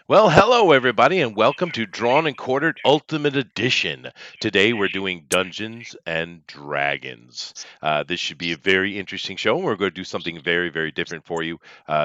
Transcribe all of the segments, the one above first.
Well, hello everybody, and welcome to Drawn and Quartered Ultimate Edition. Today we're doing Dungeons and Dragons. This should be a very interesting show, and we're going to do something very, very different for you.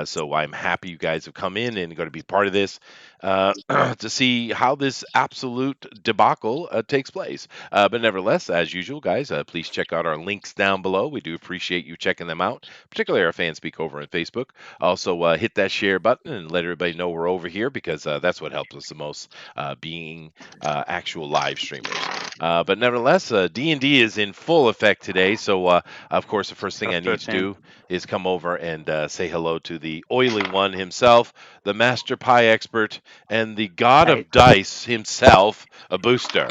So I'm happy you guys have come in and going to be part of this to see how this absolute debacle takes place. But nevertheless, as usual, guys, please check out our links down below. We do appreciate you checking them out, particularly our fan speak over on Facebook. Also, hit that share button and let everybody know we're over here because that's what helps us the most, being actual live streamers. But nevertheless, D&D is in full effect today. So, of course, the first thing I need to 13. do is come over and say hello to the oily one himself, the master pie expert, and the god Hey, of dice himself, a booster.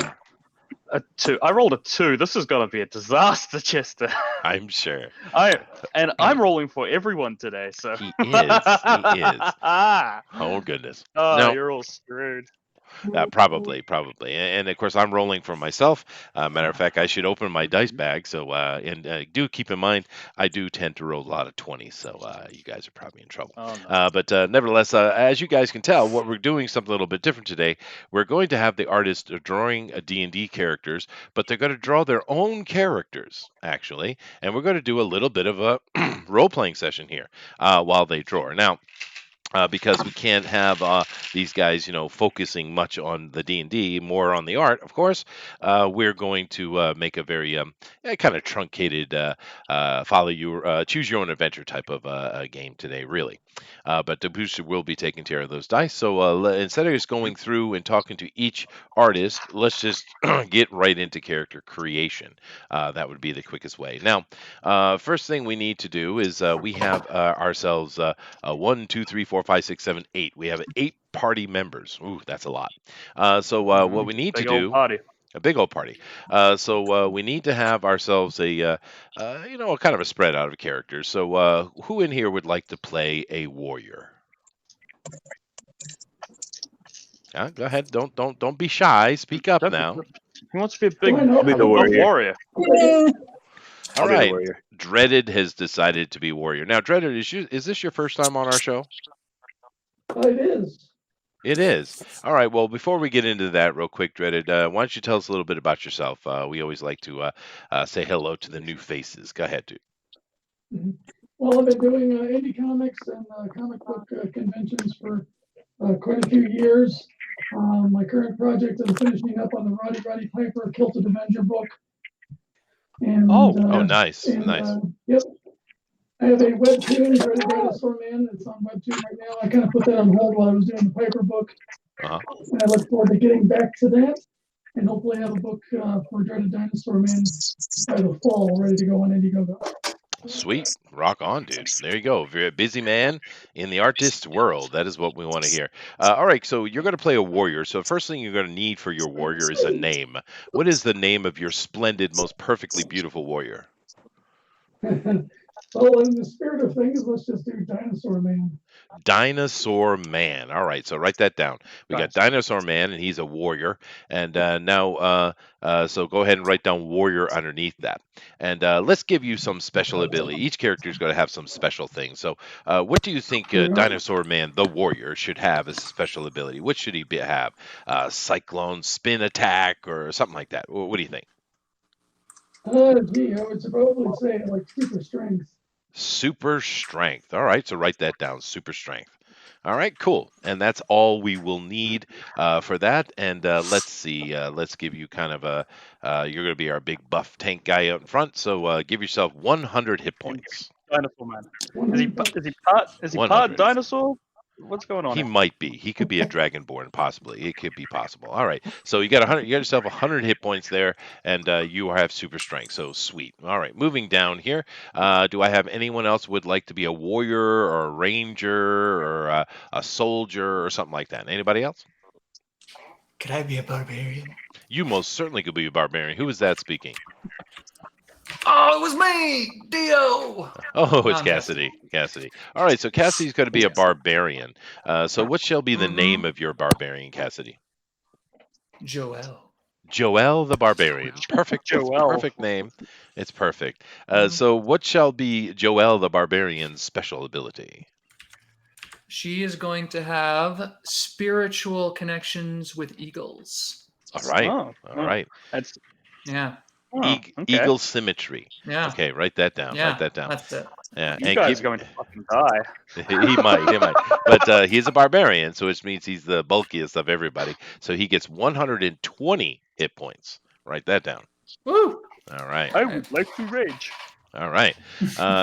a 2. I rolled a 2. This is gonna be a disaster, Chester. I'm sure. I'm rolling for everyone today, so. He is. He is. Oh, goodness. Oh, Now, you're all screwed. probably, and of course I'm rolling for myself. Matter of fact, I should open my dice bag. So, and do keep in mind, I do tend to roll a lot of 20s, so you guys are probably in trouble. Oh no. But nevertheless, as you guys can tell, what we're doing is something a little bit different today. We're going to have the artist drawing D&D characters, but they're going to draw their own characters actually, and we're going to do a little bit of a role playing session here while they draw. Now, because we can't have these guys, focusing much on the D&D, more on the art, of course. We're going to make a very kind of truncated, follow your choose your own adventure type of game today, really. But the booster will be taking care of those dice. So instead of just going through and talking to each artist, let's just get right into character creation. That would be the quickest way. Now, first thing we need to do is we have ourselves. 1, 2, 3, 4, 5, 6, 7, 8. We have 8 party members. Ooh, that's a lot. So what we need to Big old do, party. a big old party. So we need to have ourselves a kind of a spread out of characters. So who in here would like to play a warrior? Go ahead. Don't be shy. Speak up Don't be- now. He wants to be a big Why not? I'll be the a warrior. warrior. All I'll be the right. warrior. Dreaded has decided to be warrior. Now, Dreaded, is this your first time on our show? It is. It is. All right. Well, before we get into that, real quick, Dreaded, why don't you tell us a little bit about yourself? We always like to say hello to the new faces. Go ahead, dude. Mhm. Well, I've been doing indie comics and comic book conventions for quite a few years. My current project, I'm finishing up on the Roddy Piper Kilted Avenger book. And, Oh, Oh, nice, and, nice. Yep. I have a webtoon, Dreaded Dinosaur Man, that's on webtoon right now. I kind of put that on hold while I was doing the Piper book. Uh-huh. And I look forward to getting back to that and hopefully have a book for Dreaded Dinosaur Man by the fall, ready to go on Indiegogo. Sweet. Rock on, dude. There you go. Very busy man in the artist world. That is what we want to hear. All right. So you're going to play a warrior. So first thing you're going to need for your warrior is a name. What is the name of your splendid, most perfectly beautiful warrior? Well, in the spirit of things, let's just do Dinosaur Man. Dinosaur Man. All right, so write that down. We got Dinosaur Man, and he's a warrior. And so go ahead and write down warrior underneath that. And let's give you some special ability. Each character is going to have some special things. So, what do you think Dinosaur Man, the warrior, should have as a special ability? What should he have? Cyclone, spin attack, or something like that. What do you think? Gee, I would probably say like super strength. Super strength. All right, so write that down. Super strength. All right, cool. And that's all we will need for that. And let's see. Let's give you kind of a. You're going to be our big buff tank guy out in front. So give yourself 100 hit points. Dinosaur Man. Is 100. he 100. part dinosaur? What's going on He here? might be. He could be a dragonborn, possibly. It could be possible. All right. So you got 100. You got yourself 100 hit points there, and you have super strength. So sweet. All right. Moving down here. Do I have anyone else would like to be a warrior or a ranger or a soldier or something like that? Anybody else? Could I be a barbarian? You most certainly could be a barbarian. Who is that speaking? Oh, it was me, Dio. Oh, it's I'm Cassidy. Cassidy. All right. So Cassidy's going to be a barbarian. So what shall be the name of your barbarian, Cassidy? Joel. Joel the Barbarian. Perfect. It's a Joel. perfect name. It's perfect. So what shall be Joel the Barbarian's special ability? She is going to have spiritual connections with eagles. All right. Oh, All right. That's Yeah. okay. Eagle symmetry. Yeah. Okay, write that down. Yeah. Write that down. That's it. Yeah, You and guys keep. are going to fucking die. He might, but he's a barbarian, so which means he's the bulkiest of everybody. So he gets 120 hit points. Write that down. Woo! All right. I would like to rage. All right.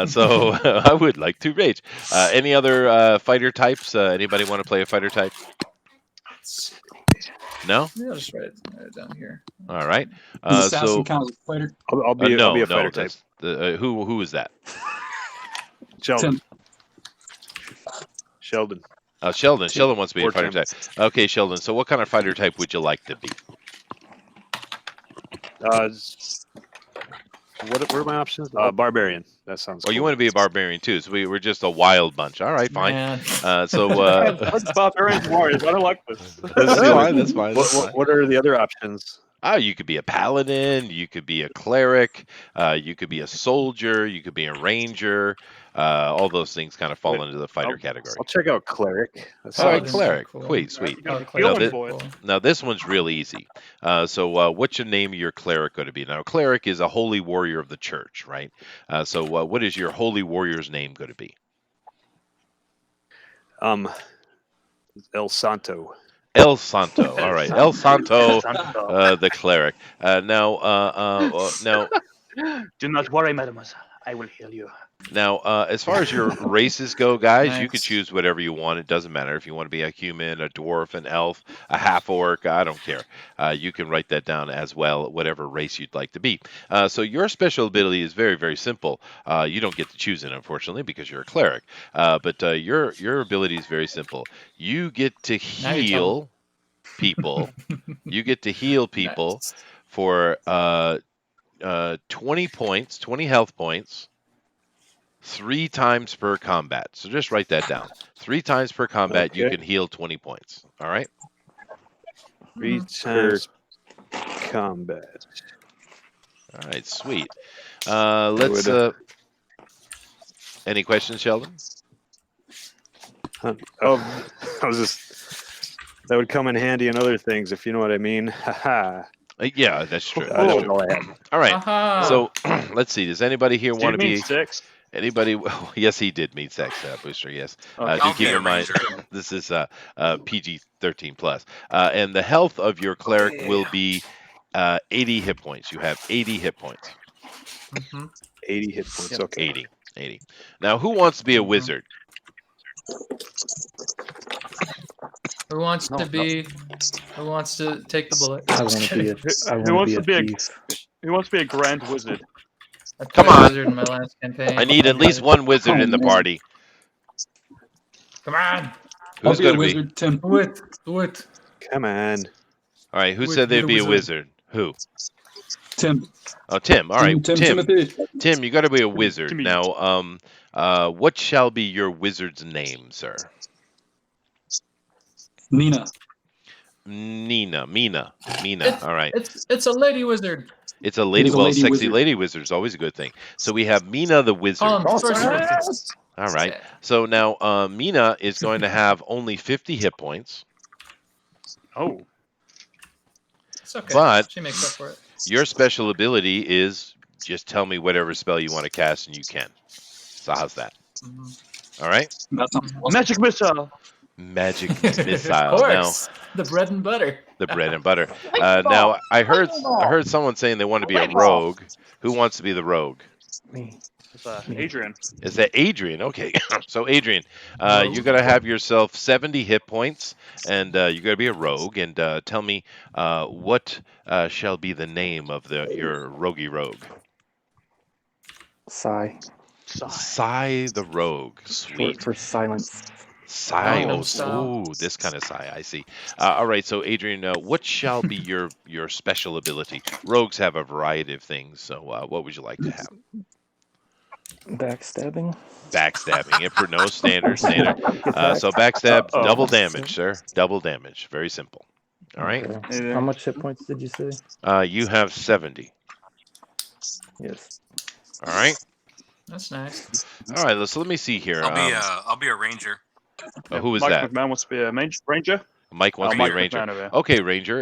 So I would like to rage. Any other fighter types? Anybody want to play a fighter type? No. Yeah, I'll just write it down here. All right. Does assassin So count as a fighter? I'll be no, a fighter type. that's who is that? Sheldon. Tim. Sheldon. Sheldon. Sheldon wants to be a Or fighter Tim. type. Okay, Sheldon. So what kind of fighter type would you like to be? What are my options? Barbarian. That sounds. Well, you cool. want to be a barbarian too. So we're just a wild bunch. All right, fine. Man. So What's barbarians warriors? I don't like this. that's fine. That's fine. That's fine. What are the other options? You could be a paladin. You could be a cleric. You could be a soldier. You could be a ranger. All those things kind of fall into the fighter category. I'll check out cleric. That All right, Paladin's sounds- cleric. cool. Sweet, sweet. Oh, Cleric healing is boy. cool. Now this one's real easy. So what's your name of your cleric going to be? Now, cleric is a holy warrior of the church, right? So what is your holy warrior's name going to be? El Santo. El Santo. All right, El Santo, Santo. the cleric. Now, Do not worry, mademoiselle. I will heal you. as far as your races go, guys, you can Thanks. choose whatever you want. It doesn't matter if you want to be a human, a dwarf, an elf, a half orc. I don't care. You can write that down as well, whatever race you'd like to be. So your special ability is very, very simple. You don't get to choose it, unfortunately, because you're a cleric. But your ability is very simple. You get to Now you're heal people. You get to heal people Nice. for 20 points, 20 health points, 3 times per combat. So just write that down. 3 times per combat, you Okay. can heal 20 points. All right. 3 times combat. All right. Sweet. Let's. Any questions, Sheldon? Oh, I was just. That would come in handy in other things, if you know what I mean. Haha. Yeah, that's true. That's That's true. all I had. All right. Aha. So let's see. Does anybody here Do want you to mean be 6? anybody? Well, yes, he did meet sex booster. Yes. Okay. Do keep in mind this is PG-13 plus, and the health of your cleric will be 80 hit points. You have 80 hit points. Mhm. 80 hit points. Yep. Okay. 80. Now, who wants to be a wizard? Who wants to be? Who wants to take the bullet? I Just want to be kidding. a. Who wants to be a thief. Who wants to be a grand wizard? I played Come a on. wizard in my last campaign. I need at least one wizard in the party. Come on. I'll Who's be a going to be? wizard, Tim. Do it. Do it. Come on. All right. Who Who said would be they'd a be a wizard? wizard? Who? Tim. Oh, Tim. All right. Tim Tim. Timothy. Tim, you got to be a wizard. Timmy. Now, what shall be your wizard's name, sir? Nina. Mina. It's- All right. It's a lady wizard. It's a lady. It's a Well, lady sexy wizard. lady wizard is always a good thing. So we have Mina the wizard. Call him sorcerer. All right. So now Mina is going to have only 50 hit points. Oh, It's okay. But- she makes up for it. Your special ability is just tell me whatever spell you want to cast and you can. So how's that? Mhm. All right. That sounds awesome. magic missile. Magic of missile. Now course. The bread and butter. the bread and butter. Now I heard someone saying they want to be a rogue. Who wants to be the rogue? Me. It's, Adrian. Is that Adrian? Okay. So Adrian, you're gonna have yourself 70 hit points, and you're gonna be a rogue. And tell me, what shall be the name of your roguey rogue? Sigh. Sigh the rogue. For, Sweet. for silence. Sigh. Gangnam Oh, Style. ooh, this kind of sigh. I see. All right. So Adrian, what shall be your special ability? Rogues have a variety of things. So what would you like to have? Backstabbing. Backstabbing. It for no standard. So backstab, Uh-oh. double damage, sir. Double damage. Very simple. All right. Okay. How much hit points did you say? You have 70. Yes. All right. That's nice. All right. So let me see here. I'll be a ranger. Who is Mike that? McMahon wants to be a ranger. Mike wants to be Mike a ranger. McMahon over here. Okay, Ranger,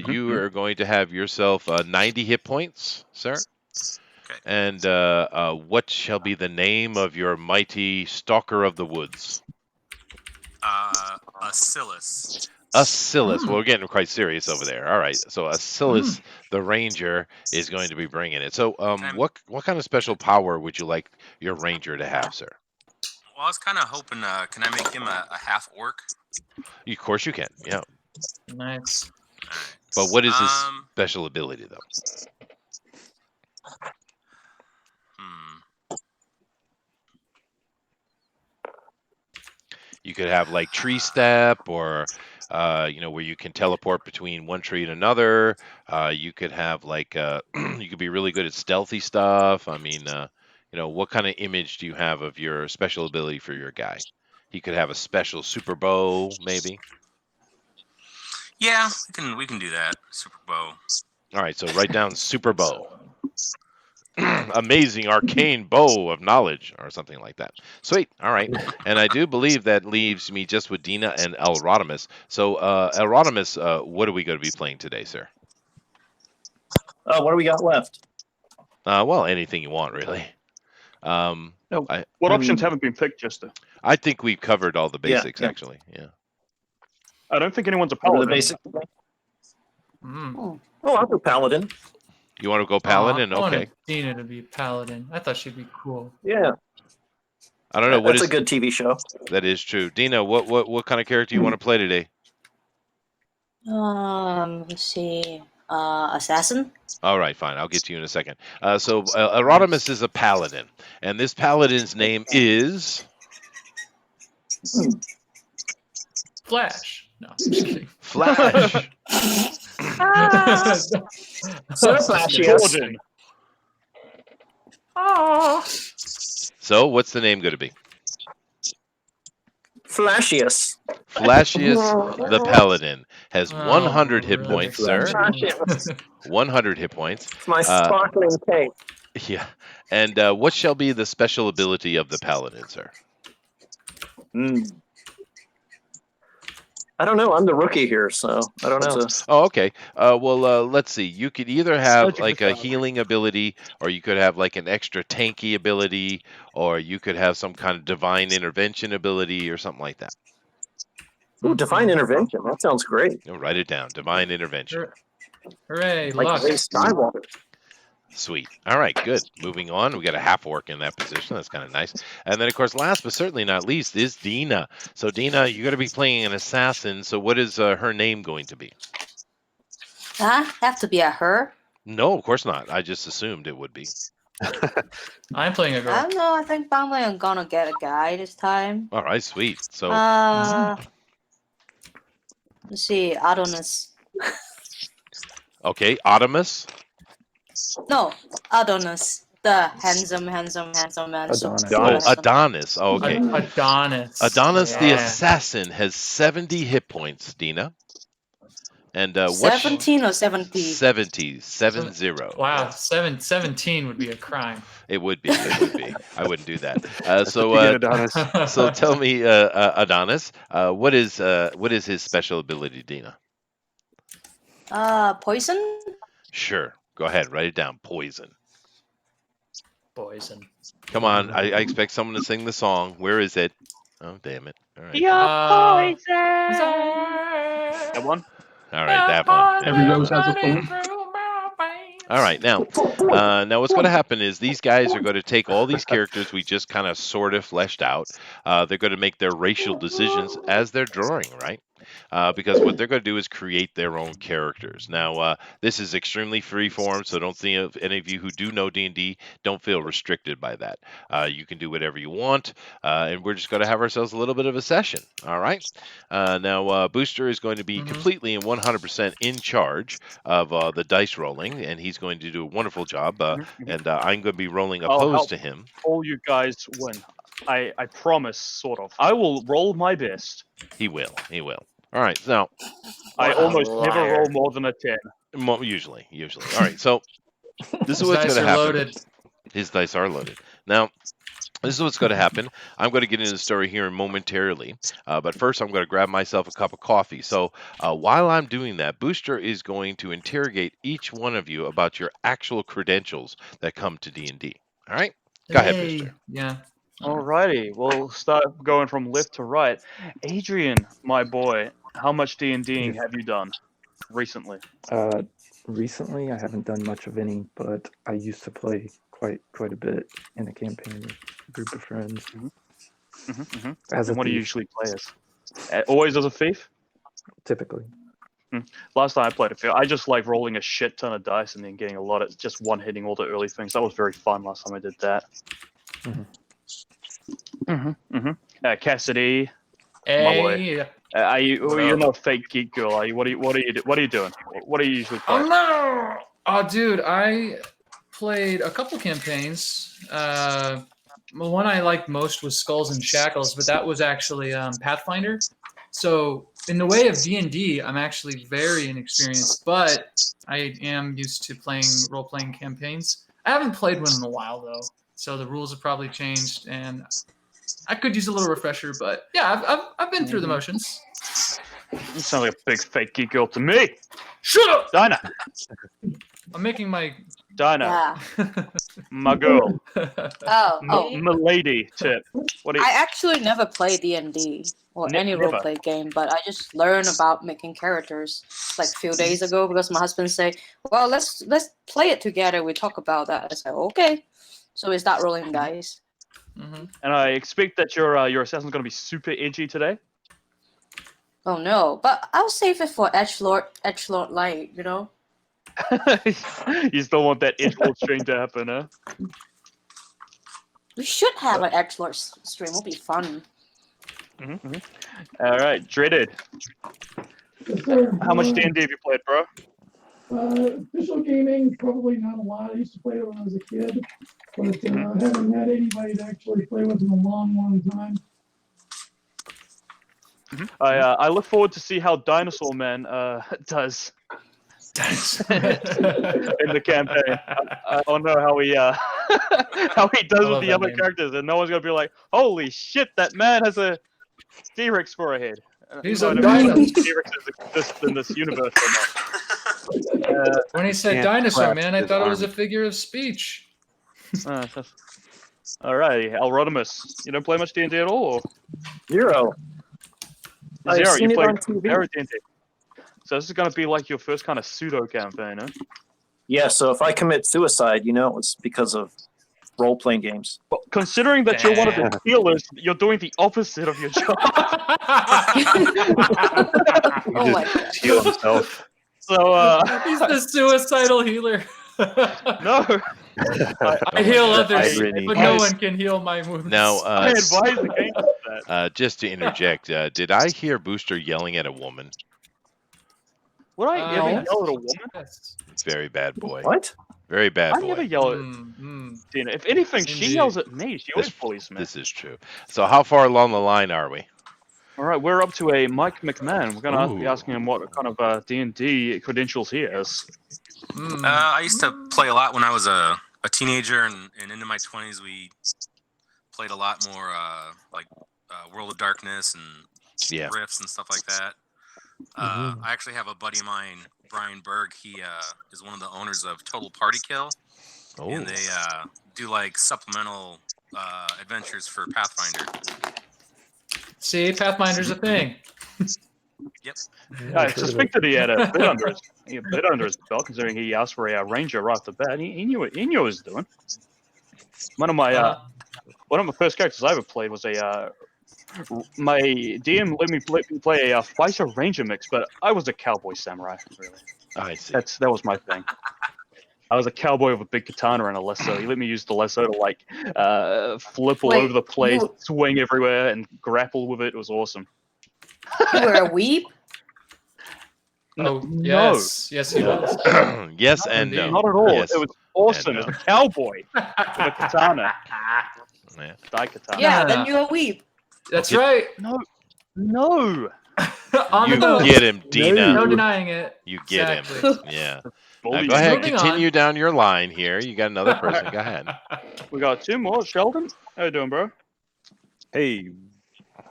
you Mhm. are going to have yourself 90 hit points, sir. Okay. And what shall be the name of your mighty stalker of the woods? Acillus. Acillus. Well, we're getting quite serious over there. All right. So Acillus, the ranger, is going to be bringing it. So, what kind of special power would you like your ranger to have, sir? Well, I was kind of hoping, can I make him a half orc? Of course you can. Yeah. Nice. All right. But what is his special ability, though? You could have like tree step, or where you can teleport between one tree and another. You could have like you could be really good at stealthy stuff. I mean, what kind of image do you have of your special ability for your guy? He could have a special super bow, maybe. Yeah, we can do that. Super bow. All right, so write down super bow. Amazing arcane bow of knowledge, or something like that. Sweet. All right. And I do believe that leaves me just with Dina and Elrodimus. So, Elrodimus, what are we going to be playing today, sir? What do we got left? Well, anything you want, really. What options haven't been picked, Chester? I think we've covered all the basics, yeah. actually. Yeah. I don't think anyone's a What are the paladin. basic? Mm. Oh, I'll do paladin. You want to go paladin? I Okay. wanted Dina to be paladin. I thought she'd be cool. Yeah, I don't know what that's is a good TV show. that is true. Dina, what kind of character you want to play today? Let's see. Assassin. All right, fine. I'll get to you in a second. So Erodimus is a paladin, and this paladin's name is Flash. No, I'm just kidding. Flash. So flashy. Yes. Gordon. So what's the name going to be? Flashiest. Flashius the Paladin has Oh, 100 hit really? points, sir. 100 hit points. It's my sparkling cape. Yeah. And what shall be the special ability of the Paladin, sir? I don't know. I'm the rookie here, so I don't know. Oh, okay. Well, let's see. You could either have Logic like is a healing ability, or you could have like an extra tanky ability, or you could have some kind of divine intervention ability, or something like that. Ooh, divine intervention. That sounds great. Write it down. Divine intervention. Hooray, Like luck. Ray Skywalker. Sweet. All right, good. Moving on. We got a half orc in that position. That's kind of nice. And then, of course, last but certainly not least is Dina. So, Dina, you're going to be playing an assassin. So, what is her name going to be? Have to be a her. No, of course not. I just assumed it would be. I'm playing a I girl. don't know. I think probably I'm gonna get a guy this time. All right, sweet. So, Let's see. Adonis. okay, Artemis. No, Adonis. The handsome. Adonis. Oh, Adonis. Oh, okay. Adonis. Adonis the Yeah. assassin has 70 hit points, Dina. And 17 or 70? 70. 70. Wow, 17 would be a crime. It would be. It would be. I wouldn't do that. Adonis. So tell me, Adonis, what is his special ability, Dina? Poison? Sure. Go ahead. Write it down. Poison. Poison. Come on. I expect someone to sing the song. Where is it? Oh, damn it. All right. That one? All right. That one. Every rose has a thorn. All right, now what's going to happen is these guys are going to take all these characters we just kind of sort of fleshed out. They're going to make their racial decisions as they're drawing, right? Because what they're going to do is create their own characters. Now, this is extremely free-form, so don't think of any of you who do know D&D don't feel restricted by that. You can do whatever you want, and we're just going to have ourselves a little bit of a session, all right? Now, Booster is going to be completely and 100% in charge of the dice rolling, and he's going to do a wonderful job, and I'm going to be rolling I'll opposed help to him. all you guys win. I promise, sort of. I will roll my best. He will. He will. All right, now, I What a almost never liar. roll more than a 10. usually. All right, so this is His what's dice going to are happen. loaded. His dice are loaded. Now, This is what's going to happen. I'm going to get into the story here momentarily, but first I'm going to grab myself a cup of coffee. So while I'm doing that, Booster is going to interrogate each one of you about your actual credentials that come to D&D. All right? Go ahead, Hey, Booster. yeah. Alrighty, we'll start going from left to right. Adrian, my boy, how much D&Ding Yes. have you done recently? Recently, I haven't done much of any, but I used to play quite a bit in a campaign with a group of friends. As a And what do you thief, usually play as? Always as a thief? typically. Last time I played a thief, I just like rolling a shit ton of dice and then getting a lot of just one-hitting all the early things. That was very fun last time I did that. Cassidy, my boy. Hey. Are you? What You're up? not a fake geek girl, are you? What are you doing? What do you usually play? Oh no! Oh, dude, I played a couple campaigns. The one I liked most was Skulls and Shackles, but that was actually Pathfinder. So in the way of D&D, I'm actually very inexperienced, but I am used to playing role-playing campaigns. I haven't played one in a while though, so the rules have probably changed, and I could use a little refresher. But yeah, I've been through the motions. You sound like a big fake geek girl to me. Shut up! Dinah, I'm making my Dinah, Yeah. my girl, Oh. milady tip. What do you? I actually never played D&D or any Never. roleplay game, but I just learned about making characters like a few days ago because my husband said, "Well, let's play it together. We talk about that." I said, "Okay." So we start rolling dice. And I expect that your assassin's gonna be super edgy today. Oh no, but I'll save it for Edgelord Light, you know. You still want that edgelord stream to happen, huh? We should have an Edgelord stream. It'll be fun. All right, dreaded. Yes, sir. How much D&D have you played, bro? Official gaming, probably not a lot. I used to play it when I was a kid, but haven't had anybody to actually play with in a long time. I look forward to see how Dinosaur Man does in the campaign. I don't know how he how he does with the other characters, and no one's gonna be like, "Holy shit, that man has a T-Rex for a head." He's I a don't know if dinosaur. T-Rexes exist in this universe or not. When he said Can't dinosaur, craft man, I his thought it was a army. figure of speech. Alrighty, Alrodimus. You don't play much D&D at all? Or? Zero. I've Zero, seen you it play on TV. zero D&D. So this is gonna be like your first kind of pseudo campaign, huh? Yeah, so if I commit suicide, it was because of role-playing games. Well, considering that you're one of the healers, you're doing the opposite of your job. Oh my god. Heal himself. So He's the suicidal healer. no, I heal others, irony. but no one can heal my wounds. Now, I advise against that. just to interject, did I hear Booster yelling at a woman? Would I ever yes. yell at a woman? Yes. Very bad boy. What? Very bad I never boy. yell at Dina. If anything, she Indeed. yells at me. She always bullies me. This is true. So how far along the line are we? All right, we're up to a Mike McMahon. We're gonna be Ooh. asking him what kind of D&D credentials he has. I used to play a lot when I was a teenager, and into my 20s, we played a lot more like World of Darkness and Rifts and stuff like that. I actually have a buddy of mine, Brian Berg. He is one of the owners of Total Party Kill, and they do like supplemental adventures for Pathfinder. See, Pathfinder's a thing. Yep. I suspected he had a bit under his belt, considering he asked for a ranger right off the bat. He knew what he was doing. One of my first characters I ever played was my DM let me play a fighter ranger mix, but I was a cowboy samurai. Really, I see. that was my thing. I was a cowboy with a big katana and a lasso. He let me use the lasso to like flip all over the place, swing everywhere, and grapple with it. It was awesome. You were a weeb? Oh, yes. Yes, he was. Yes and no. Not at all. Yes It was awesome. and As a cowboy with a katana. Yeah. Die katana. Yeah, then you're a weeb. That's right. No. On You the nose. get him, Dina. No denying it. You get Exactly. him. Yeah. Bully go ahead, Moving continue on. down your line here. You got another person. Go ahead. We got two more. Sheldon, how you doing, bro? Hey,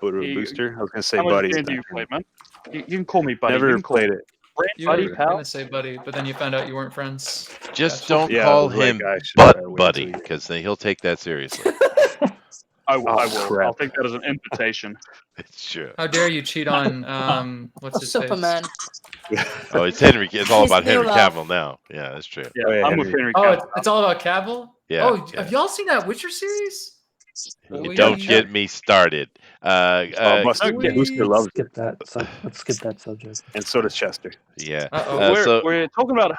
Hey, Booster. I was gonna say How much buddy. D&D you played, man? You can call me buddy. Never You can call played me it. friend, You buddy, were pal. gonna say buddy, but then you found out you weren't friends. Just Gotcha. don't Yeah, I call was like, him I should butt wait buddy, till you- because he'll take that seriously. I will. Oh, I will. crap. I'll take that as an invitation. It's true. How dare you cheat on what's his Superman. Oh, it's Henry. It's all His about new Henry love. Cavill now. Yeah, that's true. Yeah, Oh, yeah, I'm with Henry. Henry face? Oh, Cavill. it's all about Cavill. Yeah. Oh, have y'all seen that Witcher series? Don't get me started. Buster, Sweet. Booster loves it, Skip that. Let's skip that subject. and so does Chester. Yeah. Uh-oh. We're talking about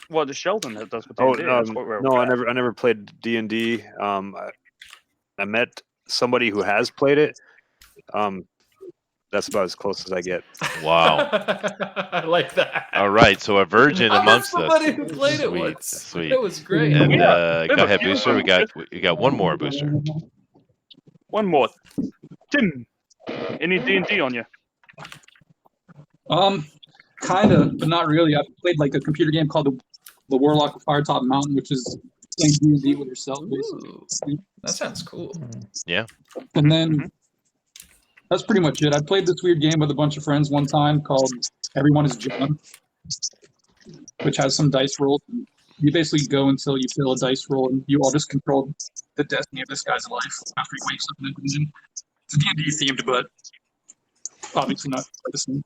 what the Sheldon does with Oh D&D. That's what we're no, I never played D&D. I met somebody who has played it. That's about as close as I get. Wow. I like that. All right. So a virgin I met amongst us. somebody who played it Sweet, once. sweet. It was great. And Yeah. go ahead, Booster. We got one more, Booster. One more. Tim, any D&D on you? Kind of, but not really. I've played like a computer game called the Warlock of Firetop Mountain, which is playing D&D with yourself, basically. Ooh, that sounds cool. And then that's pretty much it. I played this weird game with a bunch of friends one time called Everyone is John, which has some dice rolls. You basically go until you fill a dice roll, and you all just control the destiny of this guy's life after he wakes up in a dungeon. It's D&D themed, but obviously not the same.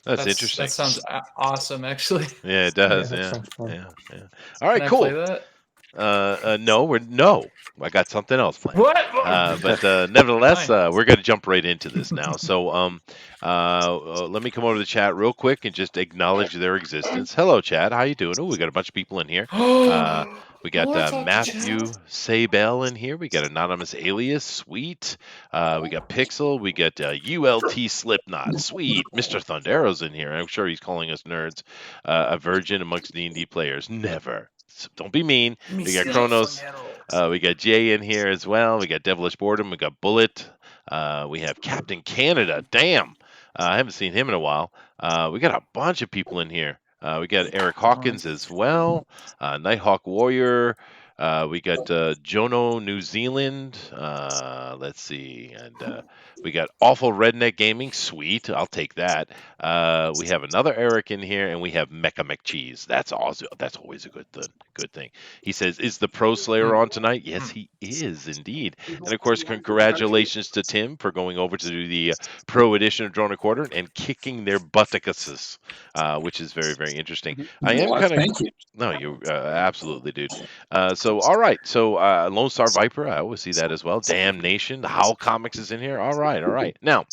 That's interesting. That sounds awesome, actually. Yeah, it does. Yeah, that Yeah. sounds fun. Yeah. All right, Can I cool. play that? No. I got something else planned. What? But nevertheless, we're going to jump right into this now. So let me come over to the chat real quick and just acknowledge their existence. Hello, chat. How you doing? Oh, we got a bunch of people in here. We got What's up, Matthew chat? Sabel in here. We got Anonymous Alias. Sweet. We got Pixel. We got ULT Slipknot. Sweet. Mr. Thundero's in here. I'm sure he's calling us nerds. A virgin amongst D&D players. Never. So don't be mean. We got Kronos. We got Jay in here as well. We got Devilish Boredom. We got Bullet. We have Captain Canada. Damn. I haven't seen him in a while. We got a bunch of people in here. We got Eric Hawkins as well. Nighthawk Warrior. We got Jono New Zealand. Let's see. And we got Awful Redneck Gaming. Sweet. I'll take that. We have another Eric in here, and we have Mecha McCheese. That's awesome. That's always a good thing. He says, is the Pro Slayer on tonight? Yes, he is indeed. And of course, congratulations to Tim for going over to do the Pro Edition of Drone a Quarter and kicking their buttockuses, which is very, very interesting. I am kind of... Thank you. No, you absolutely, dude. So, all right. So, Lone Star Viper, I always see that as well. Damnation. The Howl Comics is in here. All right. Now,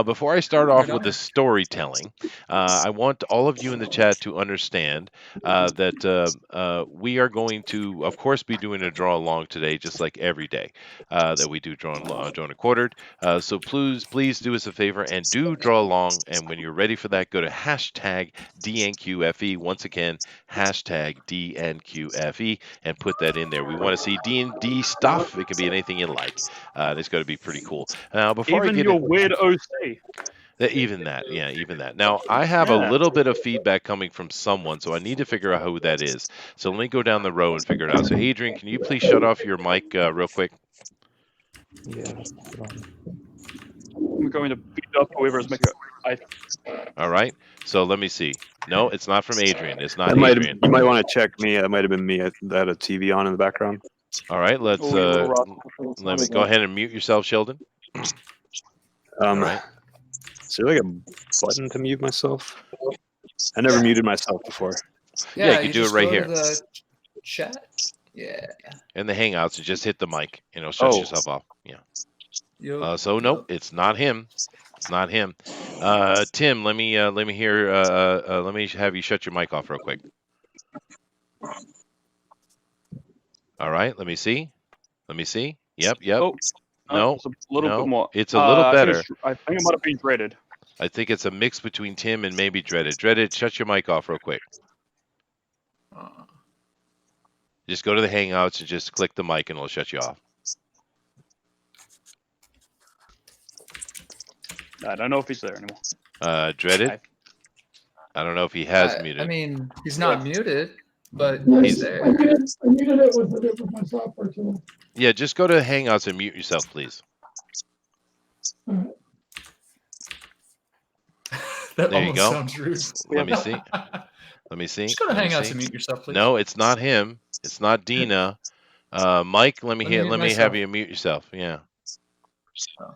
before I start off with the storytelling, I want all of you in the chat to understand that we are going to, of course, be doing a draw along today, just like every day that we do drawn a quartered. So please do us a favor and do draw along. And when you're ready for that, go to hashtag DNQFE. Once again, hashtag DNQFE and put that in there. We want to see D&D stuff. It can be anything you like. It's going to be pretty cool. Now, before Even I get your weird OC. even that. Now, I have a little bit of feedback coming from someone, so I need to figure out who that is. So let me go down the row and figure it out. So, Adrian, can you please shut off your mic real quick? Yeah. I'm going to beat up whoever's making. All right. So let me see. No, it's not from Adrian. It's not You might Adrian. want to check me. That might have been me. That had a TV on in the background. All right. Let's let me go ahead and mute yourself, Sheldon. All right. Is there like a button to mute myself? I never muted myself before. Yeah, you can do it just right go here. to the chat. Yeah. In the Hangouts, and just hit the mic. Shut yourself off. Yeah. Yep. So no, it's not him. It's not him. Tim, let me hear. Let me have you shut your mic off real quick. All right. Let me see. Yep. Oh, No, it's a little bit more. It's a little better. I think it might have been dreaded. I think it's a mix between Tim and maybe Dreaded. Dreaded, shut your mic off real quick. Just go to the Hangouts and just click the mic and it'll shut you off. I don't know if he's there anymore. Dreaded? I don't know if he has I muted. mean, he's not muted, but Yeah, he's I there. muted it with my software tool. Yeah, just go to Hangouts and mute yourself, please. All right. That There you almost go. sounds rude. Let me see. Let me see. Just go to Let me Hangouts see. and mute yourself, please. No, it's not him. It's not Dina. Mike, let me Let me mute let me have myself. you mute yourself. Yeah. Oh.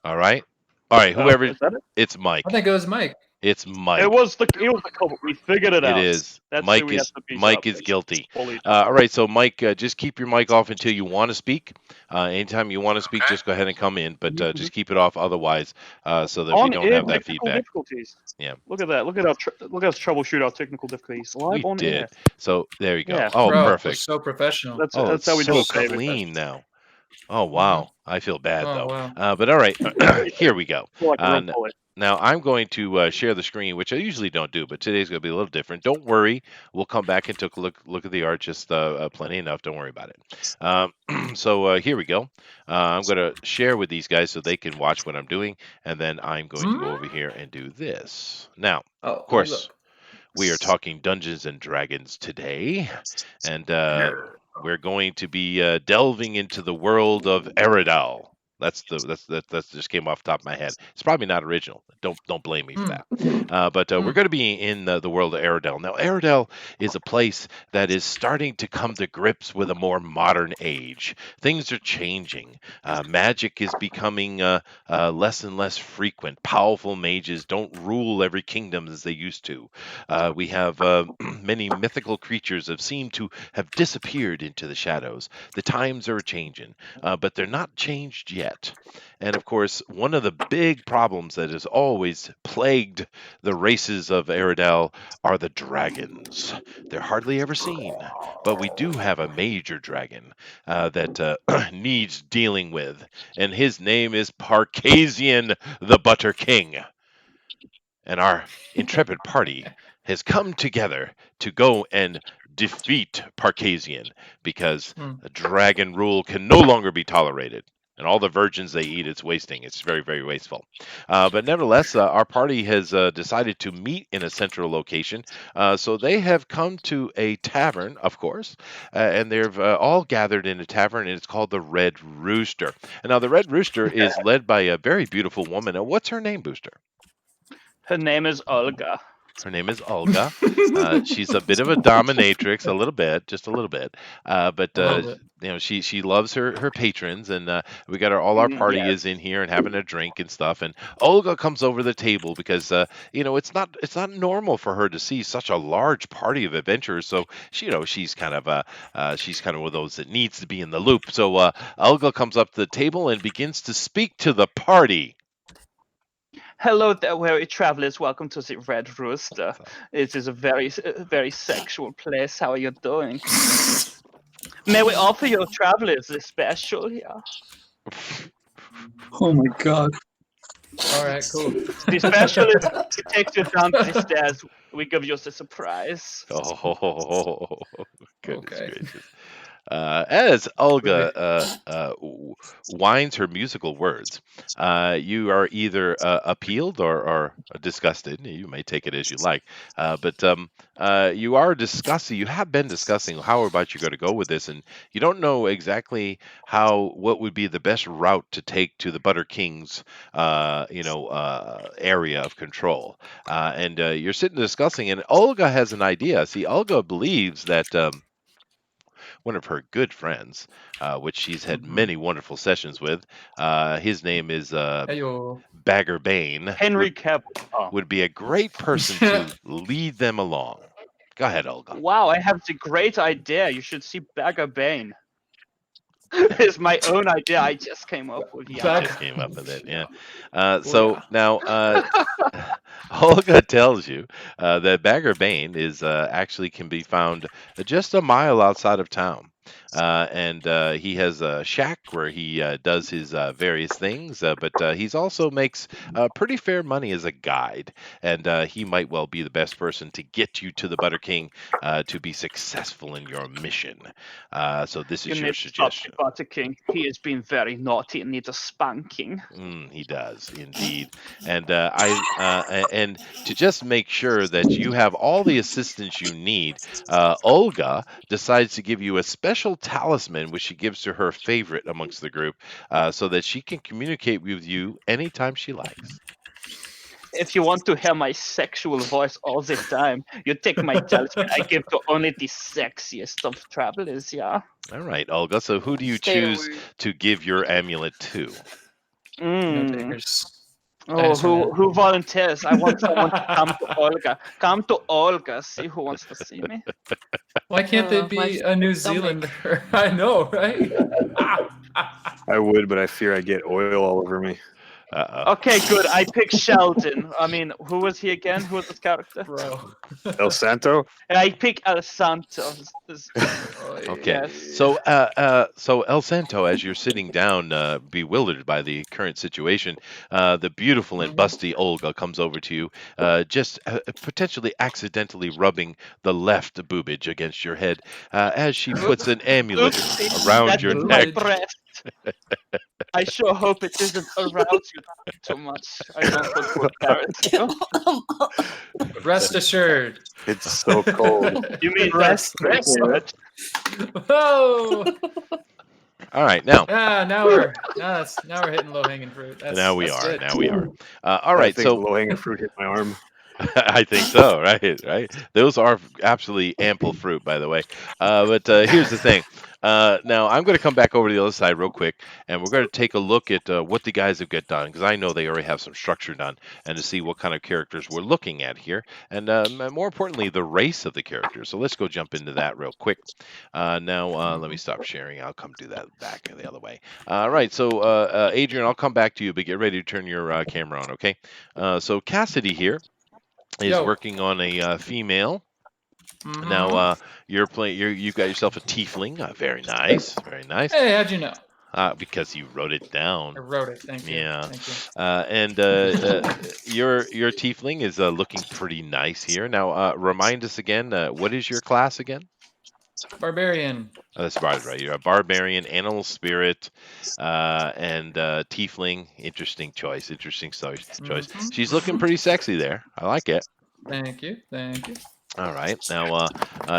All right. All right. Whoever. Is that it? It's Mike. I think it was Mike. It's Mike. It was the culprit. We figured it out. It is. That's Mike who we have is to beat Mike up, is guilty. Bully. All right, so Mike, just keep your mic off until you want to speak. Anytime you want to speak, Okay. just go ahead and come in, but just keep it off otherwise, so that we On don't air have that technical feedback. difficulties. Yeah. Look at that. Look at us troubleshoot our technical difficulties live We on did. air. So there you go. Yeah. Oh, Bro, we're perfect. so professional. That's It's how we do so it, baby. clean now. Oh wow, I feel bad Oh, though. wow. But all right, here we go. Feel like a real bully. Now I'm going to share the screen, which I usually don't do, but today's going to be a little different. Don't worry, we'll come back and take a look at the art. Just plenty enough. Don't worry about it. So here we go. I'm going to share with these guys so they can watch what I'm doing, and then I'm going to go over here and do this. Now, Oh, of course, we are talking Dungeons and Dragons today, and we're going to be delving into the world of Eridal. That's just came off the top of my head. It's probably not original. Don't blame me for that. But we're going to be in the world of Eridal. Now, Eridal is a place that is starting to come to grips with a more modern age. Things are changing. Magic is becoming less and less frequent. Powerful mages don't rule every kingdom as they used to. We have many mythical creatures that seem to have disappeared into the shadows. The times are changing, but they're not changed yet. And of course, one of the big problems that has always plagued the races of Eridal are the dragons. They're hardly ever seen, but we do have a major dragon that needs dealing with, and his name is Parcasian the Butter King. And our intrepid party has come together to go and defeat Parcasian because dragon rule can no longer be tolerated. And all the virgins they eat, it's wasting. It's very, very wasteful. But nevertheless, our party has decided to meet in a central location. So they have come to a tavern, of course, and they've all gathered in a tavern, and it's called the Red Rooster. And now, the Red Rooster is led by a very beautiful woman. Now, what's her name, Booster? Her name is Olga. Her name is Olga. She's a bit of a dominatrix, just a little bit. But she loves her patrons, and we got all our party is in here and having a drink and stuff. And Olga comes over the table because it's not normal for her to see such a large party of adventurers. So she's kind of one of those that needs to be in the loop. So Olga comes up to the table and begins to speak to the party. Hello there, weary travelers. Welcome to the Red Rooster. It is a very, very sexual place. How are you doing? May we offer your travelers a special here? Oh my god. All right, cool. The special is it takes you down the stairs. We give you a surprise. Oh, goodness gracious. As Olga winds her musical words, you are either appealed or disgusted. You may take it as you like, but you are discussing. You have been discussing how about you going to go with this, and you don't know exactly what would be the best route to take to the Butter King's area of control. And you're sitting discussing, and Olga has an idea. See, Olga believes that. One of her good friends, which she's had many wonderful sessions with. His name is Bagger Bane. Henry Cavill would be a great person to lead them along. Go ahead, Olga. Wow, I have the great idea. You should see Bagger Bane. It's my own idea. I just came up with it. Just came up with it, yeah. Now, Olga tells you that Bagger Bane is actually can be found just a mile outside of town. and he has a shack where he does his various things, but he's also makes pretty fair money as a guide, and he might well be the best person to get you to the Butter King to be successful in your mission. So this You is your need to stop the suggestion. Butter King. He has been very naughty and needs a spanking. He does indeed, and and to just make sure that you have all the assistance you need, Olga decides to give you a special talisman, which she gives to her favorite amongst the group, so that she can communicate with you anytime she likes. If you want to hear my sexual voice all the time, you take my talisman. I give to only the sexiest of travelers, yeah? All right, Olga. So who do you Stay choose away. to give your amulet to? No Mm. takers. Oh, Dinosaur man. who volunteers? I want someone to come to Olga. Come to Olga. See who wants to see me. Why can't they my be a New stomach. Zealander? I know, right? I would, but I fear I get oil all over me. Okay, good. I pick Sheldon. I mean, who was he again? Who was this character? Bro. El Santo? And I pick El Santo. Okay. Yes. So, so El Santo, as you're sitting down, bewildered by the current situation, the beautiful and busty Olga comes over to you, just potentially accidentally rubbing the left boobage against your head, as she puts an amulet Oopsie, around that your is my neck. breast. I sure hope it doesn't arouse you too much. I don't want to embarrass you. Rest assured. It's so cold. You mean that's breast? Whoa! All right, now. Now we're hitting low hanging fruit. That's, Now we that's are. good. Now we are. All right. I think So low-hanging fruit hit my arm. I think so. Right. Those are absolutely ample fruit, by the way. But here's the thing. Now I'm going to come back over to the other side real quick, and we're going to take a look at what the guys have got done, because I know they already have some structure done, and to see what kind of characters we're looking at here, and more importantly, the race of the characters. So let's go jump into that real quick. Now let me stop sharing. I'll come do that back the other way. All right. So Adrian, I'll come back to you, but get ready to turn your camera on. Okay. So Cassidy here is Yo. working on a female. Mhm. Now you're playing. You've got yourself a tiefling. Very nice. Very nice. Hey, how'd you know? Because you wrote it down. I wrote it. Thank you. Yeah. Thank you. And your tiefling is looking pretty nice here. Now remind us again. What is your class again? Barbarian. That's right. You're a barbarian, animal spirit, and tiefling. Interesting choice. Interesting choice. Mhm. She's looking pretty sexy there. I like it. Thank you. Thank you. All right. Now,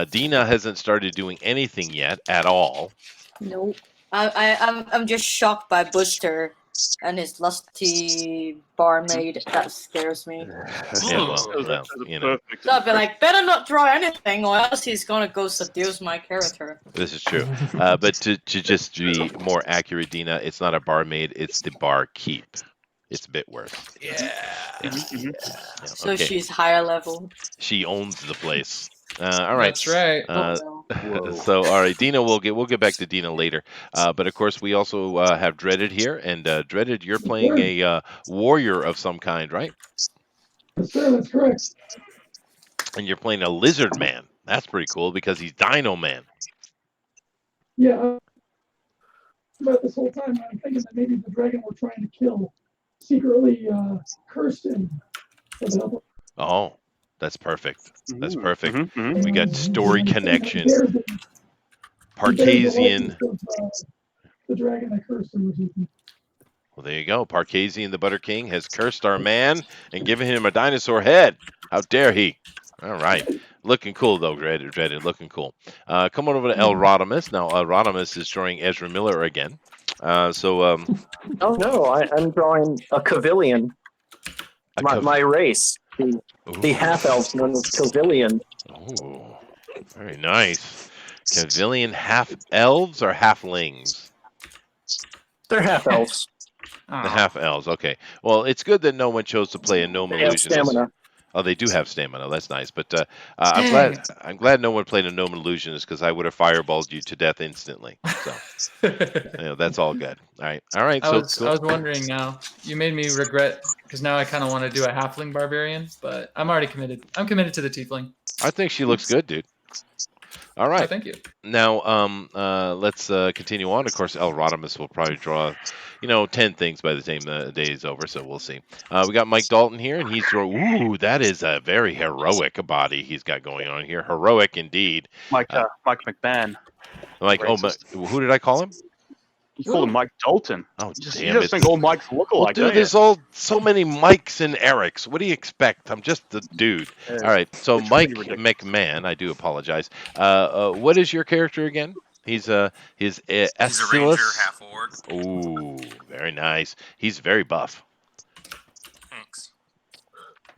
Dina hasn't started doing anything yet at all. Nope. I'm just shocked by Buster and his lusty barmaid. That scares me. Yeah, well, you know, So I'd be like, better not draw anything, or else he's gonna go seduce my character. this is true. But to just be more accurate, Dina, it's not a barmaid; it's the barkeep. It's a bit worse. Yeah. So okay. she's higher level. She owns the place. All right. That's right. So all right, Dina, we'll get back to Dina later. But of course, we also have Dreaded here, and Dreaded, you're playing a warrior of some kind, right? Yes, sir, that's correct. And you're playing a lizard man. That's pretty cool because he's Dino Man. Yeah. But this whole time, I'm thinking that maybe the dragon we're trying to kill secretly cursed him for the help of. Oh, that's perfect. That's perfect. Mm-hmm. We got story connection. The Parkasian. dragon that cursed him or something. Well, there you go. Parkasian, the Butter King, has cursed our man and given him a dinosaur head. How dare he? All right. Looking cool, though, Dreaded. Looking cool. Come on over to El Rodimus. Now, El Rodimus is drawing Ezra Miller again. Oh no, I'm drawing a Cavilian. My race, the half elves known as Cavilian. Oh, very nice. Cavilian half elves or halflings? They're half elves. The half elves. Okay. Well, it's good that no one chose to play a gnome They have illusionist. stamina. Oh, they do have stamina. That's nice. But I'm glad no one played a gnome illusionist because I would have fireballed you to death instantly. So that's all good. All right. I was wondering now. You made me regret because now I kind of want to do a halfling barbarian, but I'm already committed. I'm committed to the tiefling. I think she looks good, dude. All right. thank you. Now, let's continue on. Of course, El Rodimus will probably draw, 10 things by the time the day is over, so we'll see. We got Mike Dalton here, and he's ooh, that is a very heroic body he's got going on here. Heroic indeed. Mike McMahon. Who did I call him? You called him Mike Dalton. Oh, you damn just it. think all Mikes look alike, Well, dude, don't there's you? so many Mikes and Erics. What do you expect? I'm just the dude. Yeah, All right, so it's Mike pretty ridiculous. McMahon, I do apologize. What is your character again? He's He's a ranger, Aeschylus. half orc. Ooh, very nice. He's very buff. Thanks.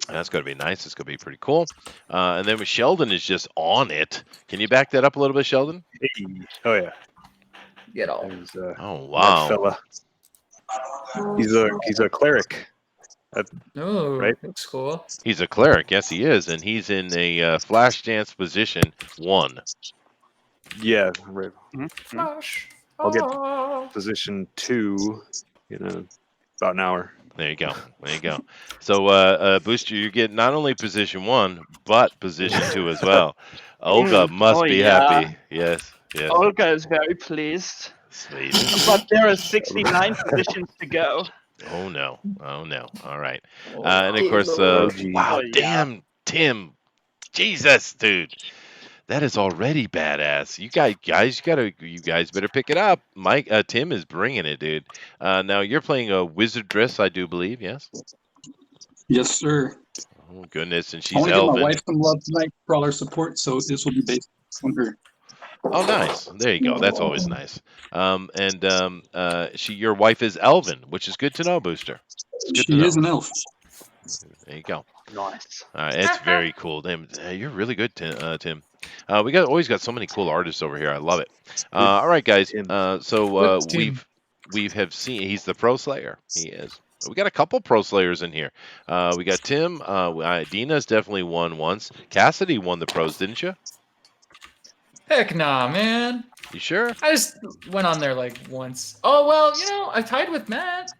That's going to be nice. It's going to be pretty cool. And then Sheldon is just on it. Can you back that up a little bit, Sheldon? Oh yeah. Get all. Oh wow. That fella. He's a cleric. Oh, right? Looks cool. He's a cleric. Yes, he is, and he's in a flash dance position 1. Yeah, right. Flash. I'll get position 2 in about an hour. There you go. There you go. So, Booster, you get not only position 1, but position 2 as well. Olga must be happy. Yes, yes. Olga is very pleased. Sweet. But there are 69 positions to go. Oh no. Oh no. All right. And of course, wow, damn, Tim. Jesus, dude. That is already badass. You guys better pick it up. Mike, Tim is bringing it, dude. Now you're playing a wizard dress, I do believe. Yes. Yes, sir. Oh goodness, and I she's want to give my elven. wife some love tonight for all her support, so this will be based on her. Oh, nice. There you go. That's always nice. Your wife is elven, which is good to know, Booster. It's good to She know. is an elf. There you go. Nice. It's very cool. Damn, you're really good, Tim. We always got so many cool artists over here. I love it. All right, guys. We have seen he's the pro slayer. He is. We got a couple pro slayers in here. We got Tim. Dina's definitely won once. Cassidy won the pros, didn't you? Heck nah, man. You sure? I just went on there like once. Oh well, I tied with Matt.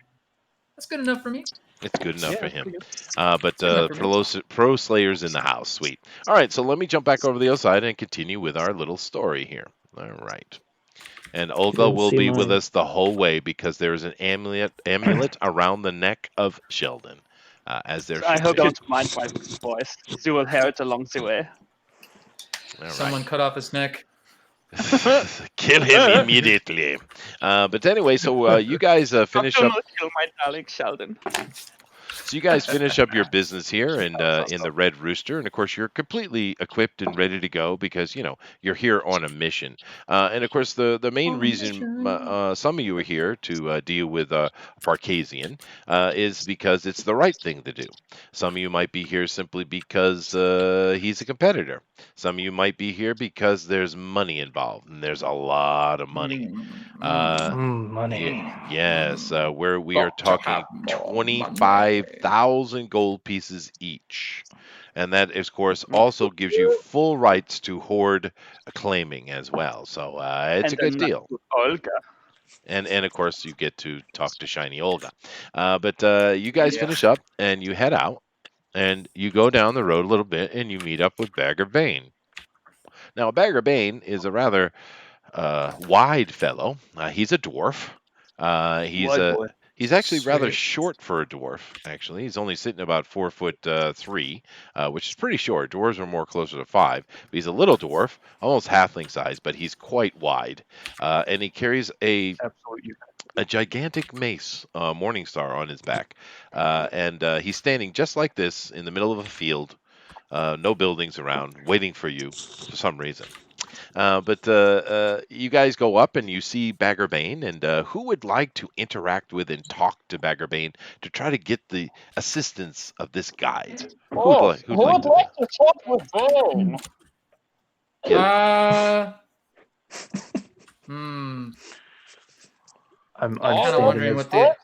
That's good enough for me. It's good enough for him. enough for me. Pro Slayers in the house. Sweet. All right, so let me jump back over the other side and continue with our little story here. All right. And Olga will be with us the whole way because there is an amulet around the neck of Sheldon. As there I should hope be. you don't mind my voice. You will hear it along the way. All Someone cut off his neck. Kill him immediately. But anyway, so you guys finish up. Kill my darling Sheldon. So you guys finish up your business here and in the Red Rooster, and of course you're completely equipped and ready to go because you're here on a mission. And of course the main reason some of you are here to deal with Parcasian is because it's the right thing to do. Some of you might be here simply because he's a competitor. Some of you might be here because there's money involved, and there's a lot of money. Money. Yes, where we are talking 25,000 gold pieces each. And that, of course, also gives you full rights to hoard claiming as well. So it's a good deal. Olga. And of course, you get to talk to Shiny Olga. But you guys finish up, and you head out, and you go down the road a little bit, and you meet up with Bagger Bane. Now, Bagger Bane is a rather wide fellow. He's a dwarf. He's actually rather short for a dwarf. Actually, he's only sitting about 4'3", which is pretty short. Dwarves are more closer to 5. But he's a little dwarf, almost halfling size, but he's quite wide. And he carries a gigantic mace, Morningstar, on his back. And he's standing just like this in the middle of a field. No buildings around, waiting for you for some reason. But you guys go up and you see Bagger Bane, and who would like to interact with and talk to Bagger Bane to try to get the assistance of this guide? Who would like to talk with Bane? I'm kind of wondering what the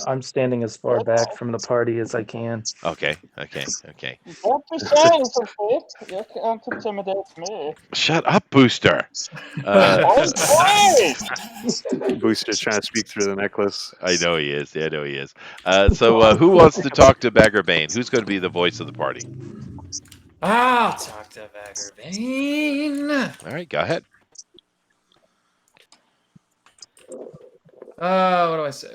I'm standing as far back from the party as I can. Okay. Don't be saying something. You can't intimidate me. Shut up, Booster. Booster's trying to speak through the necklace. I know he is. So who wants to talk to Bagger Bane? Who's going to be the voice of the party? I'll talk to Vagravane. All right, go ahead. What do I say?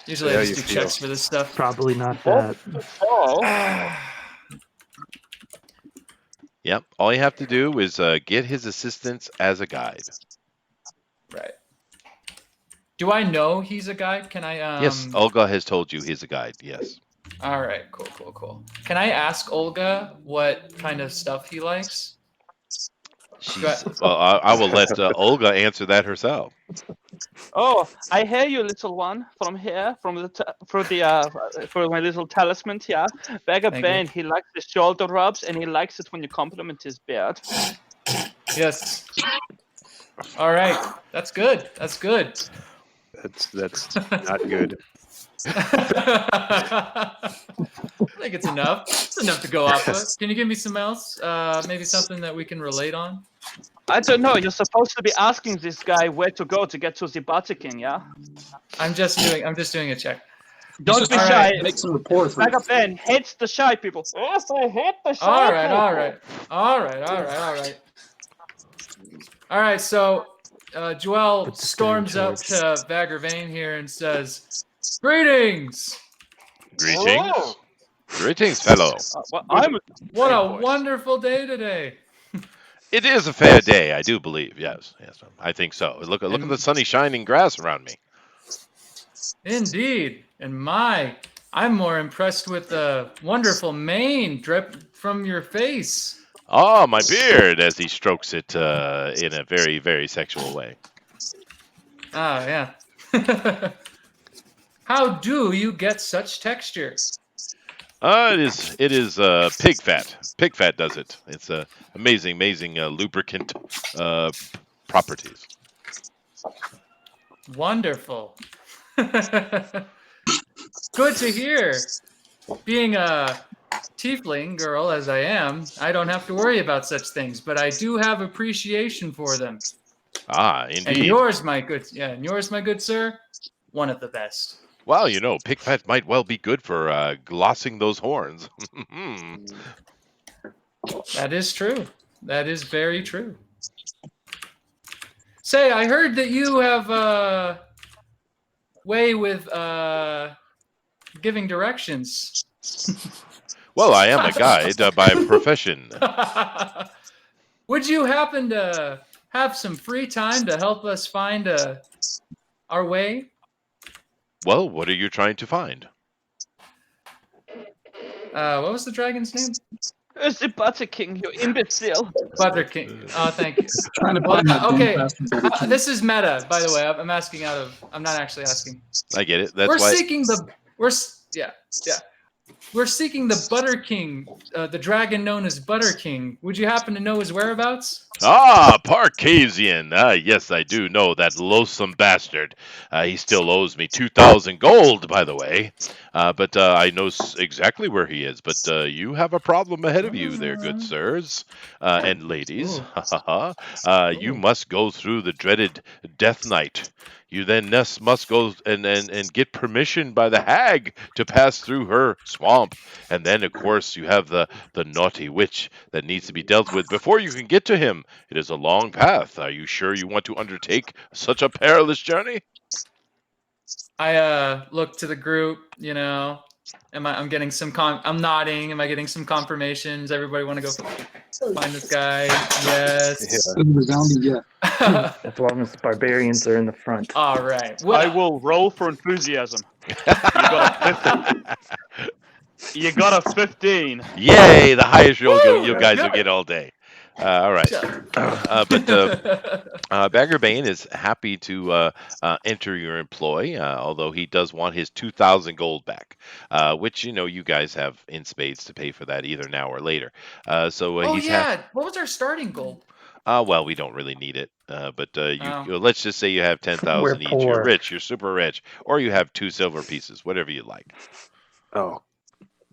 Usually How I you just do feel? checks for this stuff. Probably not that. Yep. All you have to do is get his assistance as a guide. Right. Do I know he's a guide? Can I? Yes, Olga has told you he's a guide. Yes. All right. Cool. Can I ask Olga what kind of stuff he likes? Well, I will let Olga answer that herself. Oh, I hear you, little one, from here, from for my little talisman here. Vagabond, he likes the shoulder rubs, and he likes it when you compliment his beard. Yes. All right, that's good. That's not good. I think it's enough. It's enough to go off of. Can you give me some else? Maybe something that we can relate on? I don't know. You're supposed to be asking this guy where to go to get to the Vatican, yeah? I'm just doing a check. Don't be shy. Make some reports. Vagabond hates the shy people. Yes, I hate the shy All right. So Joel storms up to Vagravane here and says, "Greetings." Greetings, fellow. What a wonderful day today. It is a fair day, I do believe. Yes, I think so. Look at the sunny, shining grass around me. Indeed, and I'm more impressed with the wonderful mane drip from your face. Oh, my beard, as he strokes it in a very, very sexual way. Ah, yeah. How do you get such texture? It is pig fat. Pig fat does it. It's amazing lubricant properties. Wonderful. Good to hear. Being a tiefling girl as I am, I don't have to worry about such things, but I do have appreciation for them. Ah, indeed. And yours, my good sir, one of the best. Well, pig fat might well be good for glossing those horns. That is true. That is very true. Say, I heard that you have a way with giving directions. Well, I am a guide by profession. Would you happen to have some free time to help us find our way? Well, what are you trying to find? What was the dragon's name? It's the Butter King, you imbecile. Butter King. Oh, thank you. Trying to find that okay. bastard. This is meta, by the way. I'm asking I'm not actually asking. I get it. We're seeking the Butter King, the dragon known as Butter King. Would you happen to know his whereabouts? Ah, Parcasian. Yes, I do know that loathsome bastard. He still owes me 2,000 gold, by the way. But I know exactly where he is. But you have a problem ahead of you there, good sirs and ladies. You must go through the dreaded Death Knight. You then must go and get permission by the hag to pass through her swamp. And then, of course, you have the naughty witch that needs to be dealt with before you can get to him. It is a long path. Are you sure you want to undertake such a perilous journey? I look to the group, I'm getting some I'm nodding. Am I getting some confirmations? Everybody want to go find this guy? Yes. Resounding yes. As long as the barbarians are in the front. All right. I will roll for enthusiasm. You got a 15. Yay! The highest roll you guys will get all day. All right. But Vagabond is happy to enter your employ, although he does want his 2,000 gold back, which, you guys have in spades to pay for that either now or later. What was our starting goal? Well, we don't really need it. But let's just say you have 10,000 each. Poor. You're rich. You're super rich. Or you have 2 silver pieces, whatever you like. Oh,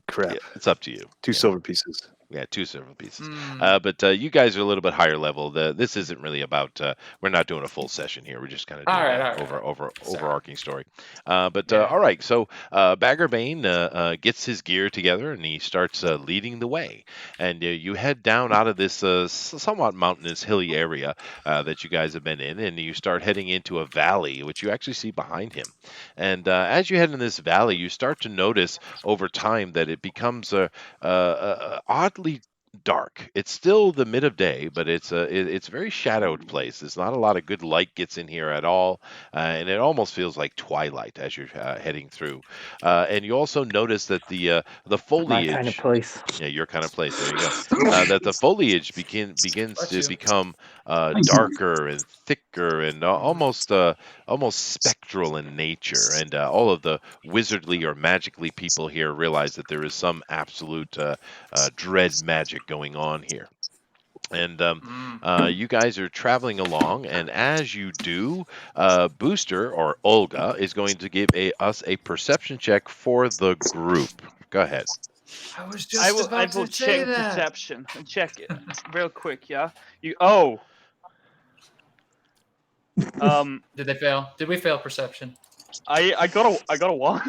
crap. Yeah, it's up to you. 2 silver pieces. Yeah, 2 silver pieces. Mm. But you guys are a little bit higher level. This isn't really about. We're not doing a full session here. We're just kind of All doing right, a all right. Sorry. overarching story. But Yeah. all right. So Baggerbane gets his gear together and he starts leading the way. And you head down out of this somewhat mountainous, hilly area that you guys have been in, and you start heading into a valley, which you actually see behind him. And as you head in this valley, you start to notice over time that it becomes oddly dark. It's still the mid of day, but it's a very shadowed place. There's not a lot of good light gets in here at all, and it almost feels like twilight as you're heading through. And you also notice that the My kind of foliage. place. Yeah, your kind of place. There you go. That the foliage begins Bless to you. become Thank you. darker and thicker and almost spectral in nature. And all of the wizardly or magically people here realize that there is some absolute dread magic going on here. And you guys are traveling along, and as you do, Booster or Olga is going to give us a perception check for the group. Go ahead. I was I just will. I about will to say check that. perception and check it real quick. Yeah. You. Oh. Did they fail? Did we fail perception? I got a one.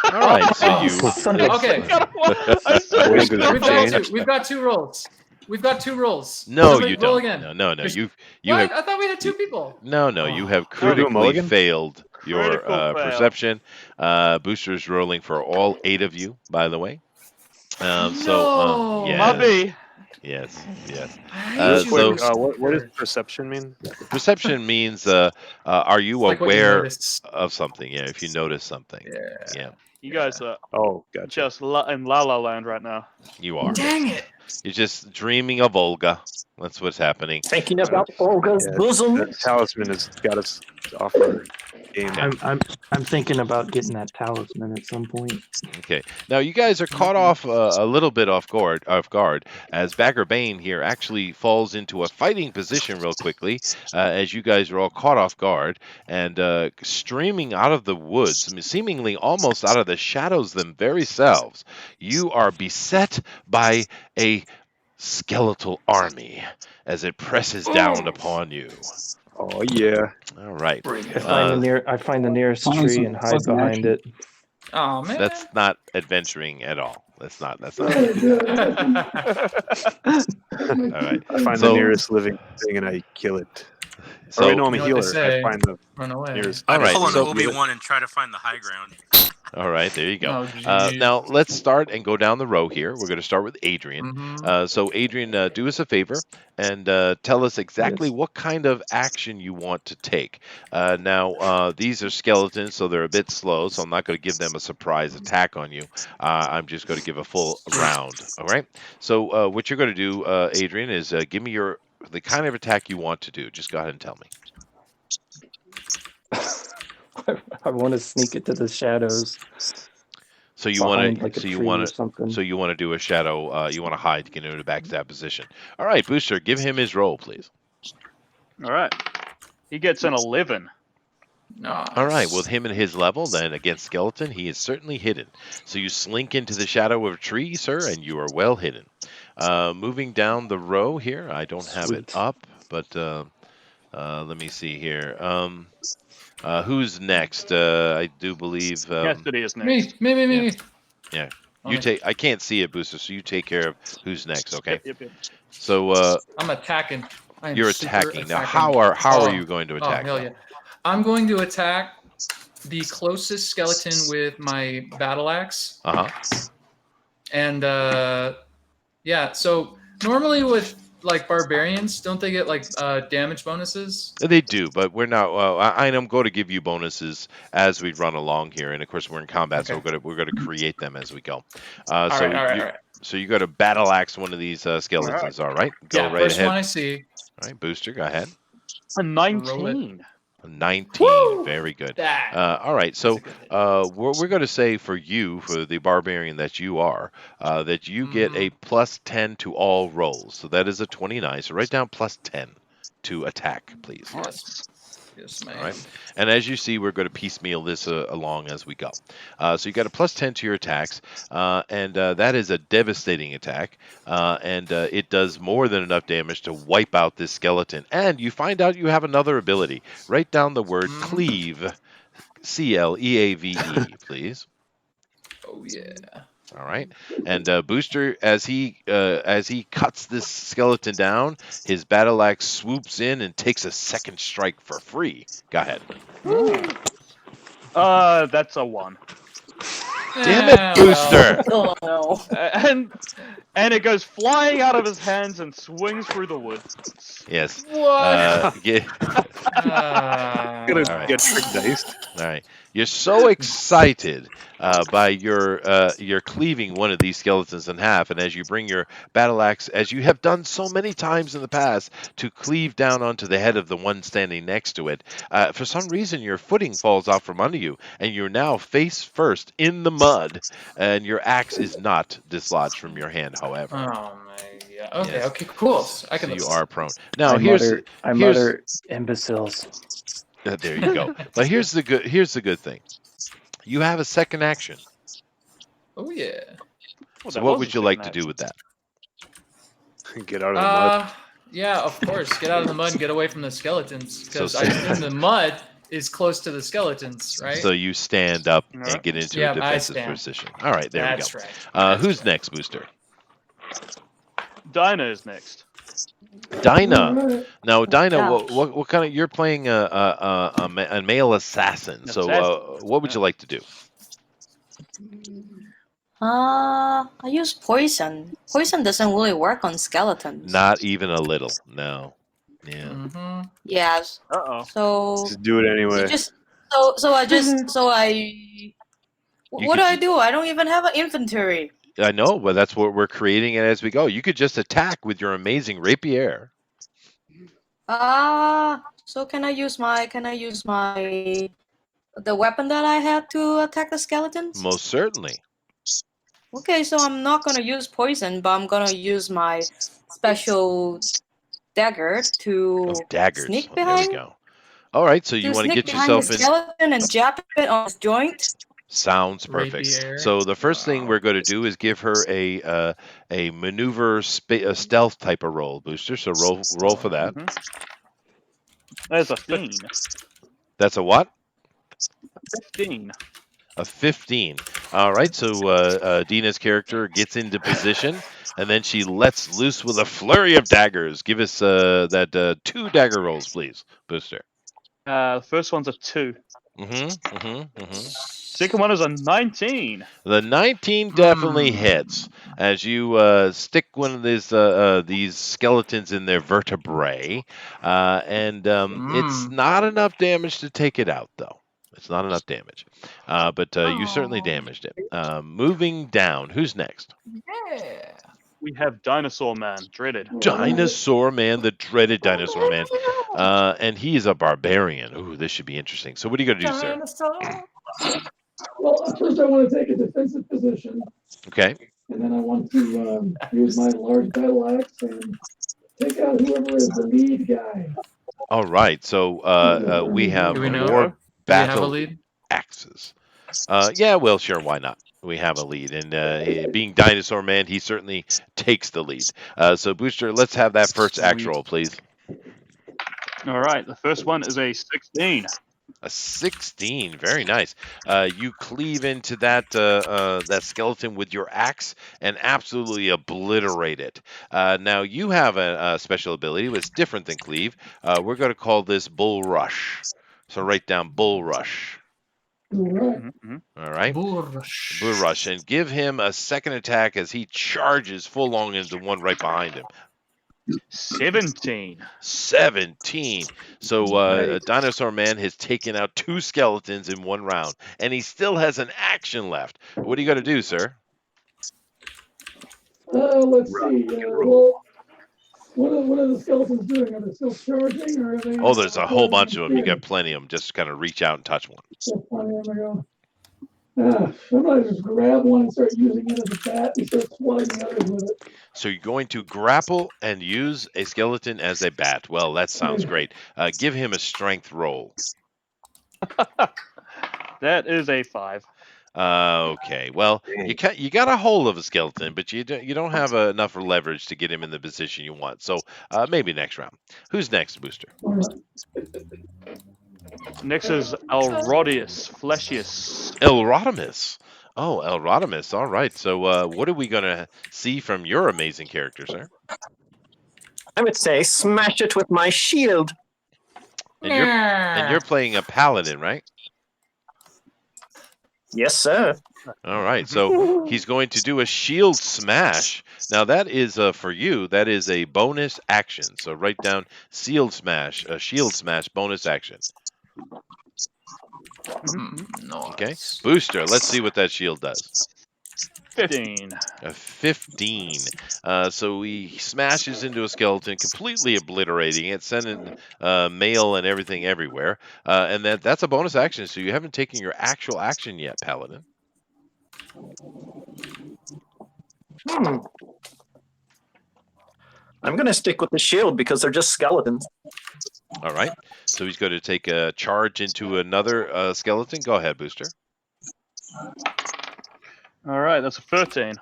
All right, so Oh, you. Son of a- okay. I got a one. I swear. Olga's We've got changed. two. We've got 2 rolls. We've got 2 rolls. No, Somebody you roll don't. again. No. There's- You What? have. I thought we had 2 people. No, you have Oh. Wanna do a critically mulligan? failed your Critical fail. perception. Booster's rolling for all 8 of you, by the way. No. yes, Mubby. yes. I hate Uh, you, so- Booster. What does perception mean? Perception means are you It's like what you aware notice. of something? Yeah, if you notice something. Yeah. Yeah, You guys are Oh, gotcha. just in La La Land right now. you are. Dang it. You're just dreaming of Olga. That's what's happening. Thinking about Olga's Yeah, bosom. that talisman has got us off our game. I'm thinking about getting that talisman at some point. Okay. Now you guys are caught off a little bit off guard, as Baggerbane here actually falls into a fighting position real quickly, as you guys are all caught off guard and streaming out of the woods, I mean, seemingly almost out of the shadows them very selves. You are beset by a skeletal army as it presses down upon you. Oh yeah. All right. I find the nearest Find tree some and hide pleasant behind action. it. Oh man. That's not adventuring at all. That's not. Very good. All right. I find So- the nearest living thing and I kill it. So, Or wait, no, I'm a You know what healer. they say. I find the Run away. nearest. All I'd right, pull an so- Obi-Wan and try to find the high ground. all right, there you go. Oh, geez. Now let's start and go down the row here. We're going to start with Adrian. Mhm. So Adrian, do us a favor and tell us exactly Yes. what kind of action you want to take. Now these are skeletons, so they're a bit slow. So I'm not going to give them a surprise attack on you. I'm just going to give a full round. All right. So what you're going to do, Adrian, is give me the kind of attack you want to do. Just go ahead and tell me. I want to sneak it to the shadows. So you want behind, to, like a so you tree want or to, something. so you want to do a shadow. You want to hide to get into a backstab position. All right, Booster, give him his roll, please. All right. He gets an 11. Nice. All right, with him and his level, then against skeleton, he is certainly hidden. So you slink into the shadow of a tree, sir, and you are well hidden. Moving down the row here, I don't have it Sweet. up, but let me see here. Who's next? I do believe. Cassidy is next. Me. Yeah. Okay. You take. I can't see it, Booster. So you take care of who's next. Okay. Yep. So I'm attacking. I am you're super attacking now. How are Oh, you going to attack? Oh hell yeah! I'm going to attack the closest skeleton with my battle axe. Uh huh. And yeah, so normally with like barbarians, don't they get like damage bonuses? They do, but we're not. I'm going to give you bonuses as we run along here, and of course we're in combat, so Okay. we're going to create them as we go. All right. So you got to battle axe one of these skeletons. All right. Go Yeah, right first ahead. one I see. All right, Booster, go ahead. A 19. 19. Woo! Very good. That. All right, so That's a good hit. we're going to say for you, for the barbarian that you are, that you get a plus 10 to all rolls. So that is a 29. So write down plus 10 to attack, please. Yes. Yes, ma'am. All right. And as you see, we're going to piecemeal this along as we go. So you got a +10 to your attacks, and that is a devastating attack, and it does more than enough damage to wipe out this skeleton. And you find out you have another ability. Write down the word cleave, CLEAVE, please. Oh yeah. All right, and Booster, as he cuts this skeleton down, his battle axe swoops in and takes a second strike for free. Go ahead. That's a 1. Damn it, Booster! Oh no. And it goes flying out of his hands and swings through the wood. Yes. What? Gonna get trick diced. All right. You're so excited by your cleaving one of these skeletons in half, and as you bring your battle axe, as you have done so many times in the past, to cleave down onto the head of the one standing next to it, for some reason your footing falls off from under you, and you're now face first in the mud, and your axe is not dislodged from your hand, however. Oh my god. Okay, Yes. okay, cool. I can So you live are prone. Now I mutter imbeciles. there you go. But here's the good thing. You have a second action. Oh yeah. So what would you like to do with that? Get out of the mud. Yeah, of course. Get out of the mud and get away from the skeletons. Because So I assume the mud is close to the skeletons, right? So you stand up and get into a defensive position. All right, there That's we go. Right. Who's next, Booster? Dinah is next. Dinah. Now, Dinah, what kind of? You're playing a male assassin. So, what would you like to do? I use poison. Poison doesn't really work on skeletons. Not even a little. No. Yeah. Mm-hmm. Yes. Uh-oh. So Just do it anyway. What do I do? I don't even have an inventory. I know, but that's what we're creating it as we go. You could just attack with your amazing rapier. So can I use the weapon that I had to attack the skeletons? Most certainly. Okay, so I'm not gonna use poison, but I'm gonna use my special dagger to sneak behind. There we go. All right, so you want to get yourself the skeleton and jab it on his joint. Sounds perfect. Rapier. So the first thing we're going to do is give her a maneuver a stealth type of roll, Booster. So roll for that. That's a 15. That's a what? 15. A 15. All right, so Dina's character gets into position, and then she lets loose with a flurry of daggers. Give us that 2 dagger rolls, please, Booster. The first one's a 2. Second one is a 19. The 19 definitely hits as you stick one of these skeletons in their vertebrae, and it's not enough damage to take it out, though. It's not enough damage, but you certainly damaged it. Moving down, who's next? Yeah. We have Dinosaur Man, dreaded. Dinosaur Man, the dreaded Dinosaur Man, and he is a barbarian. Ooh, this should be interesting. So what are you going to do, sir? Well, first I want to take a defensive position. Okay. And then I want to use my large battle axe and take out whoever is the lead guy. All right. So we have more battle axes. Yeah, well, sure, why not? We have a lead, and being Dinosaur Man, he certainly takes the lead. So, Booster, let's have that first axe roll, please. All right, the first one is a 16. A 16, very nice. You cleave into that skeleton with your axe and absolutely obliterate it. Now, you have a special ability that's different than cleave. We're going to call this Bull Rush. So write down Bull Rush. All right. Bull Rush. Bull Rush. And give him a second attack as he charges full on into one right behind him. 17. 17. So Dinosaur Man has taken out 2 skeletons in 1 round, and he still has an action left. What are you going to do, sir? Let's see. Well, what are the skeletons doing? Are they still charging, or are they? Oh, there's a whole bunch of them. You got plenty of them. Just kind of reach out and touch one. Somebody just grab one and start using it as a bat and start swatting the others with it. So you're going to grapple and use a skeleton as a bat. Well, that sounds great. Give him a strength roll. That is a 5. Okay. Well, you got a hold of a skeleton, but you don't have enough leverage to get him in the position you want. So maybe next round. Who's next, Booster? Next is Elrodius, Fleshius. Elrodimus. Oh, Elrodimus. All right. So what are we going to see from your amazing character, sir? I would say smash it with my shield. And you're playing a paladin, right? Yes, sir. All right. So he's going to do a shield smash. Now that is for you. That is a bonus action. So write down shield smash bonus action. Okay. Booster. Let's see what that shield does. 15. A 15. So he smashes into a skeleton, completely obliterating it, sending mail and everything everywhere. And that's a bonus action, so you haven't taken your actual action yet, Paladin. I'm going to stick with the shield because they're just skeletons. All right. So he's going to take a charge into another skeleton. Go ahead, Booster. All right, that's a 13.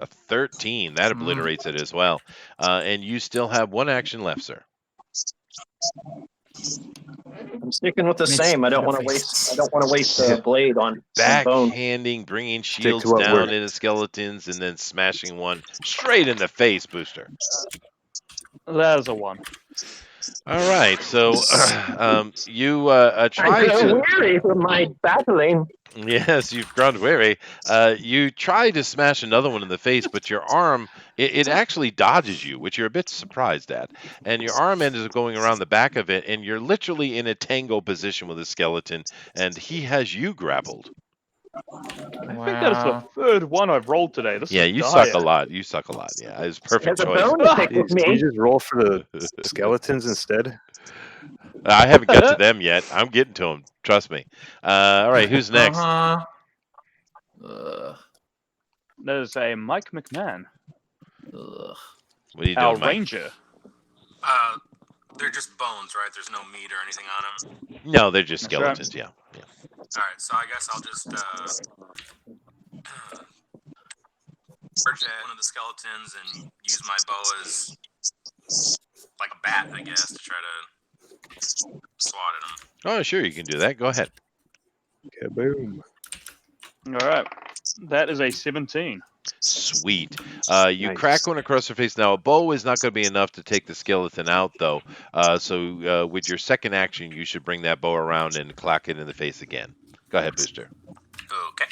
A 13. That obliterates it as well. And you still have one action left, sir. I'm sticking with the same. I don't want to waste. I don't want to waste the blade on bone. Backhanding, bringing shields down into skeletons, and then smashing one straight in the face, Booster. That is a 1. All right, so you try I'm to. weary from my battling. Yes, you've grown weary. You try to smash another one in the face, but your arm, it actually dodges you, which you're a bit surprised at. And your arm ends up going around the back of it, and you're literally in a tango position with a skeleton, and he has you grappled. I think that is the third one I've rolled today. This is you dire. suck a lot. You suck a lot. Yeah, it's perfect choice. Did you just roll for the skeletons instead? I haven't got to them yet. I'm getting to them. Trust me. All right, who's next? That is a Mike McMahon. What are you doing, Our Mike? Ranger. They're just bones, right? There's no meat or anything on them? No, they're just That's right. skeletons, yeah. All right, so I guess I'll just charge at one of the skeletons and use my bow as like a bat, I guess, to try to swat at him. Oh, sure, you can do that. Go ahead. Kaboom. All right. That is a 17. Sweet. You crack one across her face. Now, a bow is not going to be enough to take the skeleton out, though. So with your second action, you should bring that bow around and clack it in the face again. Go ahead, Booster. Okay.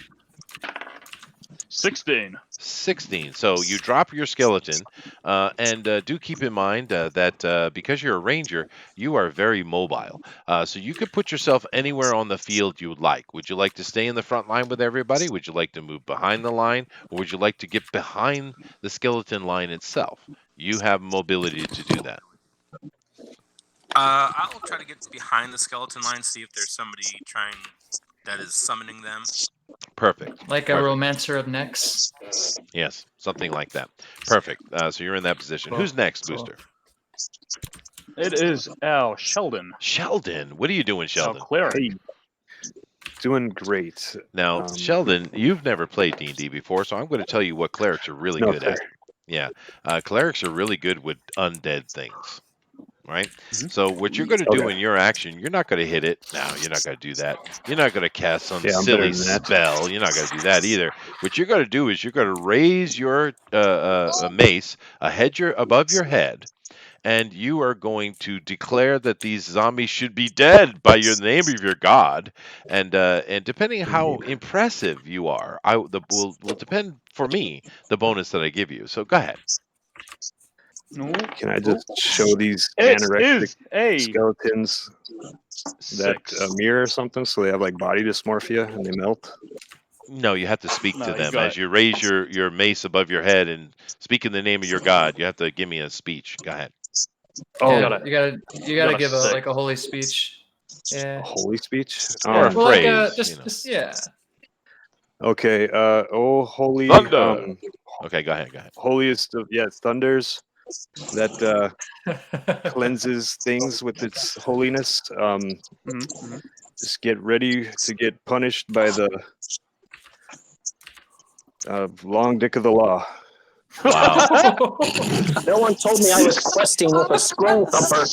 16. 16. So you drop your skeleton, and do keep in mind that because you're a ranger, you are very mobile. So you could put yourself anywhere on the field you would like. Would you like to stay in the front line with everybody? Would you like to move behind the line? Or would you like to get behind the skeleton line itself? You have mobility to do that. I'll try to get behind the skeleton line, see if there's somebody that is summoning them. Perfect. Like a romancer of necks. Yes, something like that. Perfect. So you're in that position. Who's next, Booster? It is our Sheldon. Sheldon. What are you doing, Sheldon? Cleric. Hey. Doing great. Now, Sheldon, you've never played D&D before, so I'm going to tell you what clerics are really good at. Yeah, clerics are really good with undead things. Right? So what you're going to do in your action, you're not going to hit it. No, you're not going to do that. You're not going to cast some silly spell. You're not going to do that either. What you're going to do is you're going to raise your mace above your head, and you are going to declare that these zombies should be dead by the name of your god. And depending how impressive you are, will depend for me the bonus that I give you. So go ahead. Can I just show these anorexic skeletons that mirror or something so they have like body dysmorphia and they melt? No, you have to speak to them as you raise your mace above your head and speak in the name of your god. You have to give me a speech. Go ahead. Oh, yeah, you gotta give a holy speech. Yeah. A holy speech? Or a phrase. Like just yeah. Okay. Oh, holy. Thunder. Okay, go ahead. Holiest of thunders that cleanses things with its holiness. Just get ready to get punished by the long dick of the law. Wow. No one told me I was questing with a scroll thumper.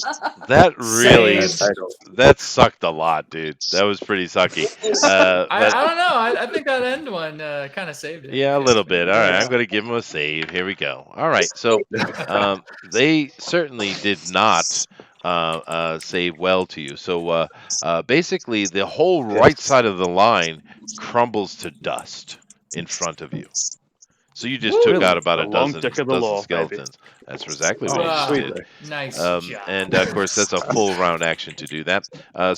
That really, Sage. that sucked a lot, dude. That was pretty sucky. I But don't know. I think that end one kind of saved it. yeah, a little bit. All right, I'm going to give him a save. Here we go. All right, so they certainly did not save well to you. So basically, the whole right side of the line crumbles to dust in front of you. So you just took out about a dozen skeletons. That's exactly what you just did. Nice job. And of course, that's a full round action to do that.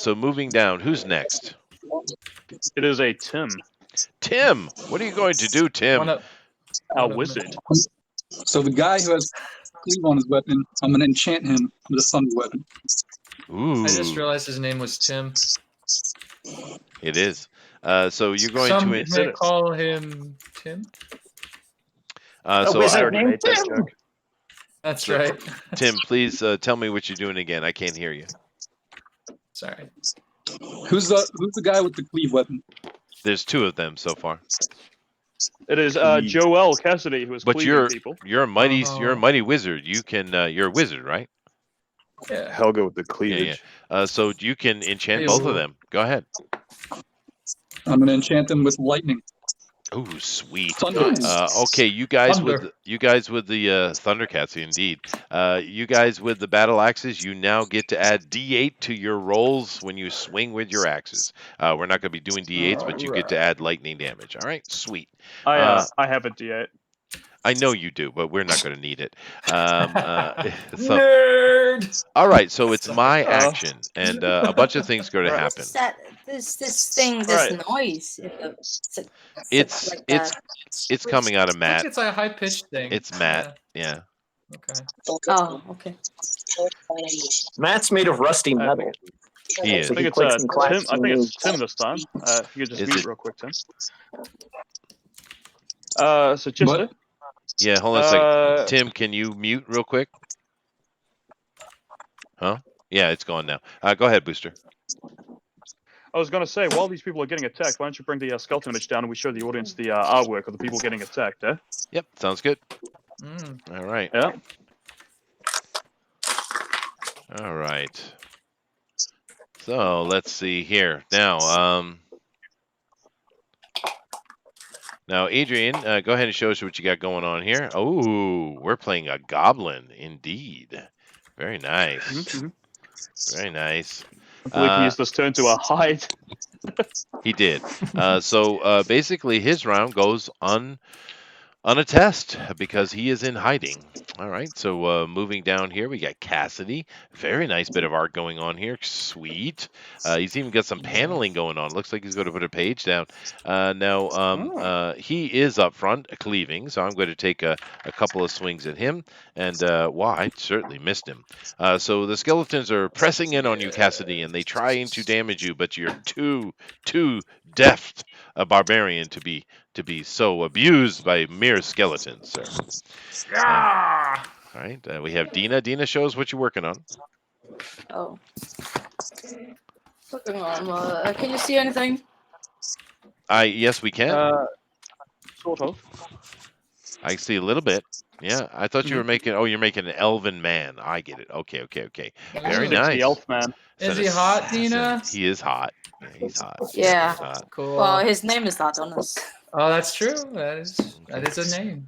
So moving down, who's next? It is a Tim. Tim, what are you going to do, Tim? A wizard. So the guy who has cleave on his weapon, I'm going to enchant him with a thunder weapon. Ooh. I just realized his name was Tim. It is. So you're going Some to may call him Tim. So wizard named Tim. That's right. Tim, please tell me what you're doing again. I can't hear you. Sorry. Who's the guy with the cleave weapon? There's two of them so far. It is Joel Cassidy who is cleaving people. You're a mighty wizard. You can you're a wizard, right? Yeah. Helga with the cleavage. So you can enchant both of them. Go ahead. I'm going to enchant them with lightning. Ooh, sweet. Thunder. Okay, you guys Thunder. with the Thundercats, indeed. You guys with the battle axes, you now get to add D8 to your rolls when you swing with your axes. We're not going to be doing D8s, but you get to add lightning damage. All right, sweet. I have a D8. I know you do, but we're not going to need it. Nerd. All right, so it's my action, and a bunch of things going to happen. This thing, this noise. It's coming out of I Matt. think it's like a high pitched thing. It's Matt. Yeah. Okay. Oh, okay. Matt's made of rusty metal. He is. I think it's Tim this time. You can just mute real quick, Tim. So just Yeah, hold on a second. Tim, can you mute real quick? Huh? Yeah, it's gone now. Go ahead, Booster. I was going to say, while these people are getting attacked, why don't you bring the skeleton image down and we show the audience the artwork of the people getting attacked, eh? Yep, sounds good. Mm. All right. Yeah. All right. So let's see here. Now, Adrian, go ahead and show us what you got going on here. Oh, we're playing a goblin, indeed. Very nice. Mm-hmm. Very nice. I believe he used this turn to a hide. He did. So basically, his round goes unattested because he is in hiding. All right, so moving down here, we got Cassidy. Very nice bit of art going on here. Sweet. He's even got some paneling going on. Looks like he's going to put a page down. He is up front, cleaving, so I'm going to take a couple of swings at him. And, I certainly missed him. So the skeletons are pressing in on you, Cassidy, and they trying to damage you, but you're too deft a barbarian to be so abused by mere skeletons, sir. All right, we have Dina. Dina, show us what you're working on. Oh. Working on. Can you see anything? Yes, we can. Sort of. I see a little bit. Yeah, I thought you were making. Oh, you're making an elven man. I get it. Okay. Very nice. The elf man. Is he hot, Dina? He is hot. Yeah, he's hot. Yeah. He's hot. Cool. Well, his name is not on this. Oh, that's true. That is a name.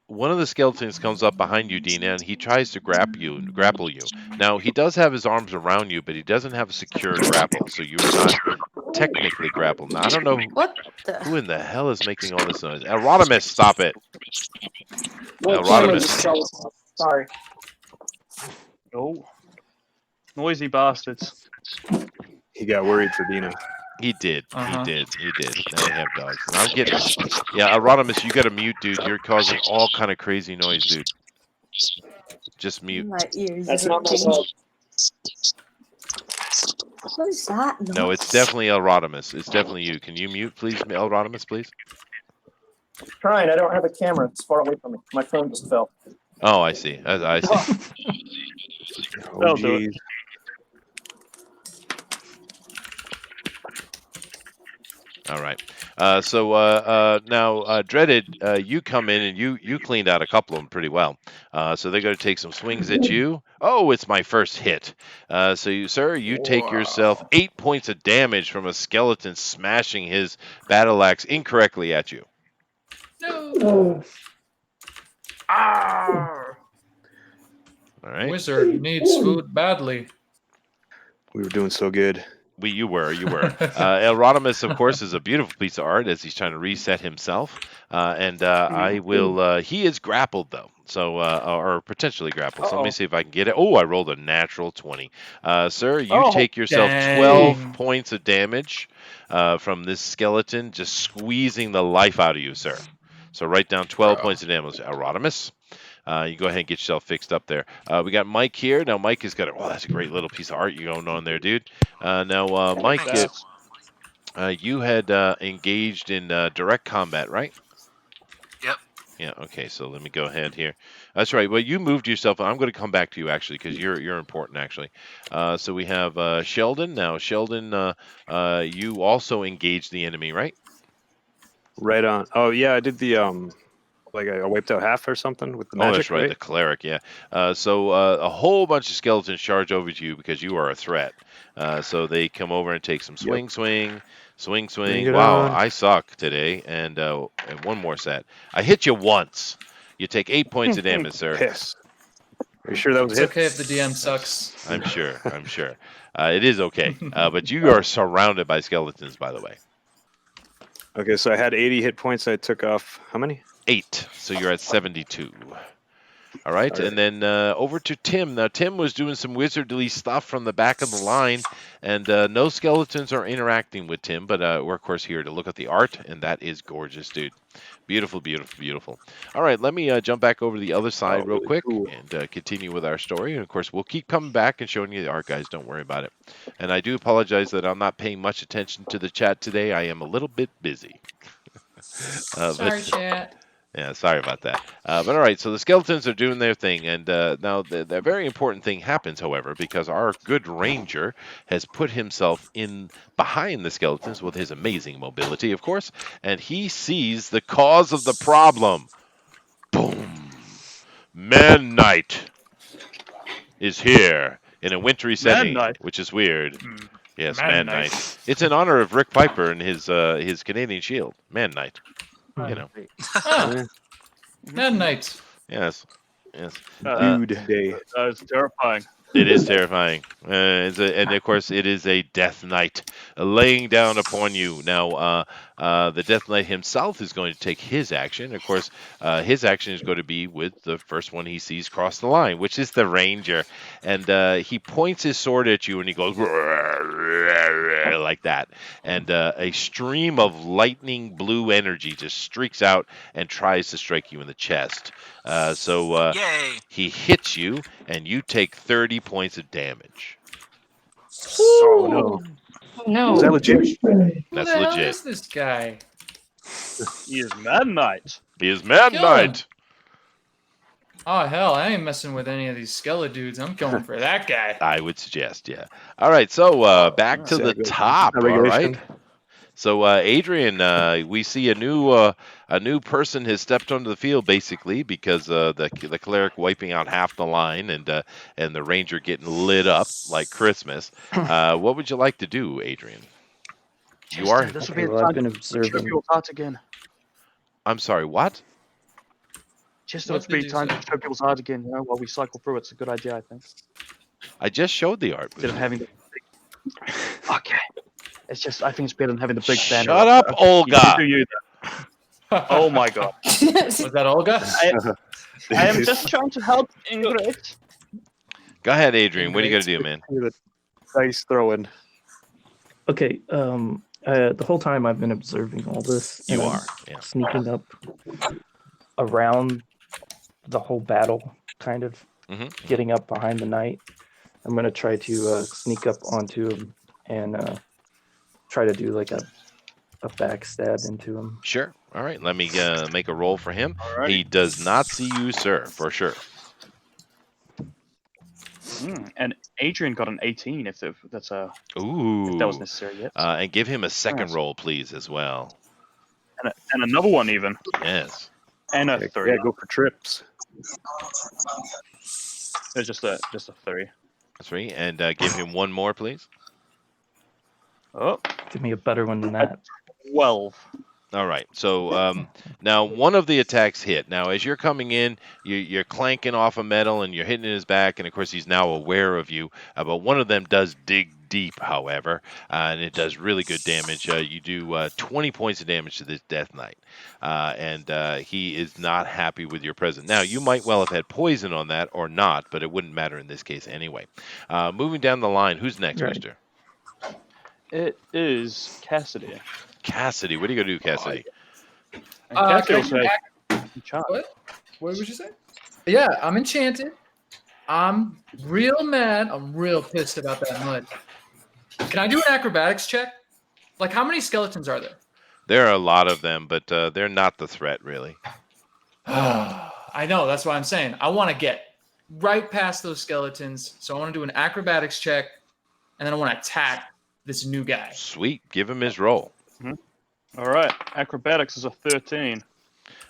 One of the skeletons comes up behind you, Dina, and he tries to grapple you. Now, he does have his arms around you, but he doesn't have a secure grapple, so you are not technically grappled. Now, I don't know who in the hell is making all this noise. Erotimus, stop it. Erotimus. Sorry. Oh. Noisy bastards. He got worried for Dina. He did. He did. Now I have dogs. And I'm getting. Yeah, Erotimus, you got to mute, dude. You're causing all kind of crazy noise, dude. Just mute. My ears. That's not my fault. What is that? No, it's definitely Elrodimus. It's definitely you. Can you mute, please, Elrodimus, please? Trying. I don't have a camera. It's far away from me. My phone just fell. Oh, I see. I see. That'll do it. All right. So now, Dreaded, you come in and you cleaned out a couple of them pretty well. So they're going to take some swings at you. Oh, it's my first hit. So you, sir, you take yourself 8 points of damage from a skeleton smashing his battle axe incorrectly at you. No. All right. Wizard needs food badly. We were doing so good. You were. Elrodimus, of course, is a beautiful piece of art as he's trying to reset himself. I will. He is grappled though, so or potentially grappled. So let me see if I can get it. Oh, I rolled a natural 20. Sir, you take yourself 12 points of damage from this skeleton, just squeezing the life out of you, sir. So write down 12 points of damage, Elrodimus. You go ahead and get yourself fixed up there. We got Mike here. Now, Mike has got that's a great little piece of art you going on there, dude. Now, Mike, you had engaged in direct combat, right? Yep. Yeah. Okay. So let me go ahead here. That's right. Well, you moved yourself. I'm going to come back to you actually because you're important actually. So we have Sheldon. Now, Sheldon, you also engaged the enemy, right? Right on. Oh yeah, I did the like I wiped out half or something with the magic. Oh, that's right, the cleric, yeah. So a whole bunch of skeletons charge over to you because you are a threat. So they come over and take some swing. Wow, on. I suck today. And one more set. I hit you once. You take 8 points of damage, sir. Piss. Are you sure that was It's hit? okay if the DM sucks. I'm sure. It is okay. But you are surrounded by skeletons, by the way. Okay, so I had 80 hit points. I took off how many? 8. So you're at 72. All right. And then over to Tim. Now, Tim was doing some wizardly stuff from the back of the line, and no skeletons are interacting with Tim, but we're, of course, here to look at the art, and that is gorgeous, dude. Beautiful, beautiful, beautiful. All right, let me jump back over to the other side real quick and continue with our story. And, of course, we'll keep coming back and showing you the art, guys. Don't worry about it. And I do apologize that I'm not paying much attention to the chat today. I am a little bit busy. Sorry, chat. Yeah, sorry about that. But all right, so the skeletons are doing their thing, and now the very important thing happens, however, because our good ranger has put himself in behind the skeletons with his amazing mobility, of course, and he sees the cause of the problem. Boom! Man Knight is here in a wintry setting, which is weird. Yes, Man Knight. It's in honor of Rick Piper and his Canadian Shield. Man Knight. You know. Man Knight. Yes. Dude day. It's terrifying. It is terrifying. And of course, it is a Death Knight laying down upon you. Now, the Death Knight himself is going to take his action. Of course, his action is going to be with the first one he sees cross the line, which is the Ranger. And he points his sword at you and he goes like that. And a stream of lightning blue energy just streaks out and tries to strike you in the chest. So he hits you, and you take 30 points of damage. Oh no! No. Is that legit? That's Who the legit. hell is this guy? He is Mad Knight. He is Mad Kill Knight. him. Oh hell, I ain't messing with any of these skeleton dudes. I'm going for that guy. I would suggest, yeah. All right, so back to the top. All right. So Adrian, we see a new person has stepped onto the field basically because the cleric wiping out half the line and the ranger getting lit up like Christmas. What would you like to do, Adrian? You are. This will be Well, I've been observing. trivial art again. I'm sorry. What? Just What let's be did you time say? to show people's art again. You know, while we cycle through, it's a good idea, I think. I just showed the art. Instead of having the okay, it's just I think it's better than having the big banner. Shut up, Olga. You oh my god. Was that Olga? I am just trying to help Ingrid. Go ahead, Adrian. What are you gonna do, man? Dice throwing. Okay. The whole time I've been observing all this. You and I'm are, yeah. sneaking up around the whole battle, kind of getting up behind the knight. I'm gonna try to sneak up onto him and try to do like a backstab into him. Sure. All right. Let me make a roll for him. Alrighty. He does not see you, sir, for sure. And Adrian got an 18 if that's Ooh. if that was necessary yet. And give him a second Nice. roll, please, as well. And another one even. Yes. And a 3. Yeah, go for trips. It's just a 3. 3. And give him one more, please. Oh, Give me a better one than that. 12. All right. So now one of the attacks hit. Now, as you're coming in, you're clanking off a metal and you're hitting his back, and of course he's now aware of you. But one of them does dig deep, however, and it does really good damage. You do 20 points of damage to this Death Knight, and he is not happy with your presence. Now, you might well have had poison on that or not, but it wouldn't matter in this case anyway. Moving down the line, who's next, Right. mister? It is Cassidy. Cassidy. What are you going to do, Cassidy? And Cassidy can I also do has enchant. What would you say? Yeah, I'm enchanted. I'm real mad. I'm real pissed about that mud. Can I do an acrobatics check? Like, how many skeletons are there? There are a lot of them, but they're not the threat, really. I know. That's what I'm saying. I want to get right past those skeletons. So I want to do an acrobatics check, and then I want to attack this new guy. Sweet. Give him his roll. All right, acrobatics is a 13.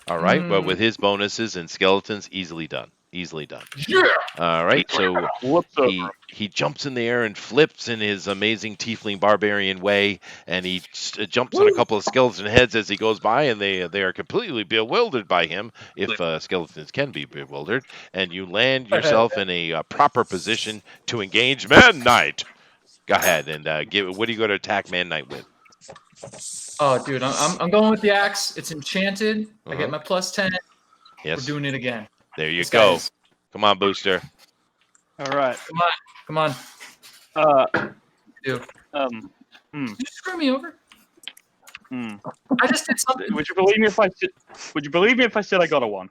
All right. Well, with his bonuses and skeletons, easily done. Easily done. Yeah. All right. So What's up? he jumps in the air and flips in his amazing tiefling barbarian way, and he jumps on a couple of skeleton heads as he goes by, and they are completely bewildered by him, if skeletons can be bewildered. And you land yourself in a proper position to engage Man Knight. Go ahead and what do you go to attack Man Knight with? Oh, dude, I'm going with the axe. It's enchanted. I get my plus 10. Yes. We're doing it again. There you This go. guy's- Come on, Booster. All right. Come on. Dude. Did you screw me over? I just did something. Would you believe me if I said? Would you believe me if I said I got a 1?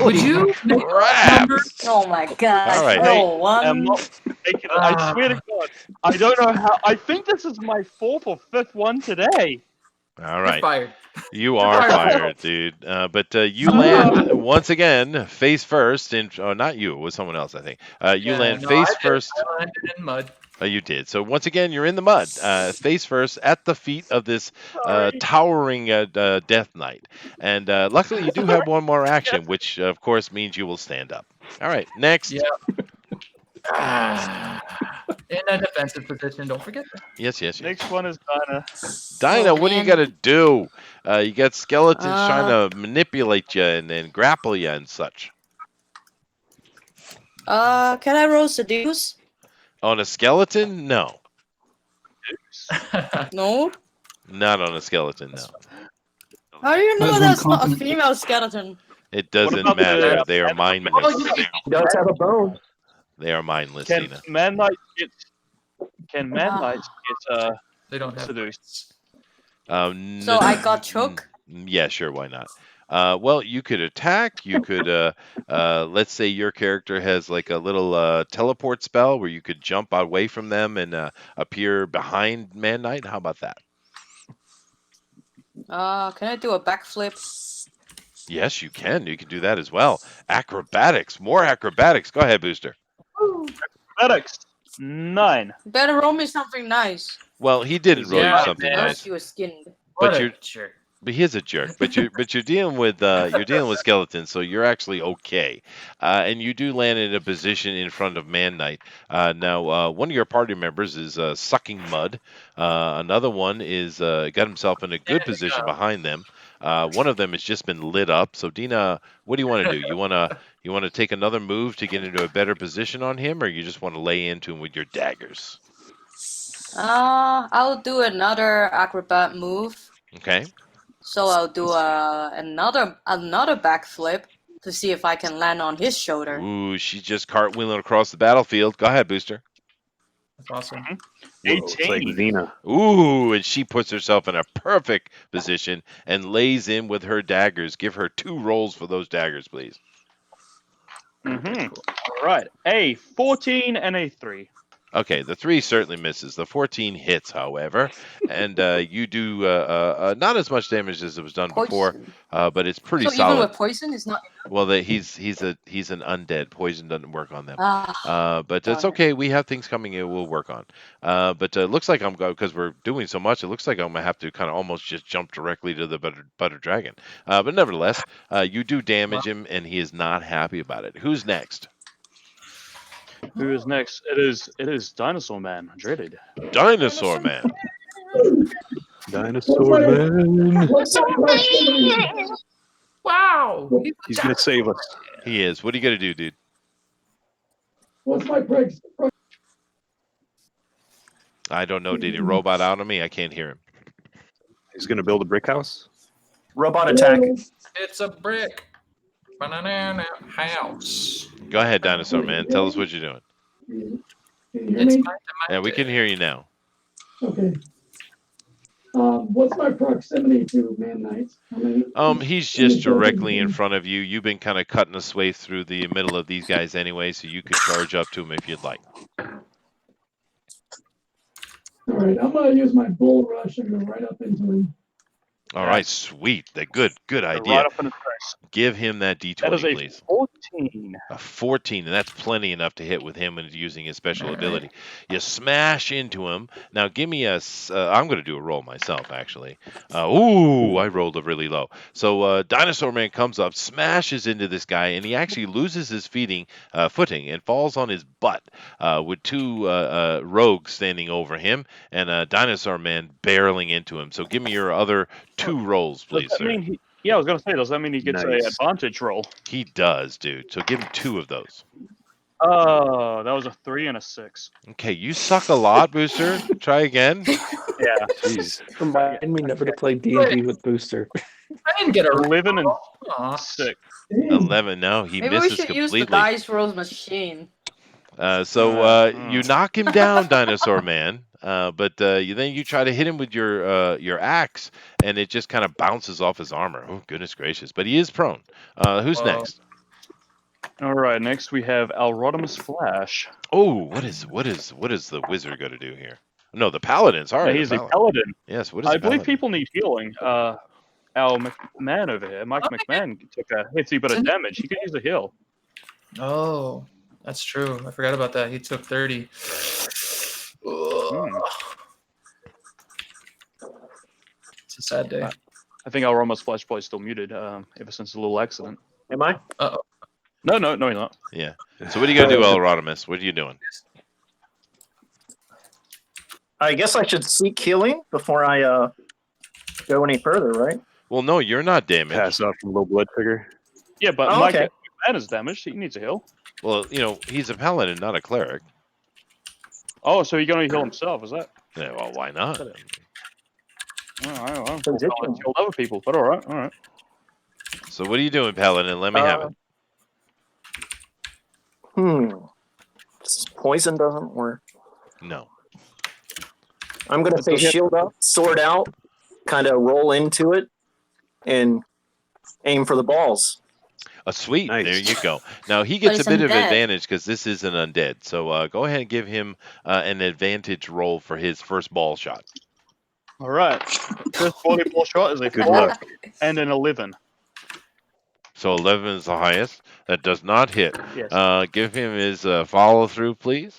Would you? Crap. Oh my god. All right. No one. I'm not making it. I swear to God. I don't know how. I think this is my 4th or 5th one today. All right. You're fired. You are fired, dude. But you land once again face first in. Oh, not you. It was someone else, I think. You land face first. I landed in mud. You did. So once again, you're in the mud, face first at the feet of this towering Death Knight. And luckily, you do have one more action, which of course means you will stand up. All right, next. Yeah. In a defensive position. Don't forget that. Yes. Next one is Dinah. Dinah, what do you got to do? You got skeletons Uh, trying to manipulate you and then grapple you and such. Can I roll seduce? On a skeleton? No. No. Not on a skeleton, no. How do you know There's one that's not a compliment. female skeleton? It doesn't about the- matter. They are mindless. He does have a bone. They are mindless, Can Dina. Man Knight get? Can Man Knight get They don't have seduced? So I got choke. Yeah, sure. Why not? Well, you could attack. You could, let's say your character has like a little teleport spell where you could jump away from them and appear behind Man Knight. How about that? Can I do a backflip? Yes, you can. You can do that as well. Acrobatics. More acrobatics. Go ahead, Booster. Athletics 9. Better roll me something nice. Well, he didn't roll Yeah, you something man. nice. You were skinned. But What a you're- jerk. But he is a jerk. But you're dealing with skeletons, so you're actually okay. And you do land in a position in front of Man Knight. Now, one of your party members is sucking mud. Another one is got himself in a good position behind them. One of them has just been lit up. So Dina, what do you want to do? You want to take another move to get into a better position on him, or you just want to lay into him with your daggers? I'll do another acrobat move. Okay. So I'll do another backflip to see if I can land on his shoulder. Ooh, she's just cartwheeling across the battlefield. Go ahead, Booster. That's awesome. Whoa, it's like 18. Xena. Ooh, and she puts herself in a perfect position and lays in with her daggers. Give her 2 rolls for those daggers, please. All right. A 14 and a 3. Okay, the 3 certainly misses. The 14 hits, however, and you do not as much damage as it was done before, Poison. but it's pretty So even solid. with poison, it's not. Well, he's an undead. Poison doesn't work on them. But it's darn it. okay. We have things coming in. We'll work on. But it looks like I'm going because we're doing so much. It looks like I'm gonna have to kind of almost just jump directly to the butter dragon. But nevertheless, you do damage him, and he is not happy about it. Who's next? Who is next? It is Dinosaur Man. Dreaded. Dinosaur Man. Dinosaur Man. What's my proximity? Wow. He's gonna save us. He is. What are you gonna do, dude? What's my proximity? I don't know. Did he robot out on me? I can't hear him. He's gonna build a brick house. Robot attack. It's a brick. Banana house. Go ahead, Dinosaur Man. Tell us what you're doing. Can you hear It's me? Yeah, we can hear you now. Okay. What's my proximity to Man Knight? He's just directly in front of you. You've been kind of cutting a sway through the middle of these guys anyway, so you could charge up to him if you'd like. All right, I'm gonna use my bull rush and go right up into him. All right, sweet. Good idea. Right up in his face. Give him that D20, That is a please. 14. A 14, and that's plenty enough to hit with him and using his special ability. You smash into him. Now, give me I'm going to do a roll myself, actually. I rolled a really low. So, Dinosaur Man comes up, smashes into this guy, and he actually loses his footing and falls on his butt with 2 rogues standing over him and Dinosaur Man barreling into him. So, give me your other 2 rolls, please, Does that sir. mean yeah, I was gonna say, does that mean he gets Nice. a advantage roll? He does, dude. So, give him 2 of those. Oh, that was a 3 and a 6. Okay, you suck a lot, Booster. Try again. Yeah. Jeez. Remind me never to play D&D with Booster. I didn't get a 11 and Aw. 6. 11. No, he Maybe we misses should use the completely. dice roll machine. You knock him down, Dinosaur Man. But then you try to hit him with your axe, and it just kind of bounces off his armor. Oh, goodness gracious! But he is prone. Who's next? All right, next we have Alrodimus Flash. Oh, what is the wizard going to do here? No, the paladin. Sorry, Yeah, he's the a paladin. Yes, what is I the believe paladin? people need healing. Al McMahon over here, Mike McMahon took a hitsy bit of damage. He could use a heal. Oh, that's true. I forgot about that. He took 30. It's a sad day. I think Alrodimus Flash probably still muted ever since the little accident. Am I? Uh-oh. No, he's not. Yeah. So what are you gonna do, Alrodimus? What are you doing? I guess I should seek healing before I go any further, right? Well, no, you're not damaged. Pass out from low blood sugar. Yeah, but Oh, Mike okay. McMahon is damaged. He needs a heal. Well, he's a paladin, not a cleric. Oh, so he's gonna heal himself? Is that? Yeah, well, why not? All right, well, Position. I'll heal other people, but all right. So what are you doing, paladin? Let me have it. Poison doesn't work. No. I'm gonna say shield up, sword out, kind of roll into it, and aim for the balls. Sweet. Nice. There you go. Now he gets a it's bit of undead. advantage because this is an undead. So go ahead and give him an advantage roll for his first ball shot. All right. First volleyball shot is a Good 4 luck. and an 11. So 11 is the highest. That does not hit. Yes. Give him his follow through, please.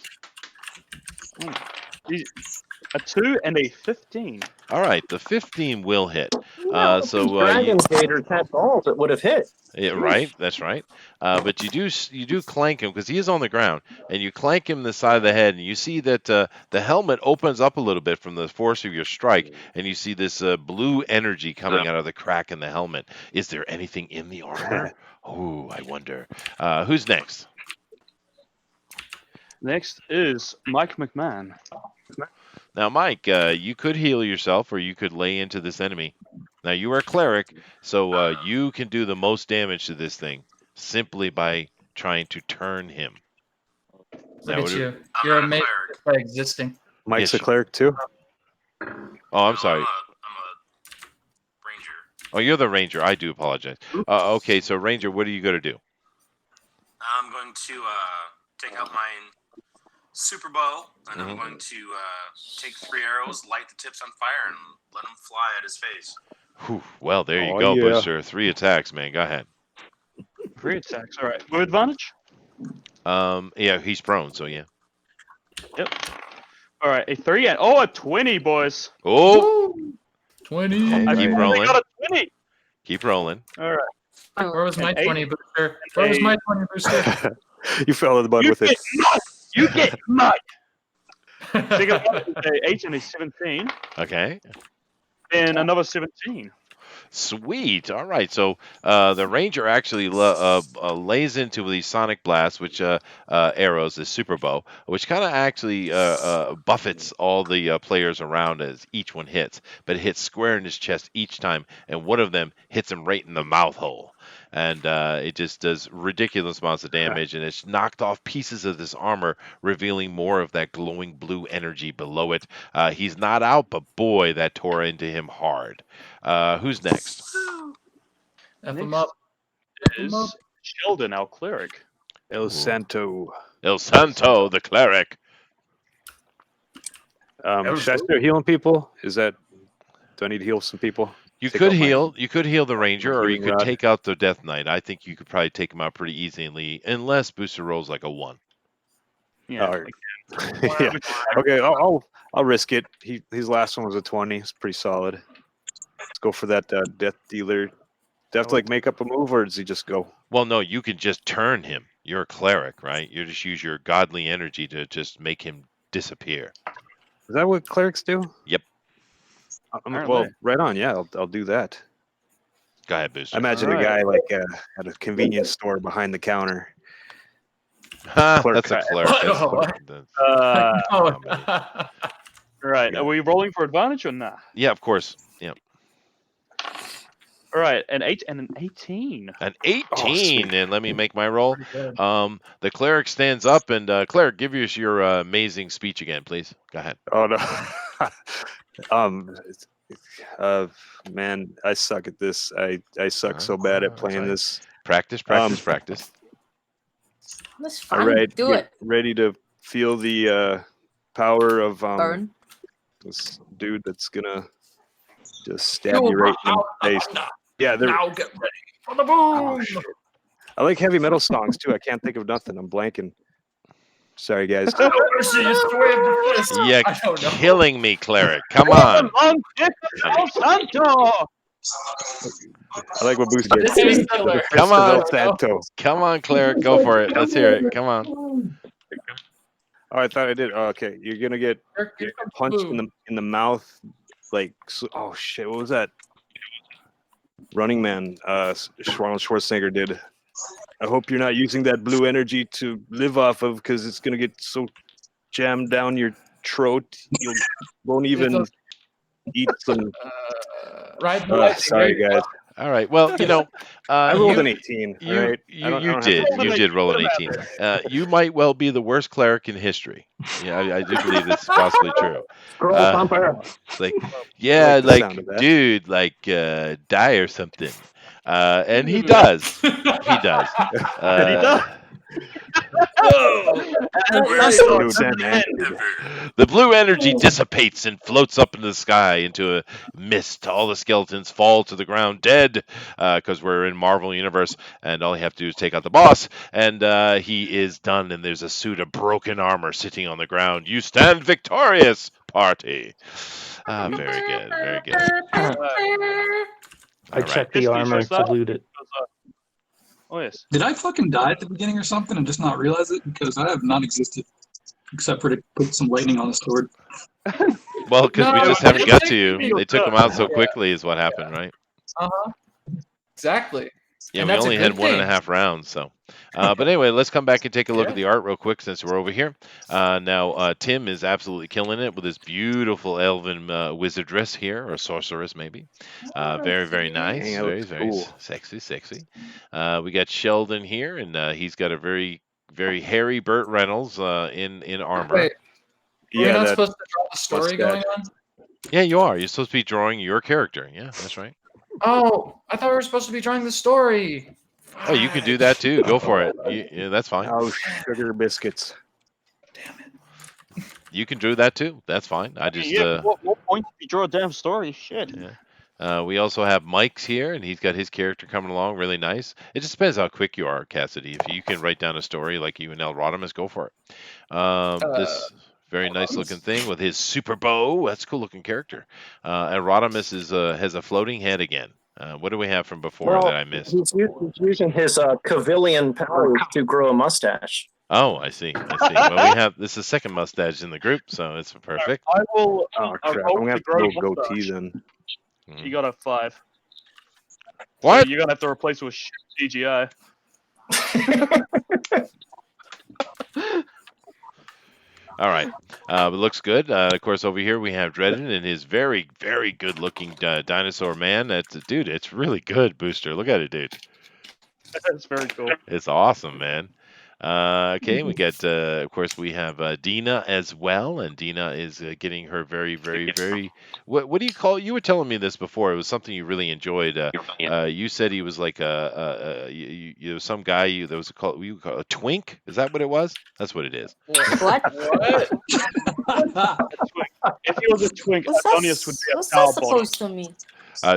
A 2 and a 15. All right, the 15 will hit. If Dragon Gators had balls, it would have hit. Yeah, right. That's right. But you do clank him because he is on the ground, and you clank him the side of the head, and you see that the helmet opens up a little bit from the force of your strike, and you see this blue energy coming out of the crack in the helmet. Is there anything in the armor? Oh, I wonder. Who's next? Next is Mike McMahon. Now, Mike, you could heal yourself, or you could lay into this enemy. Now, you are a cleric, so you can do the most damage to this thing simply by trying to turn him. Look Now, at you. You're amazing by existing. Mike's Yes, a cleric too. Oh, I'm sorry. I'm a ranger. Oh, you're the ranger. I do apologize. Okay, so ranger, what are you going to do? I'm going to take out my super bow, and I'm going to take 3 arrows, light the tips on fire, and let them fly at his face. Whew. Well, there you Oh, go, yeah. Booster. 3 attacks, man. Go ahead. 3 attacks. All right. With advantage? Yeah, he's prone, so yeah. Yep. All right. A 3 and a 20, boys. Oh, 20. okay, I keep finally rolling. got a 20. Keep rolling. All right. Where was my An 8, 20 booster? Where was my 20 booster? You fell in the mud You with it. get mugged. You get mugged. Second one is a 8 and a 17. Okay. And another 17. Sweet. All right. So the ranger actually lays into these sonic blasts, which arrows, the super bow, which kind of actually buffets all the players around as each one hits, but it hits square in his chest each time, and one of them hits him right in the mouth hole. And it just does ridiculous amounts of damage, and it's knocked off pieces of this armor, revealing more of that glowing blue energy below it. He's not out, but boy, that tore into him hard. Who's next? F him Next up. is Sheldon, our cleric. El Santo. El Santo, the cleric. Should I start healing people? Do I need to heal some people? You Take could out my- heal. You could heal the ranger, or you healing could rod. take out the Death Knight. I think you could probably take him out pretty easily, unless Booster rolls like a 1. Yeah. All right. Yeah. Okay, I'll risk it. His last one was a 20. It's pretty solid. Let's go for that death dealer. Do I have to like make up a move, or does he just go? Well, no, you can just turn him. You're a cleric, right? You just use your godly energy to just make him disappear. Is that what clerics do? Yep. Well, right on. Yeah, I'll do that. Go ahead, Booster. I imagine a guy like at a convenience store behind the counter. That's a cleric. Right. Are we rolling for advantage or not? Yeah, of course. Yeah. All right. An 8 and an 18. An 18, and let me make my roll. good. The cleric stands up, and cleric, give us your amazing speech again, please. Go ahead. Oh no. Man, I suck at this. I suck so bad at playing this. Practice. That's fine. All right, Do get it. ready to feel the power of Burn. this dude that's gonna just stab you right in the face. Yeah, they're. Now get ready for the boom. Oh, shit. I like heavy metal songs too. I can't think of nothing. I'm blanking. Sorry, guys. Yeah, killing me, cleric. Come on. I like what Booster This did. is killer. Come on. Santo. Come on, cleric. Go for it. Let's hear it. Come on. Oh, I thought I did. Oh, okay, you're gonna get punched in the mouth, like oh shit, what was that? Running Man, Arnold Schwarzenegger did. I hope you're not using that blue energy to live off of, because it's gonna get so jammed down your throat you won't even eat some. Sorry, guys. All right. Well, I rolled an 18. You, all right? you did roll an 18. You might well be the worst cleric in history. Yeah, I do believe this is possibly true. Like, yeah, like dude, like die or something. And he does. He does. He does. The blue energy dissipates and floats up into the sky into a mist. All the skeletons fall to the ground dead, because we're in Marvel Universe, and all you have to do is take out the boss, and he is done, and there's a suit of broken armor sitting on the ground. You stand victorious, party. Very good, very good. I checked the armor to loot it. Oh, yes. Did I fucking die at the beginning or something and just not realize it? Because I have not existed, except for to put some lightning on the sword. Well, because we just haven't got to you. They took him out so quickly is what happened, right? Exactly. Yeah, And we that's a only good had 1.5 rounds, so. But anyway, let's come back and take a look at the art real quick since we're over here. Now, Tim is absolutely killing it with his beautiful elven wizard dress here, or sorceress maybe. Very, very nice. Dang, that Very, looks very cool. sexy. We got Sheldon here, and he's got a very, very hairy Burt Reynolds in armor. Wait, are we not supposed to draw the story going on? Yeah, you are. You're supposed to be drawing your character. Yeah, that's right. Oh, I thought we were supposed to be drawing the story. Oh, you can do that too. Go for it. Yeah, that's fine. Oh, sugar biscuits. Damn it. You can do that too. That's fine. I just what point if you draw a damn story? Shit. Yeah. We also have Mike's here, and he's got his character coming along really nice. It just depends how quick you are, Cassidy. If you can write down a story like you and El Rodimus, go for it. This very nice looking thing with his super bow. That's a cool looking character. And Rodimus has a floating head again. What do we have from before that I missed? He's using his Cavillion powers to grow a mustache. Oh, I see. Well, we have this is the second mustache in the group, so it's perfect. I will. Oh crap! I'm gonna have to go goatee then. You got a 5. What? So you're gonna have to replace it with CGI. All right. It looks good. Of course, over here we have Dredden and his very, very good-looking dinosaur man. Dude, it's really good, Booster. Look at it, dude. That's very cool. It's awesome, man. Okay, we get, of course, we have Dina as well, and Dina is getting her very, very, very. What do you call? You were telling me this before. It was something you really enjoyed. You said he was like some guy. There was a twink. Is that what it was? That's what it is. What? If he was a twink, Adonis would be a What's power that supposed to mean?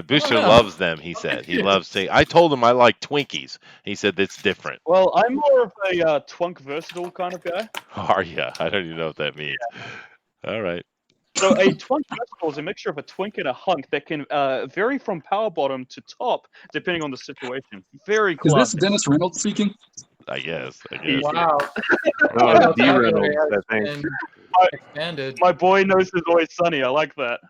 Booster loves them. He said he loves saying. I told him I like Twinkies. He said that's different. Well, I'm more of a twunk versatile kind of guy. Are you? I don't even know what that means. All right. So a twunk versatile is a mixture of a twink and a hunk that can vary from power bottom to top depending on the situation. Very Is classic. this Dennis Reynolds speaking? I guess. Wow. Oh, D Reynolds, I think. Expanded. My boy knows his always sunny. I like that.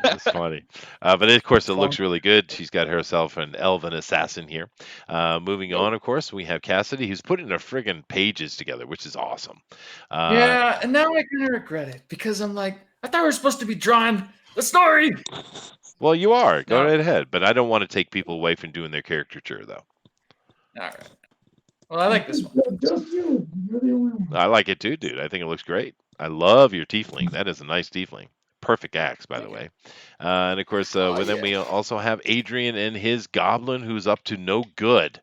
It's funny. But of course, it looks really good. She's got herself an elven assassin here. Moving on, of course, we have Cassidy, who's putting her friggin' pages together, which is awesome. Yeah, and now I kind of regret it because I'm like, I thought we were supposed to be drawing the story. Well, you are. Go right ahead. But I don't want to take people away from doing their caricature, though. All right. Well, I like this one. Just you. You're the only one. I like it too, dude. I think it looks great. I love your tiefling. That is a nice tiefling. Perfect axe, by the way. And of course, then we also have Adrian and his goblin, who's up to no good.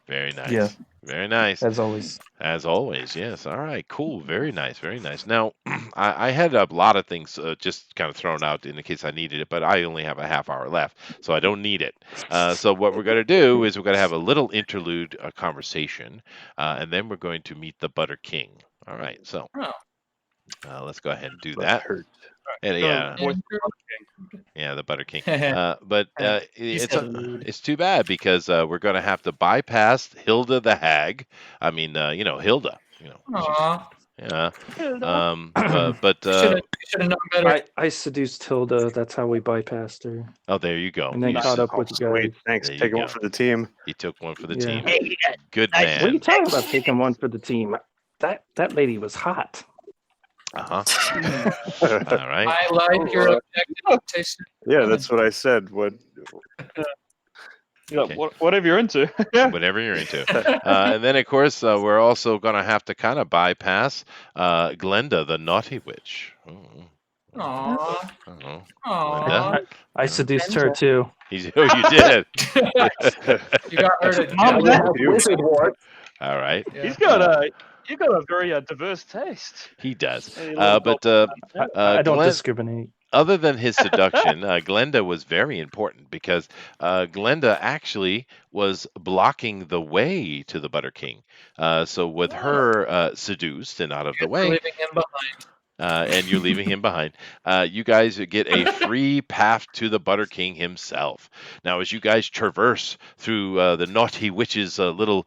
Very nice. Yeah. Very nice. As always. As always, yes. All right, cool. Very nice, very nice. Now, I had a lot of things just kind of thrown out in case I needed it, but I only have a half hour left, so I don't need it. So what we're going to do is we're going to have a little interlude conversation, and then we're going to meet the Butter King. All right, so let's go ahead and do that. Yeah, the Butter King. But it's too bad because we're going to have to bypass Hilda the Hag. I mean, Hilda. Yeah. But should have known better. I seduced Hilda. That's how we bypassed her. Oh, there you go. And then caught up with you guys. Sweet, thanks. Taking one for the team. He took one for the Yeah. team. Good man. What are you talking about taking one for the team? That lady was hot. All right. I like your objective taste. Yeah, that's what I said. What? Yeah, whatever you're into. Whatever you're into. And then, of course, we're also going to have to kind of bypass Glenda, the naughty witch. Aww. Glenda? I seduced her too. You did. You got her to Wizard Ward. All right. He's got a. You got a very diverse taste. He does. I don't discriminate. Other than his seduction, Glenda was very important because Glenda actually was blocking the way to the Butter King. So with her seduced and out of the way, leaving him behind. And you're leaving him behind, you guys get a free path to the Butter King himself. Now, as you guys traverse through the naughty witch's little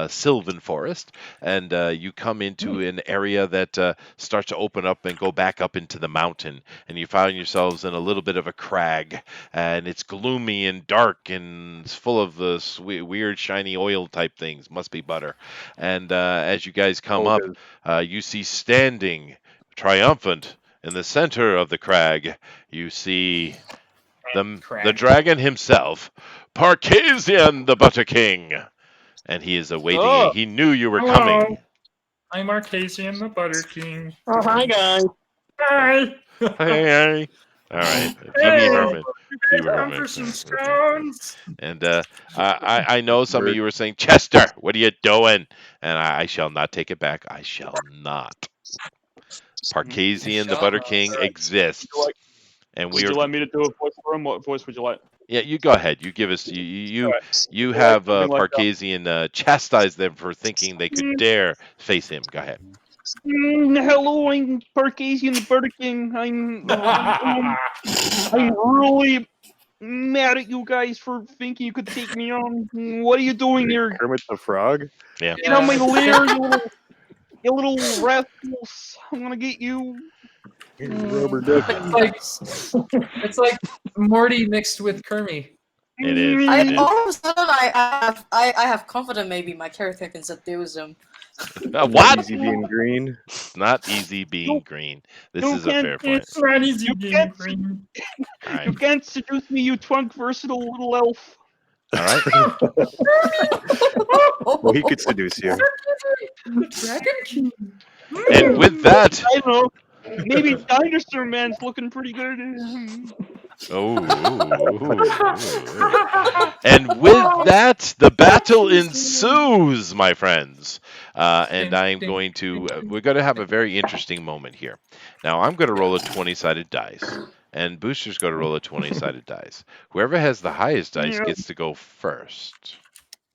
sylvan forest, and you come into an area that starts to open up and go back up into the mountain, and you find yourselves in a little bit of a crag, and it's gloomy and dark, and it's full of the weird shiny oil type things. Must be butter. And as you guys come up, you see standing triumphant in the center of the crag, you see the dragon himself, Parkasian the Butter King, and he is awaiting you. He knew you were coming. I'm Arcasian the Butter King. Oh, hi guys. Hi. Hey. All right, Hey. Herman. Come for some scones. And I know some of you were saying, Chester, what are you doing? And I shall not take it back. I shall not. Parkasian, the Butter King, exists, and would you like me to do a voice for him? What voice would you like? Yeah, you go ahead. You give us. You Like have something like that. Parkasian chastise them for thinking they could dare face him. Go ahead. Hello, I'm Parkasian the Burger King. I'm really mad at you guys for thinking you could take me on. What are you doing here? Kermit the Frog. Yeah. Get on my lair, you little rascals! I'm gonna get you. Rubber ducky. It's like Morty mixed with Kermit. It is. All of a sudden, I have confidence maybe my character can seduce him. What? Easy being green. It's not easy being green. This is a fair point. It's not easy being green. All right. You can't seduce me, you trunk versatile little elf. All right. Well, he could seduce you. The Dragon King. And with that, I don't know. Maybe Dinosaur Man's looking pretty good. And with that, the battle ensues, my friends. And I'm going to, we're going to have a very interesting moment here. Now, I'm going to roll a 20-sided dice, and Booster's going to roll a 20-sided dice. Whoever has the highest dice gets to go first.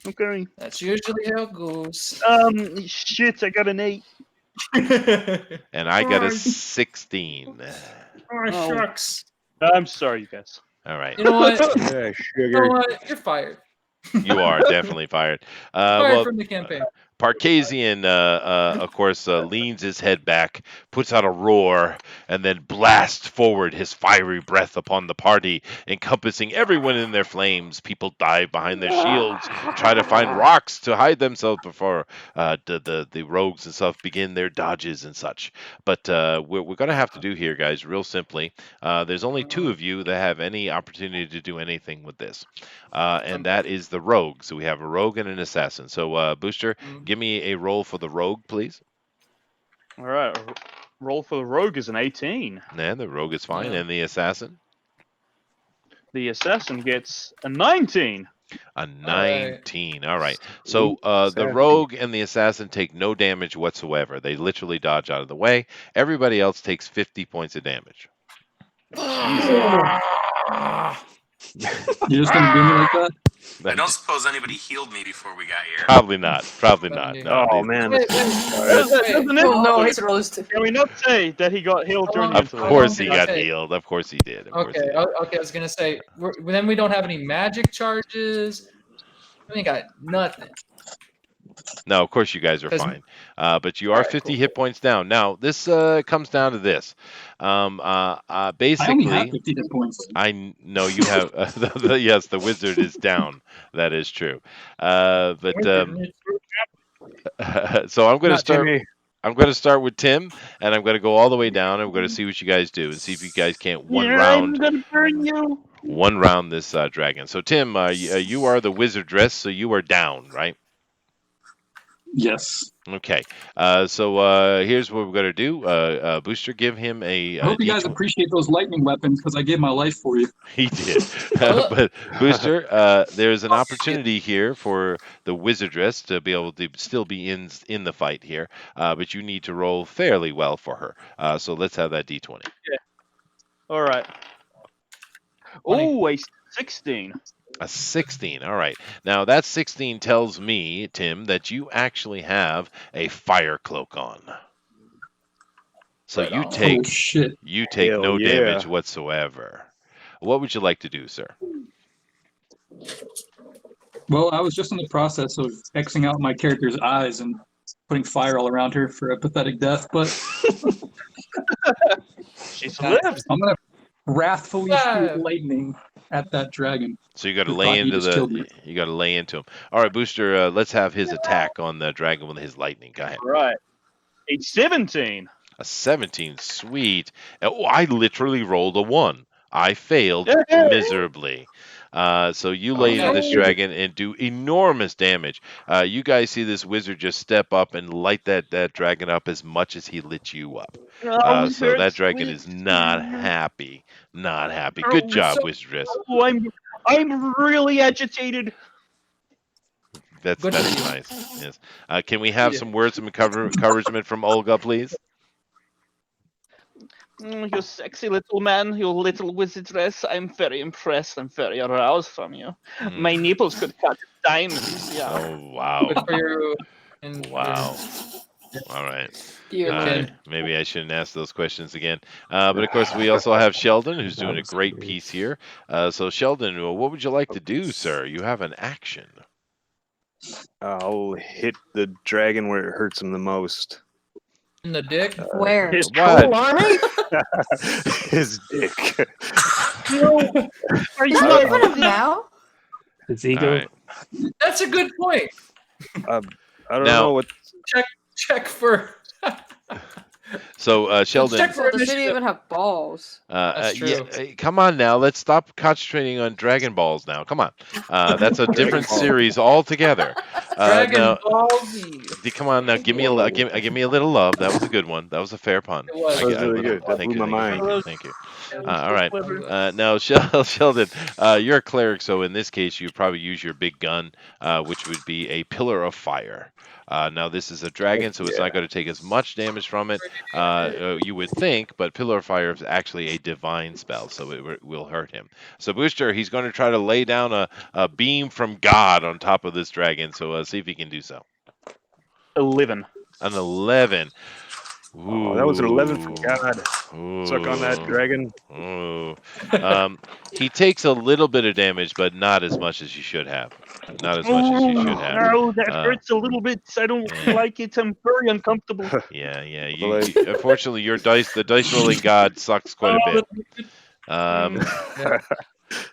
Okay. That's usually how it goes. Shit, I got an 8. And I got a 16. Oh, shucks. I'm sorry, you guys. All right. You know what? Yeah, You know what? You're fired. You are definitely fired. Fired from the campaign. Parkasian, of course, leans his head back, puts out a roar, and then blasts forward his fiery breath upon the party, encompassing everyone in their flames. People dive behind their shields, try to find rocks to hide themselves before the rogues and stuff begin their dodges and such. But we're going to have to do here, guys, real simply. There's only 2 of you that have any opportunity to do anything with this, and that is the rogue. So we have a rogue and an assassin. So, Booster, give me a roll for the rogue, please. All right. Roll for the rogue is an 18. Yeah, the rogue is fine. And the assassin? The assassin gets a 19. A 19. All right. So the rogue and the assassin take no damage whatsoever. They literally dodge out of the way. Everybody else takes 50 points of damage. You're just gonna do me like that? I don't suppose anybody healed me before we got here. Probably not. Probably not. No, Oh man. No, he's roasted. Can we not say that he got healed during the Of course he got healed. Of course he did. Of course he did. Okay. I was gonna say then we don't have any magic charges. We ain't got nothing. No, of course you guys are fine. But you are 50 hit points down. Now, this comes down to this. Basically, I only have 50 hit points. I know you have. Yes, the wizard is down. That is true. So I'm going to start. Timmy. I'm going to start with Tim, and I'm going to go all the way down, and we're going to see what you guys do, and see if you guys can't I'm gonna burn you. one round this dragon. So Tim, you are the wizardress, so you are down, right? Yes. Okay. So here's what we're going to do. Booster, give him a. I hope you guys appreciate those lightning weapons because I gave my life for you. He did. But Booster, there's an opportunity here for the wizardress to be able to still be in the fight here, but you need to roll fairly well for her. So let's have that d20. Yeah. All right. Oh, a 16. A 16. All right. Now that 16 tells me, Tim, that you actually have a fire cloak on. So you take Hell no yeah. damage whatsoever. What would you like to do, sir? Well, I was just in the process of Xing out my character's eyes and putting fire all around her for a pathetic death, but She's lived. I'm gonna wrathfully shoot lightning at that dragon. So you got to lay into you got to lay into him. All right, Booster. Let's have his attack on the dragon with his lightning. Go ahead. All right. A 17. A 17. Sweet. Oh, I literally rolled a 1. I failed miserably. So you lay into this dragon and do enormous damage. You guys see this wizard just step up and light that dragon up as much as he lit you up. So that dragon is not happy. Not happy. Good job, wizardress. Oh, I'm really agitated. That's nice. Yes. Can we have some words of encouragement from Olga, please? You sexy little man, you little wizardress. I'm very impressed. I'm very aroused from you. My nipples could cut diamonds. Yeah. Oh wow! Good for you. Wow. All right. Dear Maybe I shouldn't ask those questions again. But of course, we also have Sheldon, who's doing a great piece here. So Sheldon, what would you like to do, sir? You have an action. I'll hit the dragon where it hurts him the most. In the dick. Where? His What? troll army? His dick. Are you Is that not even a now? His All ego. right. That's a good point. I don't Now- know what. Check for. So Sheldon, Check for Well, does it initiative. even have balls? That's yeah, true. come on now. Let's stop concentrating on Dragon Balls now. Come on. That's a different Ball. series altogether. Dragon Now, Ball Z. come on now. Give me give me a little love. That was a good one. That was a fair pun. It was. That was really good. That Thank blew you. my Thank you. mind. Thank you. All right. Now, Sheldon, you're a cleric, so in this case, you'd probably use your big gun, which would be a pillar of fire. Now, this is a dragon, so it's not going to take as much damage from it, you would think, but pillar of fire is actually a divine spell, so it will hurt him. So, Booster, he's going to try to lay down a beam from God on top of this dragon, so see if he can do so. 11. An 11. Oh, that was an 11 from God. Suck on that, Ooh. dragon. Ooh. He takes a little bit of damage, but not as much as you should have. Not as much as you should have. No, that hurts a little bit. I don't Yeah. like it. I'm very uncomfortable. Yeah. Like- Unfortunately, the dice rolling god sucks quite a bit.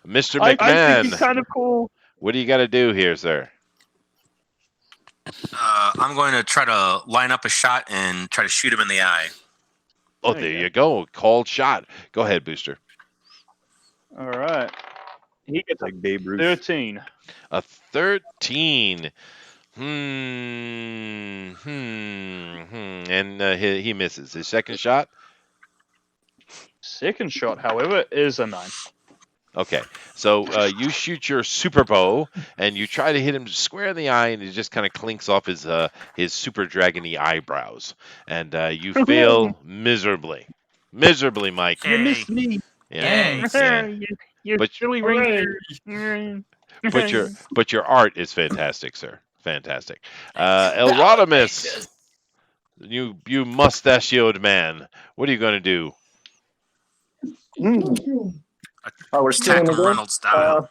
Mr. I think McMahon, it's kind of cool. what do you got to do here, sir? I'm going to try to line up a shot and try to shoot him in the eye. Oh, there you go. Called shot. Go ahead, Booster. All right. He gets Like Babe Ruth. 13. A 13. And he misses. His second shot? Second shot, however, is a 9. Okay, so you shoot your super bow, and you try to hit him square in the eye, and it just kind of clinks off his super dragony eyebrows, and you fail miserably. Miserably, Mike. You missed me. Yeah. You're But- silly ranger. But your art is fantastic, sir. Fantastic. Elrodimus, you mustachioed man, what are you going to do? Oh, we're still in Attack the him game? Reynolds style.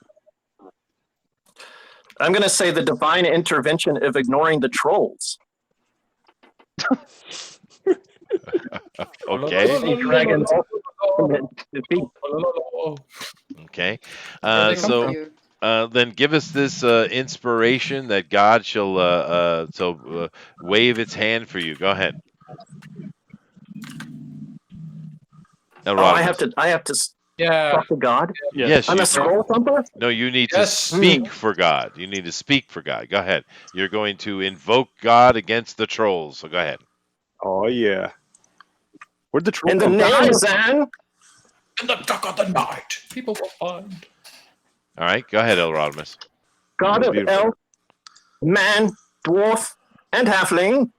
I'm going to say the divine intervention of ignoring the trolls. Okay. The dragons ultimate defeat. Okay. Thank So you. then give us this inspiration that God shall wave its hand for you. Go ahead. Oh, I have to Yeah. talk to God. Yes, I'm you a scroll thumper. No, you need Yes. to speak for God. You need to speak for God. Go ahead. You're going to invoke God against the trolls. So go ahead. Oh yeah. Where'd the troll In the come name from? of Zan, In the dark of the night, people will find. All right. Go ahead, Elrodimus. God That's of beautiful. elf, man, dwarf, and halfling,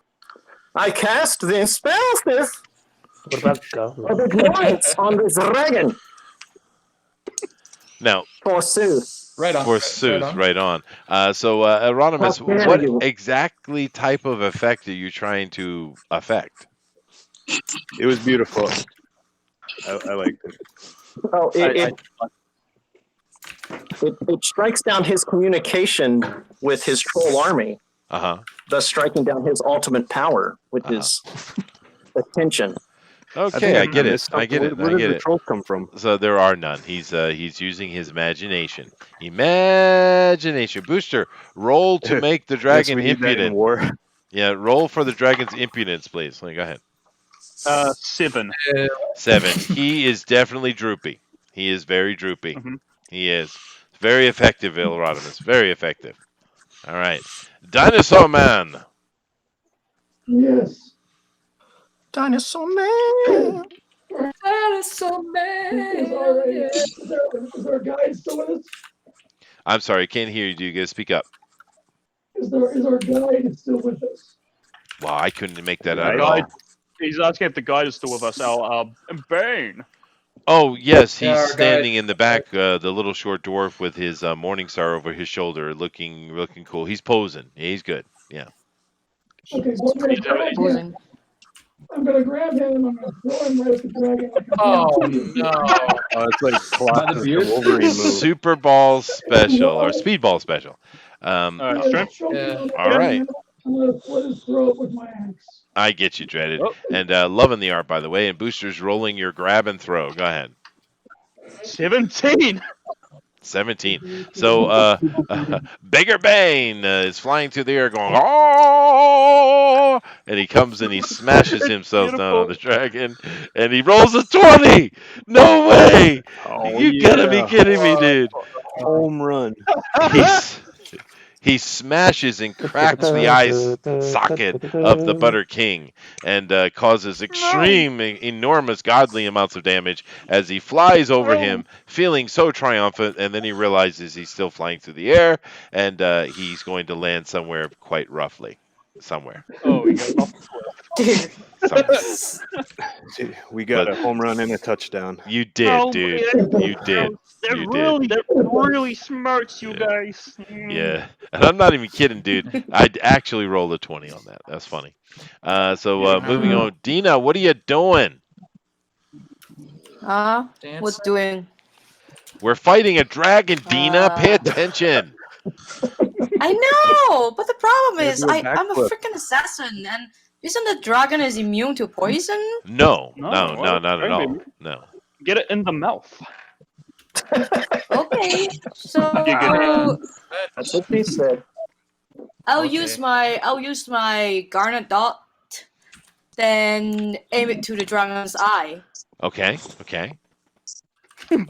I cast the spell fifth What about of Gollum? ignorance on this dragon. Now, Forsooth. Right on. forsooth, right on. So, Elrodimus, How dare what you. exactly type of effect are you trying to affect? It was beautiful. I liked it. Oh, it strikes down his communication with his troll army, Uh-huh. thus striking down his ultimate power, which is attention. Okay, I get it. missed I get something. it. Where I did get the it. trolls come from? So there are none. He's using his imagination. Imagination. Booster, roll to make the Yes, dragon we need that in impudent. war. Yeah, roll for the dragon's impudence, please. Go ahead. 7. 7. He is definitely droopy. He is very droopy. Mhm. He is. Very effective, Elrodimus. Very effective. All right. Dinosaur Man. Yes. Dinosaur man. Dinosaur Is our guide still with us? I'm sorry, I can't hear you. Do you get to speak up? Is our guide still with us? Wow, I couldn't make that out at Right. all. He's asking if the guide is still with us. Our Bane. Oh yes, Yeah, he's our guy- standing in the back, the little short dwarf with his morning star over his shoulder, looking cool. He's posing. He's good. Yeah. Okay, so I'm gonna grab him and I'm gonna throw him right at the dragon like a Oh damn no! It's like By the classic beard? Wolverine move. Super Ball special or Speedball special. All right, Yeah, strength. choke him Yeah. on the All right. dragon. I'm gonna slit his throat with my axe. I get you, Dreaded. Oh. And loving the art, by the way. And Booster's rolling your grab and throw. Go ahead. 17. 17. So Bigger Bane is flying through the air going, oh! And he comes and he smashes himself down on the dragon. And he rolls a 20. No way. Oh, You gotta be kidding me, dude. Home run. He smashes and cracks the eye socket of the Butter King and causes enormous godly amounts of damage as he flies over him, feeling so triumphant, and then he realizes he's still flying through the air, and he's going to land somewhere quite roughly. Somewhere. Oh, we got off the cliff. We got a home run and a touchdown. You did, dude. You did. That really smarts you guys. Yeah, and I'm not even kidding, dude. I'd actually rolled a 20 on that. That's funny. So moving on, Dina, what are you doing? What's doing? We're fighting a dragon, Dina. Pay attention. I know, but the problem Yeah, is do a I'm a backflip. freaking assassin, and isn't the dragon is immune to poison? No, No, not at all. maybe. No. Get it in the mouth. Okay, so That's what he said. I'll Okay. use my garnet dot, then aim it to the dragon's eye. Okay. Get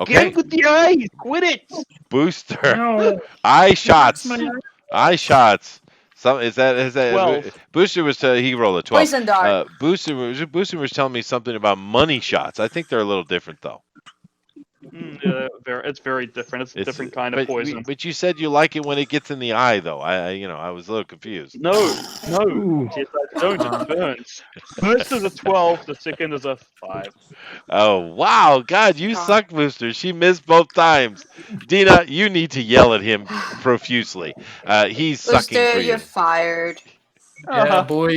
Okay. it with the eyes. Quit it. Booster. No. Eye shots. That's my- Eye shots. Some is that 12. Booster was he rolled a 12. Poison dart. Booster was telling me something about money shots. I think they're a little different though. It's very different. It's a different kind of poison. But you said you like it when it gets in the eye though. I was a little confused. No. Yes, I don't. It burns. First is a 12. The second is a 5. Oh wow, God, you suck, Booster. She missed both times. Dina, you need to yell at him profusely. He's sucking Booster, for you. you're fired. Yeah, boy.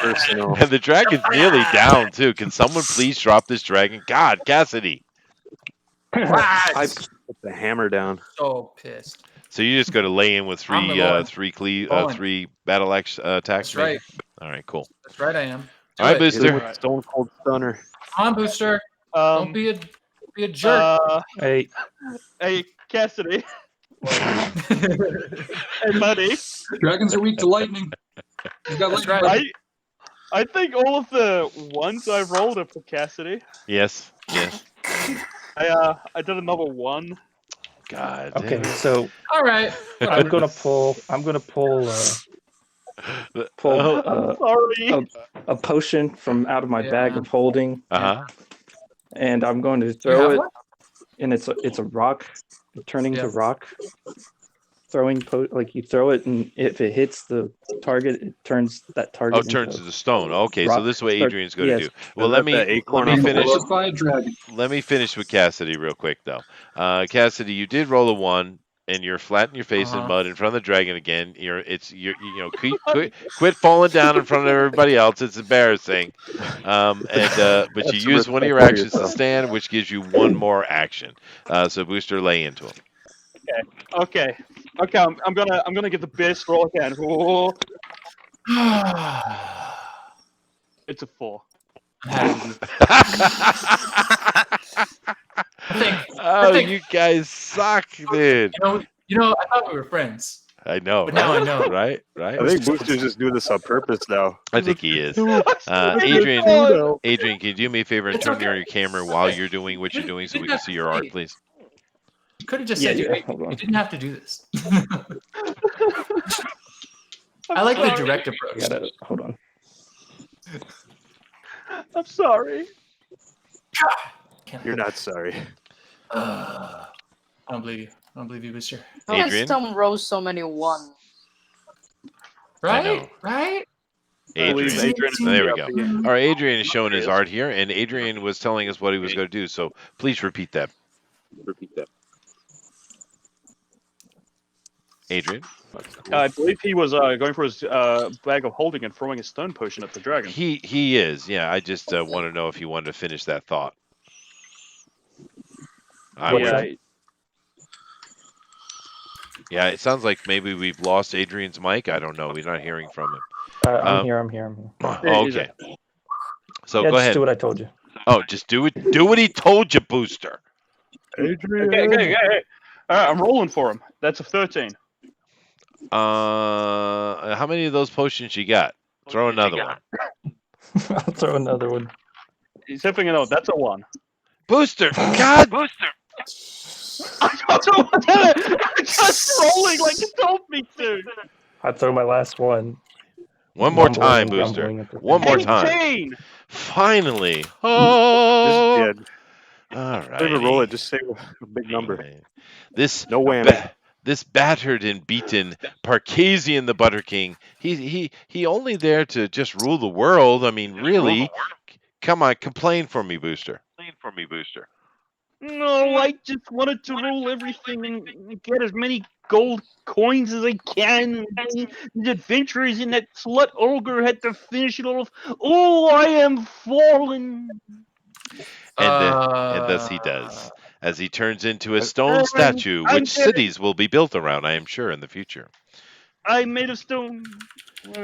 Personal. And the dragon's nearly down too. Can someone please drop this dragon? God, Cassidy. I put the hammer down. So pissed. So you just got to lay in with I'm the Lord. three battle axe attacks. That's right. All right, cool. That's right. I am. All right, it. Booster. Stone cold stunner. Come on, Booster. Don't be a jerk. Hey, Hey, Cassidy. Hey, buddy. Dragons are weak to lightning. You got That's lightning. right. I think all of the ones I rolled are for Cassidy. Yes. I did another 1. God. okay, damn. so All right. I'm gonna pull Sorry. a potion from out of my bag of holding, and I'm going to You throw have it. one? And it's a rock, turning Yeah. to rock. Throwing like you throw it, and if it hits the target, it turns that target. Oh, turns to the stone. Okay, rock. so this is what Start- Adrian's going to yes. do. Well, let me finish. Fortified dragon. Let me finish with Cassidy real quick, though. Cassidy, you did roll a 1, and you're flat in your face in mud in front of the dragon again. Quit falling down in front of everybody else. It's embarrassing. But you use one of your actions to stand, which gives you one more action. So Booster, lay into him. Okay. I'm gonna get the best roll I can. Whoa. It's a 4. Oh, you guys suck, dude. You know, I thought we were friends. I know. But now I know. Right? I think Booster's just doing this on purpose now. I think he is. Adrian, can you do me a favor and turn on your camera while you're doing what you're doing so we can see your art, please? You could have just said you didn't have to do this. I like the direct approach. Hold on. I'm sorry. You're not sorry. I don't believe you. I don't believe you, Booster. How can someone roll so many 1? Right? Right? Adrian. Adrian is There we the go. PRP. All right, Adrian is showing his There he is. art here, and Adrian was telling us what he was going to do. So please repeat that. Adrian? I believe he was going for his bag of holding and throwing a stone potion at the dragon. He is. Yeah, I just want to know if he wanted to finish that thought. Yeah, it sounds like maybe we've lost Adrian's mic. I don't know. We're not hearing from him. I'm here. I'm here. Oh, okay. So yeah, go just ahead. do what I told you. Oh, just do it. Do what he told you, Booster. Adrian. Okay. All right, I'm rolling for him. That's a 13. How many of those potions you got? Throw another one. I'll throw another one. He's hipping it out. That's a 1. Booster. God. Booster. I don't know what that is. I'm just rolling like you told me to. I throw my last one. One more time, Booster. One more time. 18. Finally. Oh. Just, all right. Don't even roll it. Just say a big number. This no whammy. This battered and beaten Parkasian the Butter King. He only there to just rule the world. I mean, really. Come on, complain for me, Booster. No, I just wanted to rule everything and get as many gold coins as I can. The adventurers in that slut ogre had to finish it off. Oh, I am fallen. And thus he does, as he turns into a stone statue, which cities will be built around, I am sure, in the future. I'm made of stone.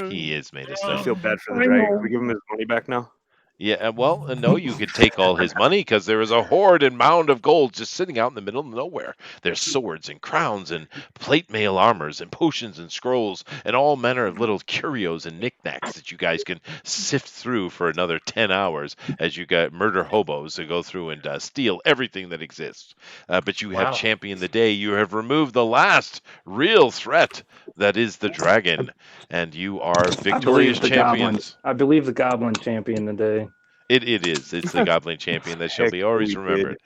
He is made of stone. I feel bad for the dragon. Can we give him his money back now? Yeah, well, no, you could take all his money because there is a hoard and mound of gold just sitting out in the middle of nowhere. There's swords and crowns and plate mail armors and potions and scrolls and all manner of little curios and knickknacks that you guys can sift through for another 10 hours as you got murder hobos to go through and steal everything that exists. But you have championed the day. You have removed the last real threat that is the dragon, and you are victorious champions. I believe the goblin championed the day. It is. It's the Goblin Champion that shall be always remembered.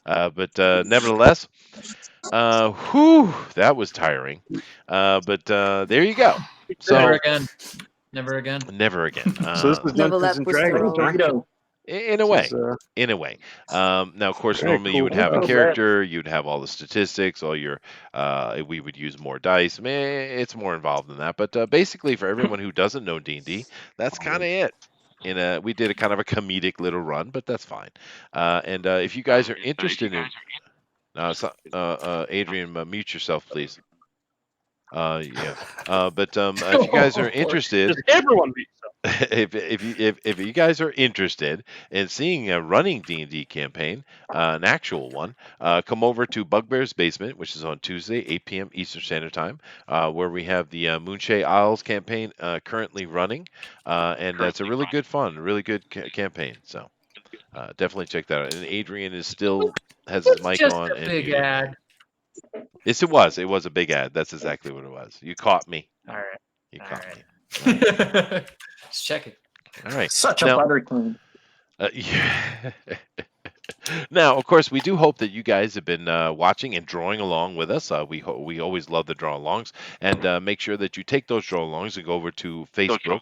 But nevertheless, that was tiring. But there you go. So, Never again. Never again. Never again. So this is Dungeons and Dragons, huh? In a way. Now, of course, normally you would have a character, you'd have all the statistics, all your. We would use more dice. It's more involved than that. But basically, for everyone who doesn't know D&D, that's kind of it. We did a kind of a comedic little run, but that's fine. And if you guys are interested in, Adrian, mute yourself, please. But if you guys are interested, just everyone mute if you guys are interested in seeing a running D&D campaign, an actual one, come over to Bugbear's Basement, which is on Tuesday, 8 p.m. Eastern Standard Time, where we have the Moonshay Isles campaign currently running, and that's a really good fun, really good campaign. So definitely check that out. And Adrian has his mic just on. A big ad. Yes, it was. It was a big ad. That's exactly what it was. You caught me. All right. You caught me. Just check it. All right. Such a buttercream. Yeah. Now, of course, we do hope that you guys have been watching and drawing along with us. We always love the draw-alongs, and make sure that you take those draw-alongs and go over to Facebook,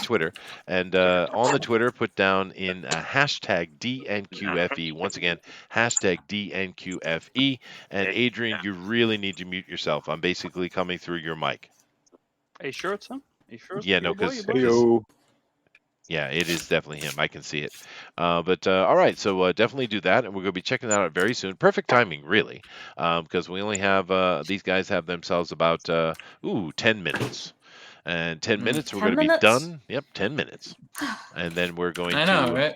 Twitter, and on the Twitter, put down in hashtag DNQFE. Once again, hashtag DNQFE. And Adrian, you really need to mute yourself. I'm basically coming through your mic. Are you sure it's him? Are you sure it's Yeah, no, because yeah, it is definitely him. I can see it. But all right, so definitely do that, and we're going to be checking that out very soon. Perfect timing, really, because we only have these guys have themselves about 10 minutes, and 10 minutes we're going to be done. Yep, 10 minutes, and then we're going. I know, right?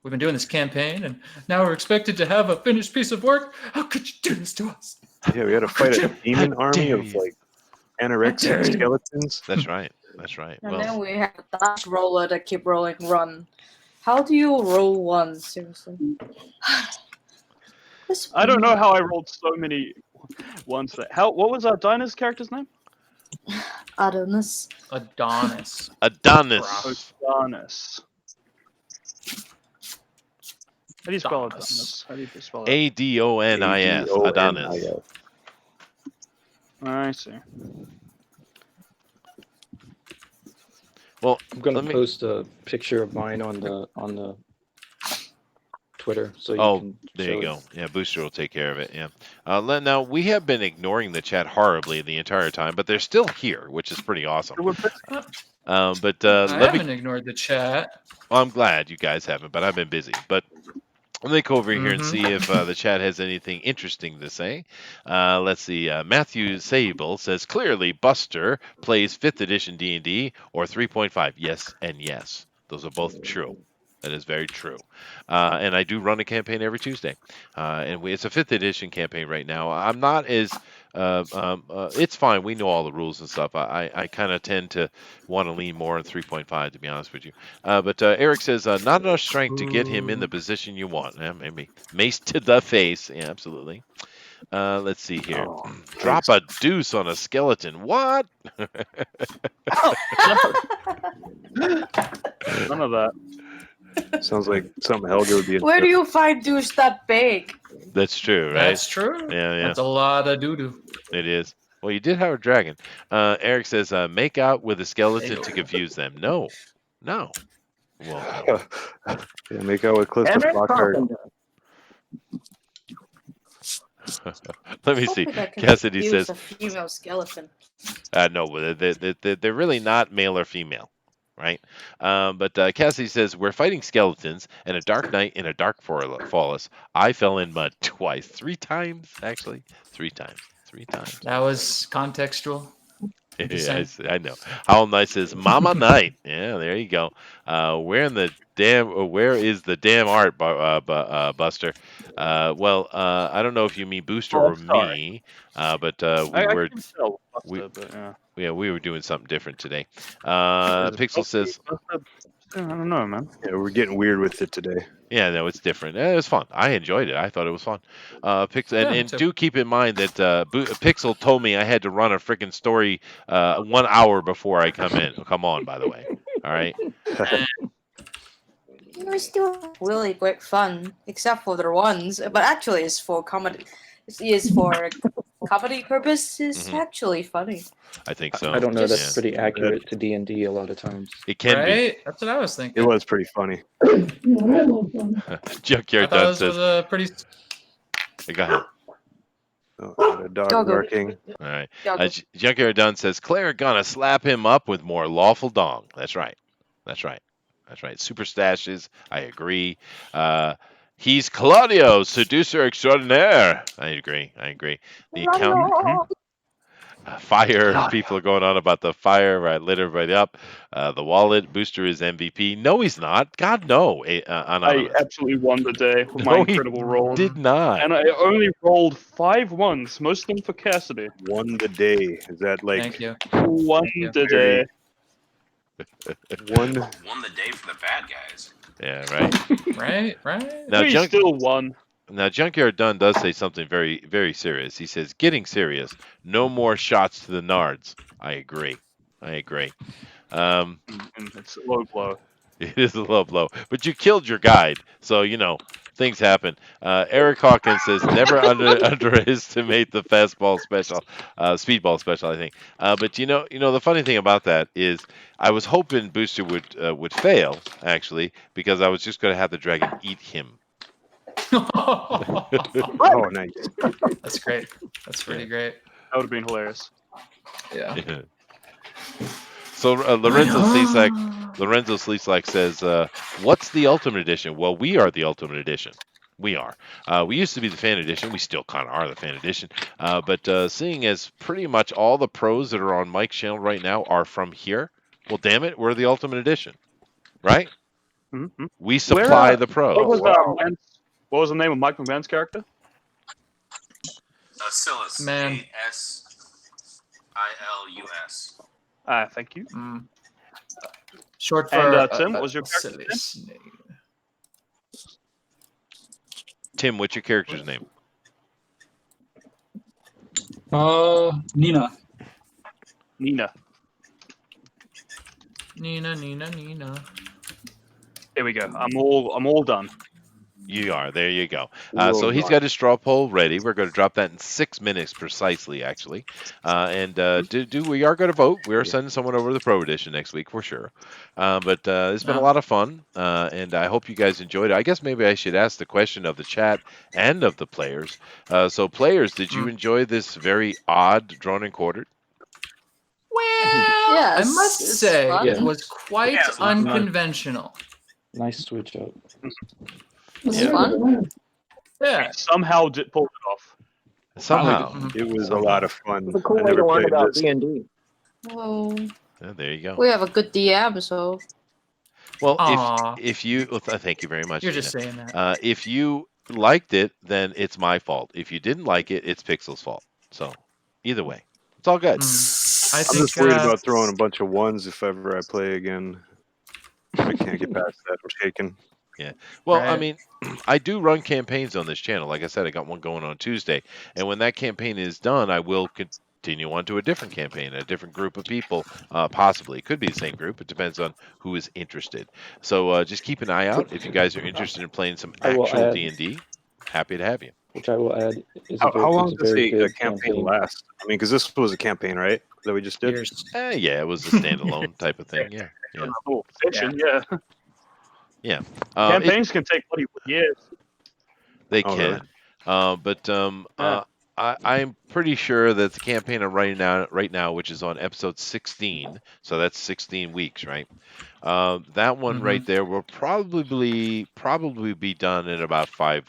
We've been doing this campaign, and now we're expected to have a finished piece of work. How could you do this to us? Yeah, we had to fight a demon army of like anorexic skeletons. That's right. That's right. And then we have a dice roller that keep rolling run. How do you roll one? Seriously. I don't know how I rolled so many ones. What was Dinah's character's name? Adonis. Adonis. How do you spell Adonis? How do you spell that? Adonis. Adonis. I see. Well, I'm gonna post a picture of mine on the Twitter so you can there show you it. go. Yeah, Booster will take care of it. Yeah. Now we have been ignoring the chat horribly the entire time, but they're still here, which is pretty awesome. But I let me. haven't ignored the chat. Well, I'm glad you guys haven't, but I've been busy. But let me go over here and see if the chat has anything interesting to say. Let's see. Matthew Sable says clearly Buster plays 5th edition D&D or 3.5. Yes and yes. Those are both true. That is very true. And I do run a campaign every Tuesday. It's a 5th edition campaign right now. I'm not as. It's fine. We know all the rules and stuff. I kind of tend to want to lean more on 3.5, to be honest with you. But Eric says, not enough strength to get him in the position you want. Maybe mace to the face. Yeah, absolutely. Let's see here. Drop a deuce on a skeleton. What? None of that. Sounds like something Helga would be. Where do you find douche that big? That's true, right? That's true. Yeah. That's a lot of doo-doo. It is. Well, you did have a dragon. Eric says, make out with a skeleton to confuse them. No. Well, no. Yeah, make out with Cliff the Fox. Let me see. Cassidy says, a female skeleton. no, they're really not male or female, right? But Cassidy says, we're fighting skeletons and a dark night in a dark forest. I fell in mud twice. 3 times, actually. 3 times. 3 times. That was contextual. Yeah, I know. How nice is Mama Night? Yeah, there you go. Where is the damn art, Buster? Well, I don't know if you mean Booster or me, but we were doing something different today. Pixel says, I don't know, man. Yeah, we're getting weird with it today. yeah, no, it's different. It was fun. I enjoyed it. I thought it was fun. Pixel, and too. do keep in mind that Pixel told me I had to run a freaking story 1 hour before I come on. By the way, all right. You know, it's still really great fun, except for the ones. But actually, it's for comedy. It's for comedy purposes. Mhm. Actually, funny. I think so. I don't know. That's Just- pretty accurate to D&D a lot of times. It can Right? That's what I was thinking. It was pretty funny. You know, I had a lot of fun. be. Junkyard I thought Dunn this says, was a pretty. go ahead. A dog Go. barking. All right. Yeah, go. Junkyard Dunn says, Claire gonna slap him up with more lawful dong. That's right. Super stashes. I agree. He's Claudio, seducer extraordinaire. I agree. The accountant. Fire. People are going on about the fire. Right, lit everybody up. The wallet. Booster is MVP. No, he's not. God, no. I Anonymous. absolutely won the day with No, my he incredible roll. did not. And I only rolled 5 ones, most of them for Cassidy. Won the day. Is that like Thank you. Won you. the day. one? Won the day for the bad guys. Yeah, right. Right. Now, We still won. Now, Junkyard Dunn does say something very, very serious. He says, getting serious. No more shots to the nards. I agree. It's a low blow. It is a low blow. But you killed your guide. So, things happen. Eric Hawkins says, never underestimate the fastball special, speedball special, I think. But, the funny thing about that is I was hoping Booster would fail, actually, because I was just going to have the dragon eat him. Oh, nice. That's great. That's pretty great. That would have been hilarious. Yeah. So Lorenzo Sleeslack says, what's the Ultimate Edition? Well, we are the Ultimate Edition. We are. We used to be the Fan Edition. We still kind of are the Fan Edition. But seeing as pretty much all the pros that are on Mike's channel right now are from here, well, damn it, we're the Ultimate Edition. Right? Mm-hmm. We supply the pros. What was the name of Mike McMahon's character? Silas. Man. ASILUS. Thank you. Short for. And Tim, what was your character? Tim, what's your character's name? Nina. Nina. Nina. Here we go. I'm all done. You are. There you go. Will So he's not. got his straw poll ready. We're going to drop that in 6 minutes precisely, actually. We are going to vote. We are sending someone over to the Pro Edition next week for sure. But it's been a lot of fun, and I hope you guys enjoyed it. I guess maybe I should ask the question of the chat and of the players. So, players, did you enjoy this very odd drawn and quartered? Well, Yes, I must it's say fun. it was quite unconventional. Nice switch up. It's Yeah. fun. Yeah. Somehow pulled it off. Somehow. It was Somehow. a lot of fun. It's a cool I way to never learn played about this. D&D. Well, Yeah, there you go. we have a good DM, so Well, Aw. if you thank you very much. You're Gina. just saying that. If you liked it, then it's my fault. If you didn't like it, it's Pixel's fault. So either way, it's all good. I I'm think just worried about throwing a bunch of ones if ever I play again. I can't get past that. I'm shaking. Yeah. Well, I Right. mean, I do run campaigns on this channel. Like I said, I got one going on Tuesday, and when that campaign is done, I will continue on to a different campaign, a different group of people. Possibly, it could be the same group. It depends on who is interested. So just keep an eye out if you guys are interested in playing some I will actual add- D&D. Happy to have you. Which I will add is How long is does very a good campaign last? I mean, because this was a campaign, right? That we just did. Years. Yeah, it was a standalone type of thing. Yeah. Yeah. Oh, fiction, yeah. Yeah. Campaigns can take bloody years. They Oh, really? can. I'm pretty sure that the campaign I'm writing right now, which is on episode 16, so that's 16 weeks, right? That one right there will probably be done in about five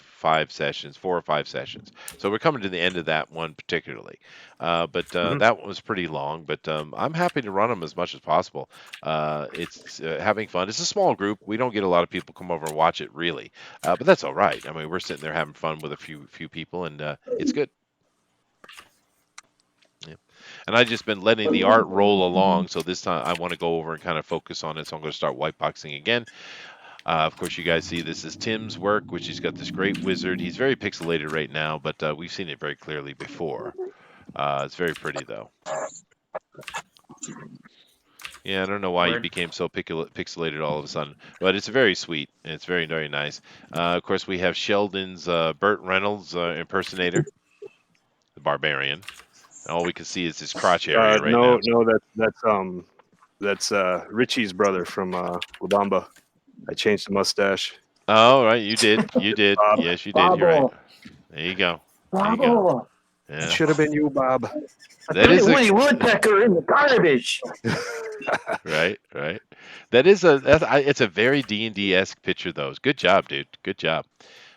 sessions, 4 or 5 sessions. So we're coming to the end of that one particularly. But that one was pretty long. But I'm happy to run them as much as possible. It's having fun. It's a small group. We don't get a lot of people come over and watch it really, but that's all right. I mean, we're sitting there having fun with a few people, and it's good. Yeah. And I've just been letting the art roll along, so this time I want to go over and kind of focus on it. So I'm going to start whiteboxing again. Of course, you guys see this is Tim's work, which he's got this great wizard. He's very pixelated right now, but we've seen it very clearly before. It's very pretty, though. Yeah, I don't know why he became so pixelated all of a sudden, but it's very sweet, and it's very, very nice. Of course, we have Sheldon's Burt Reynolds impersonator, the barbarian. All we can see is his crotch area right now. No, that's Richie's brother from La Bamba. I changed the mustache. Oh, right, you did. You did. Yes, you did. You're right. There you go. There you go. Yeah. It should have been you, Bob. That is Woody Woodpecker in the garbage. Right. It's a very D&D-esque picture, though. Good job, dude. Good job.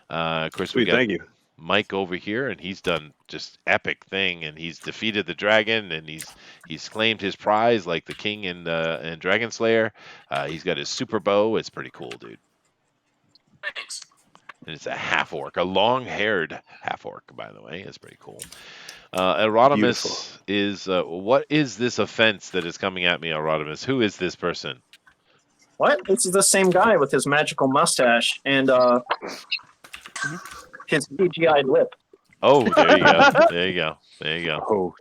Of course, we got thank you. Mike over here, and he's done just epic thing, and he's defeated the dragon, and he's claimed his prize like the king and Dragon Slayer. He's got his super bow. It's pretty cool, dude. Thanks. And it's a half orc, a long-haired half orc, by the way. It's pretty cool. Erotimus is what is this offense that is coming at me, Erotimus? Who is this person? What? This is the same guy with his magical mustache and his CGI lip. Oh, there you go. There you go. There you go. Oh,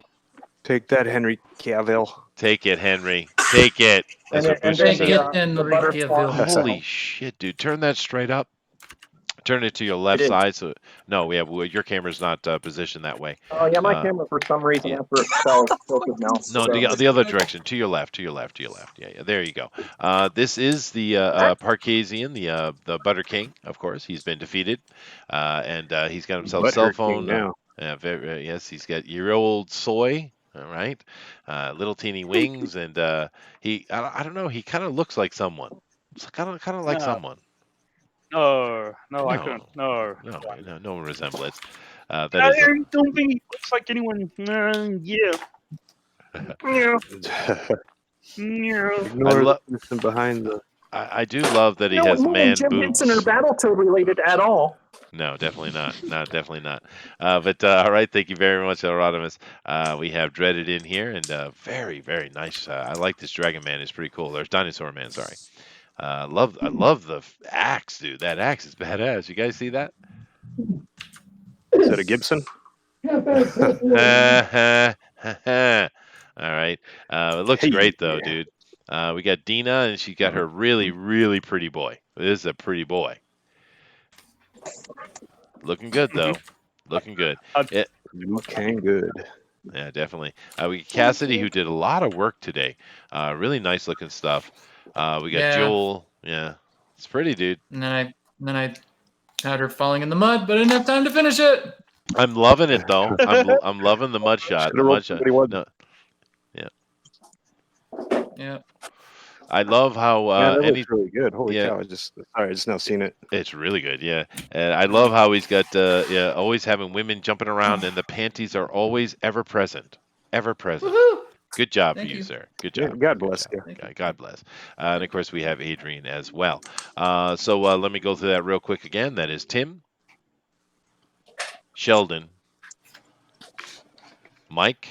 take that, Henry Cavill. Take it, Henry. Take it. That's what Booster Take said. it, Henry Cavill. Holy shit, dude! Turn that straight up. Turn it to your left side. So no, your camera's not positioned that way. Oh yeah, my camera for some reason after it fell tilted now. No, the other direction. To your left. To your left. To your left. Yeah. There you go. This is the Parkasian, the Butter King. Of course, he's been defeated, and he's got himself a cell phone now. Yes, he's got your old soy. All right, little teeny wings, and I don't know. He kind of looks like someone. It's kind of like someone. No, I couldn't. No resemblance. Don't think he looks like anyone. Yeah. Behind the. I do love that he has man Jim boobs. Henson or Battletoad related at all. No, definitely not. No, definitely not. But all right, thank you very much, Erotimus. We have Dreaded in here, and very, very nice. I like this Dragon Man. It's pretty cool. There's Dinosaur Man. Sorry. I love the axe, dude. That axe is badass. You guys see that? Is that a Gibson? All right. It looks great though, dude. We got Dina, and she got her really, really pretty boy. This is a pretty boy. Looking good though. Looking good. Looking good. Yeah, definitely. We Cassidy, who did a lot of work today. Really nice looking stuff. We got Joel. Yeah, it's pretty, dude. And then I had her falling in the mud, but I didn't have time to finish it. I'm loving it though. I'm loving the mud shot. The mud shot. No, yeah. Yeah. I love how that looks really good. Holy cow! I just now seen it. It's really good, yeah. And I love how he's got always having women jumping around, and the panties are always ever present, ever present. Woohoo! Good job Thank for you, you. sir. Good job. God bless you. God bless. And of course, we have Adrian as well. So let me go through that real quick again. That is Tim, Sheldon, Mike,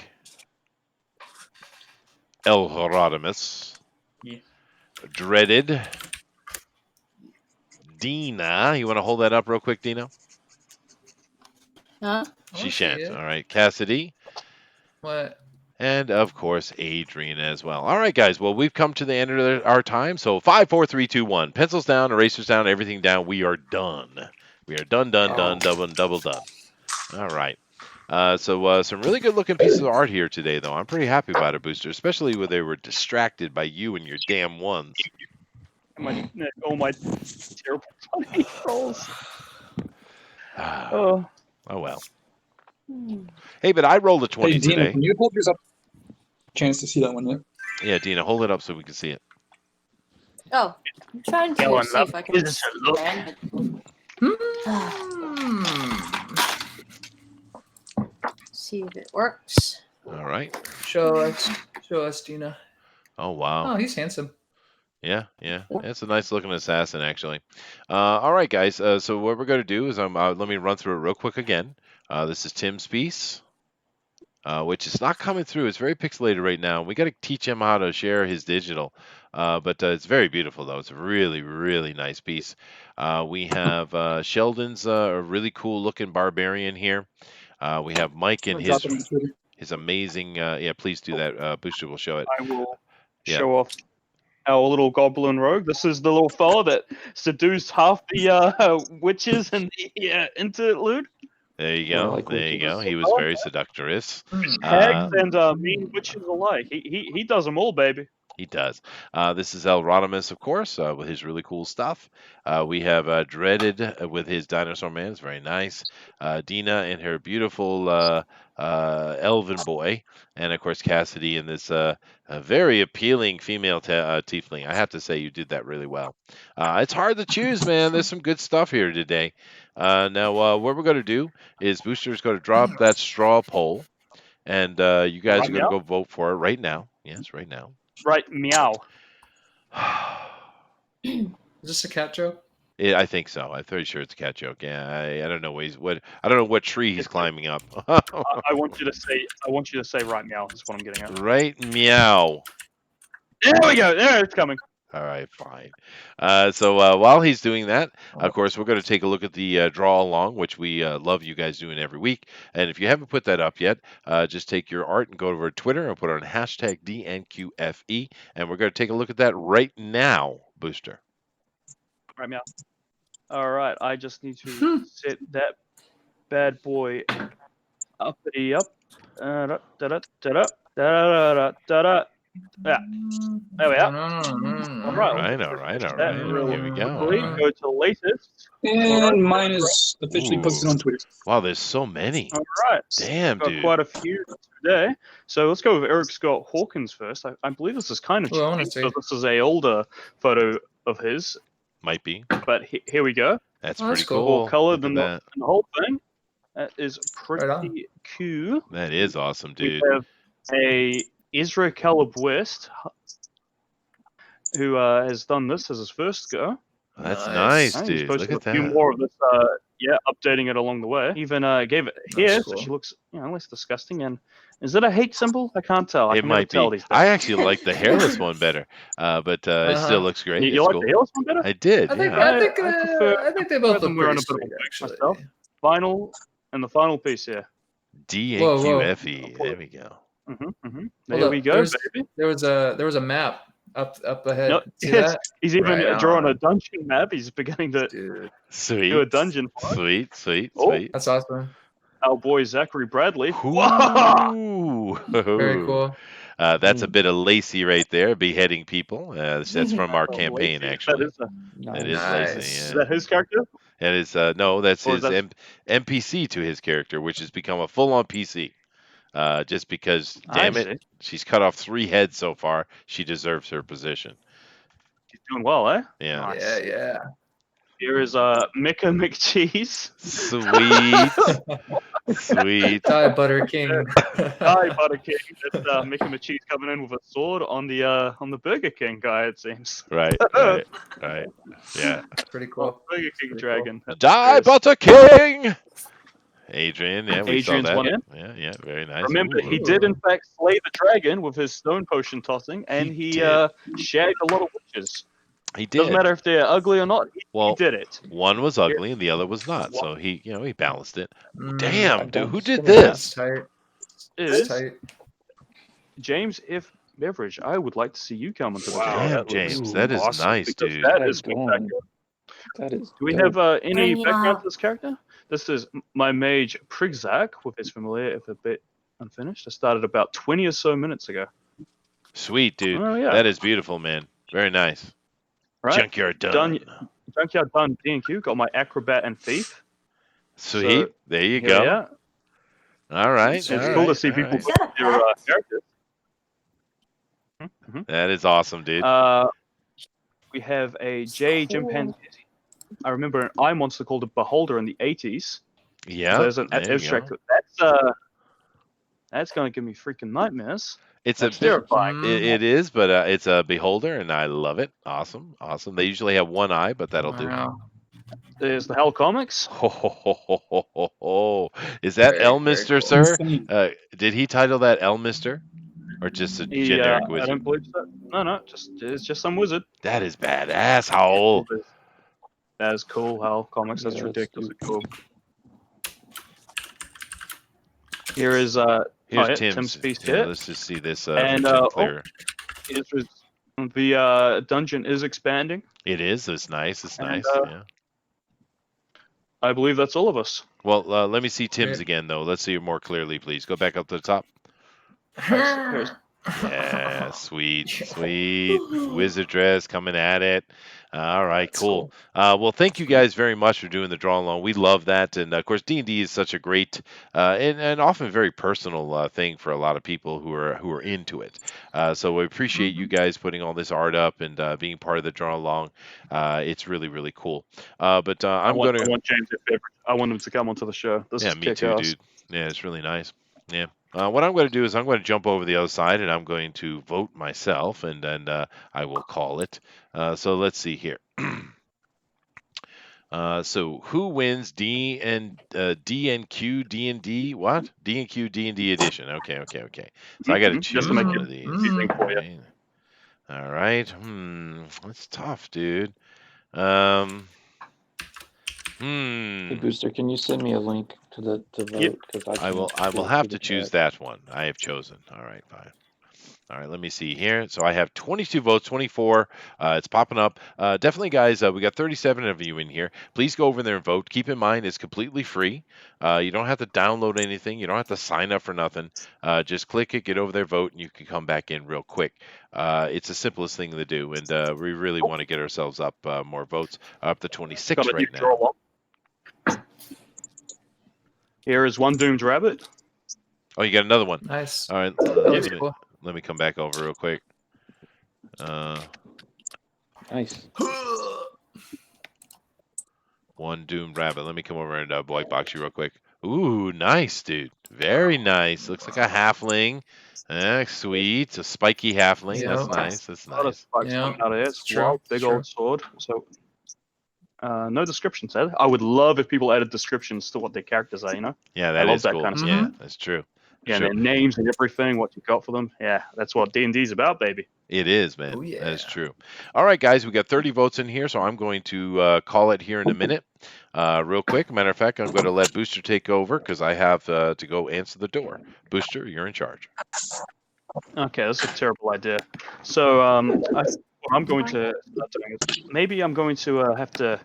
El Hieronymus, Dreaded, Dina. You want to hold that up real quick, Dina? Huh? She shan't. All right. Cassidy. What? And of course, Adrian as well. All right, guys. Well, we've come to the end of our time. So 5, 4, 3, 2, 1. Pencils down, erasers down, everything down. We are done. We are done, double done. All right. So some really good looking pieces of art here today, though. I'm pretty happy about it, Booster, especially when they were distracted by you and your damn ones. Oh my terrible funny rolls. Oh well. Hey, but I rolled a 20 Dina, today. can you hold yours up? Chance to see that one yet? Yeah, Dina, hold it up so we can see it. Oh, I'm trying to see if I can. See if it works. All right. Show us, Dina. Oh wow. Oh, he's handsome. Yeah. It's a nice looking assassin, actually. All right, guys. So what we're going to do is let me run through it real quick again. This is Tim's piece, which is not coming through. It's very pixelated right now. We got to teach him how to share his digital. But it's very beautiful, though. It's a really, really nice piece. We have Sheldon's a really cool looking barbarian here. We have Mike and his amazing. Yeah, please do that. Booster will show it. I will show off our little goblin rogue. This is the little fella that seduced half the witches in the interlude. There you go. There you go. He was very seductress. Hags and mean witches alike. He does them all, baby. He does. This is El Rodimus, of course, with his really cool stuff. We have Dreaded with his Dinosaur Man. It's very nice. Dina and her beautiful elven boy. And, of course, Cassidy and this very appealing female tiefling. I have to say you did that really well. It's hard to choose, man. There's some good stuff here today. Now, what we're going to do is Booster's going to drop that straw poll. And you guys are going to go vote for it right now. Yes, right now. Right, meow. Is this a cat joke? I think so. I'm pretty sure it's a cat joke. Yeah, I don't know what I don't know what tree he's climbing up. I want you to say right meow. That's what I'm getting at. Right meow. There we go. There it's coming. All right, fine. So while he's doing that, of course, we're going to take a look at the draw along, which we love you guys doing every week. And if you haven't put that up yet, just take your art and go over to Twitter and put on hashtag DNQFE. And we're going to take a look at that right now, Booster. Right meow. All right. I just need to set that bad boy uppity up. Da da da da da. Yeah, there we are. All right. Here we go. Go to latest. And mine is officially posted on Twitter. Wow, there's so many. All right. Damn, got dude. Quite a few today. So let's go with Eric Scott Hawkins first. I believe this is kind of cheap. So this is a older photo of his. Might be. But here we go. That's pretty cool. More color than the whole thing. That is pretty cool. That is awesome, dude. We have a Ezra Caleb West, who has done this as his first go. That's nice, dude. Look at that. A few more of this, updating it along the way. Even gave it here, so she looks, less disgusting. And is it a hate symbol? I can't tell. It might be. I actually like the hairless one better, but it still looks great. You like the hairless one better? I did. I think they both look pretty sweet, actually. Final and the final piece here. DNQFE. There we go. There we go, baby. There was a map up ahead. No, See yes, that? he's even Right drawing on. a dungeon map. He's beginning to Dude. do a dungeon fight. Sweet. Oh, That's awesome. our boy Zachary Bradley. Ooh. Very cool. That's a bit of Lacey right there, beheading people. That's from our Oh, campaign, Lacey. actually. That Is Nice. Lacey. is Yeah. that his character? That is no, that's Or is his that NPC to his character, which has become a full-on PC. Just because, I damn it, see. she's cut off 3 heads so far. She deserves her position. He's doing well, eh? Yeah. Nice. Yeah. Here is Mika McCheese. Sweet. Die Butter King. Hi, Butter King. That's Mika McCheese coming in with a sword on the Burger King guy. It seems. Right. Yeah. Pretty cool. Burger King dragon. Cool. Die Butter King. Adrian, yeah, we Adrian's saw that. one in. Yeah, very nice. Remember, he did in fact slay the dragon with his stone potion tossing, and he shagged a lot of witches. He did. Doesn't matter if they're ugly or not. He Well, did it. one was ugly and the other was not, so he balanced it. Mm, Damn, dude, who did That's this? tight. Is Tight. James F. Beveridge? I would like to see you come into the show. Damn, That looks James, that is awesome, nice, because dude. That Nice is spectacular. That is. Do we dope. have any Yeah. background to this character? This is my mage Prigzak with his familiar, if a bit unfinished. I started about 20 or so minutes ago. Sweet, dude. Oh, yeah. That is beautiful, man. Very nice. Right. Junkyard done. Junkyard done D&Q. Got my acrobat and thief. Sweet. So, there you here go. we are. All right. It's all cool right, to see all people right. put their characters. That is awesome, dude. We have a J chimpanzee. I remember an eye monster called a Beholder in the 80s. Yeah. So there's an there you abstract. go. That's gonna give me freaking nightmares. It's That's a bit, terrifying. it is, but it's a beholder, and I love it. Awesome. They usually have one eye, but that'll do. Wow. There's the Hell Comics. Is that Very, Elmister, very sir? Insane. Did he title that Elmister, or just a He, generic I wizard? don't believe so. No, it's just some wizard. That is badass, Howl. That is cool. Hell Comics. That's Yeah, that's ridiculously cool. Here is Here's Tim's piece Yeah, here. let's just see this And, clearer. The dungeon is expanding. It is. It's nice. It's And, nice. Yeah. I believe that's all of us. Well, let me see Tim's Great. again, though. Let's see it more clearly, please. Go back up to the top. Here's- Yeah, sweet. Wizard dress coming at it. All right, That's cool. Well, thank you guys very much for doing the draw along. We love that, and of course, D&D is such a great and often very personal thing for a lot of people who are into it. So we appreciate you guys putting all this art up and being part of the draw along. It's really really cool. But I want James F. Beveridge. I want him to come onto the show. This Yeah, is me too, kick-ass. dude. Yeah, it's really nice. Yeah. What I'm going to do is I'm going to jump over the other side and I'm going to vote myself, and then I will call it. So let's see here. So who wins DNQ D&D? What? DNQ D&D edition. Okay. So I got to choose Just to make one it of these. easy for you. Okay. All right. That's tough, dude. Hey, Booster, can you send me a link to the vote? Yep. Because I will have to choose that one. I have chosen. All right, fine. All right, let me see here. So I have 22 votes, 24. It's popping up. Definitely, guys, we got 37 of you in here. Please go over there and vote. Keep in mind, it's completely free. You don't have to download anything. You don't have to sign up for nothing. Just click it, get over there, vote, and you can come back in real quick. It's the simplest thing to do, and we really want to get ourselves up more votes, up to 26 Got a right new now. draw. Here is one doomed rabbit. Oh, you got another one. Nice. All right, That was cool. let me come back over real quick. Nice. One doomed rabbit. Let me come over and white box you real quick. Ooh, nice, dude. Very nice. Looks like a halfling. Sweet. A spiky halfling. Yeah. That's nice. That's A lot of nice. spikes Yeah, coming out of it. It's true, wild, big true. old sword. So, no descriptions, Ed. I would love if people added descriptions to what their characters are. Yeah, that love is that cool. kind of Yeah, stuff. that's true. Yeah, Sure. their names and everything, what you got for them. Yeah, that's what D&D's about, baby. It is, man. Oh, yeah. That's true. All right, guys, we got 30 votes in here, so I'm going to call it here in a minute. Real quick. Matter of fact, I'm going to let Booster take over because I have to go answer the door. Booster, you're in charge. Okay, that's a terrible idea. So what I'm going to start doing is maybe I'm going to have to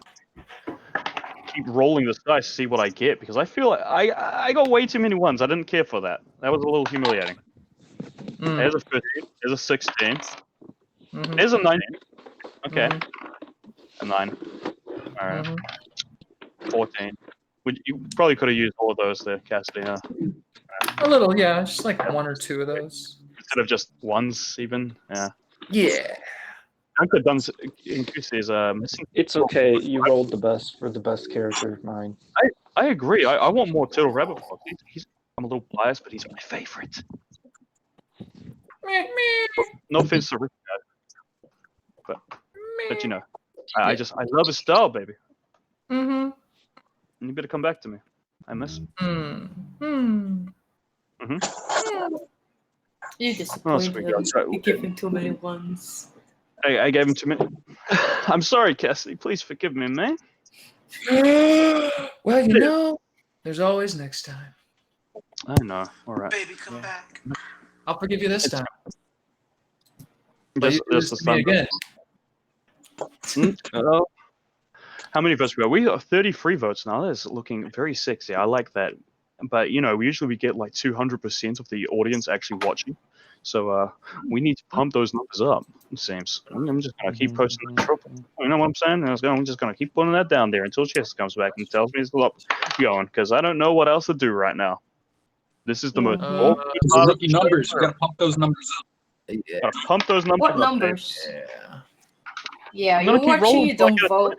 keep rolling this dice to see what I get because I feel like I got way too many ones. I didn't care for that. That was a little humiliating. There's a 15. There's a 16. There's a 19. Okay. A 9. All right. 14. You probably could have used all of those there, Cassidy, huh? A little, yeah, just like 1 or 2 of those. Instead of just ones, even. Yeah. Yeah. Uncle Duns is missing. It's okay. You rolled the best for the best character, mine. I agree. I want more Turtle Rabbit Fox. I'm a little biased, but he's my favorite. No offense to Rick, but you know, I love his style, baby. Mm-hmm. And you better come back to me. I miss him. You disappointed him. You give him too many ones. I gave him too many. I'm sorry, Cassidy. Please forgive me, man. Well, you know, there's always next time. I know. All right. Baby, come back. I'll forgive you this time. Just This me again. How many votes we got? We got 33 votes now. That's looking very sexy. I like that. But you know, we get like 200% of the audience actually watching. So we need to pump those numbers up. It seems. I'm just gonna keep posting the triple. You know what I'm saying? I'm just gonna keep putting that down there until Chester comes back and tells me it's going. Because I don't know what else to do right now. This is the most awkward part of the numbers. show. You gotta pump those numbers up. Gotta pump those numbers What up. numbers? Yeah, I'm you're gonna keep watching, rolling you don't till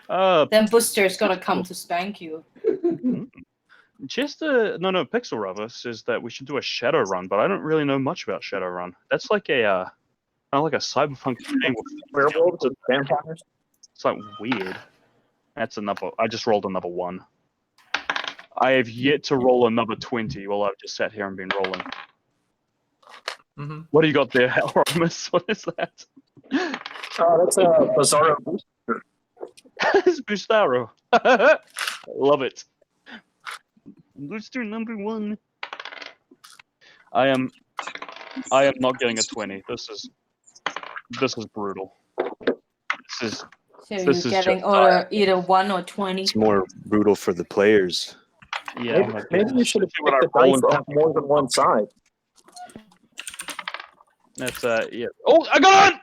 vote. Then Booster's gonna come to spank you. Pixel Rubber says that we should do a shadow run, but I don't really know much about shadow run. That's like a kind of like a cyberpunk thing with werewolves and vampires. It's like weird. That's another. I just rolled another 1. I have yet to roll another 20 while I've just sat here and been rolling. What do you got there, Alromus? What is that? That's a Bizarro booster. It's Bustaro. Love it. Booster number 1. I am not getting a 20. This is brutal. This is you're getting either 1 or 20. It's more brutal for the players. Yeah. Maybe you should have picked the dice that have more than one side. That's yeah. Oh, I got it!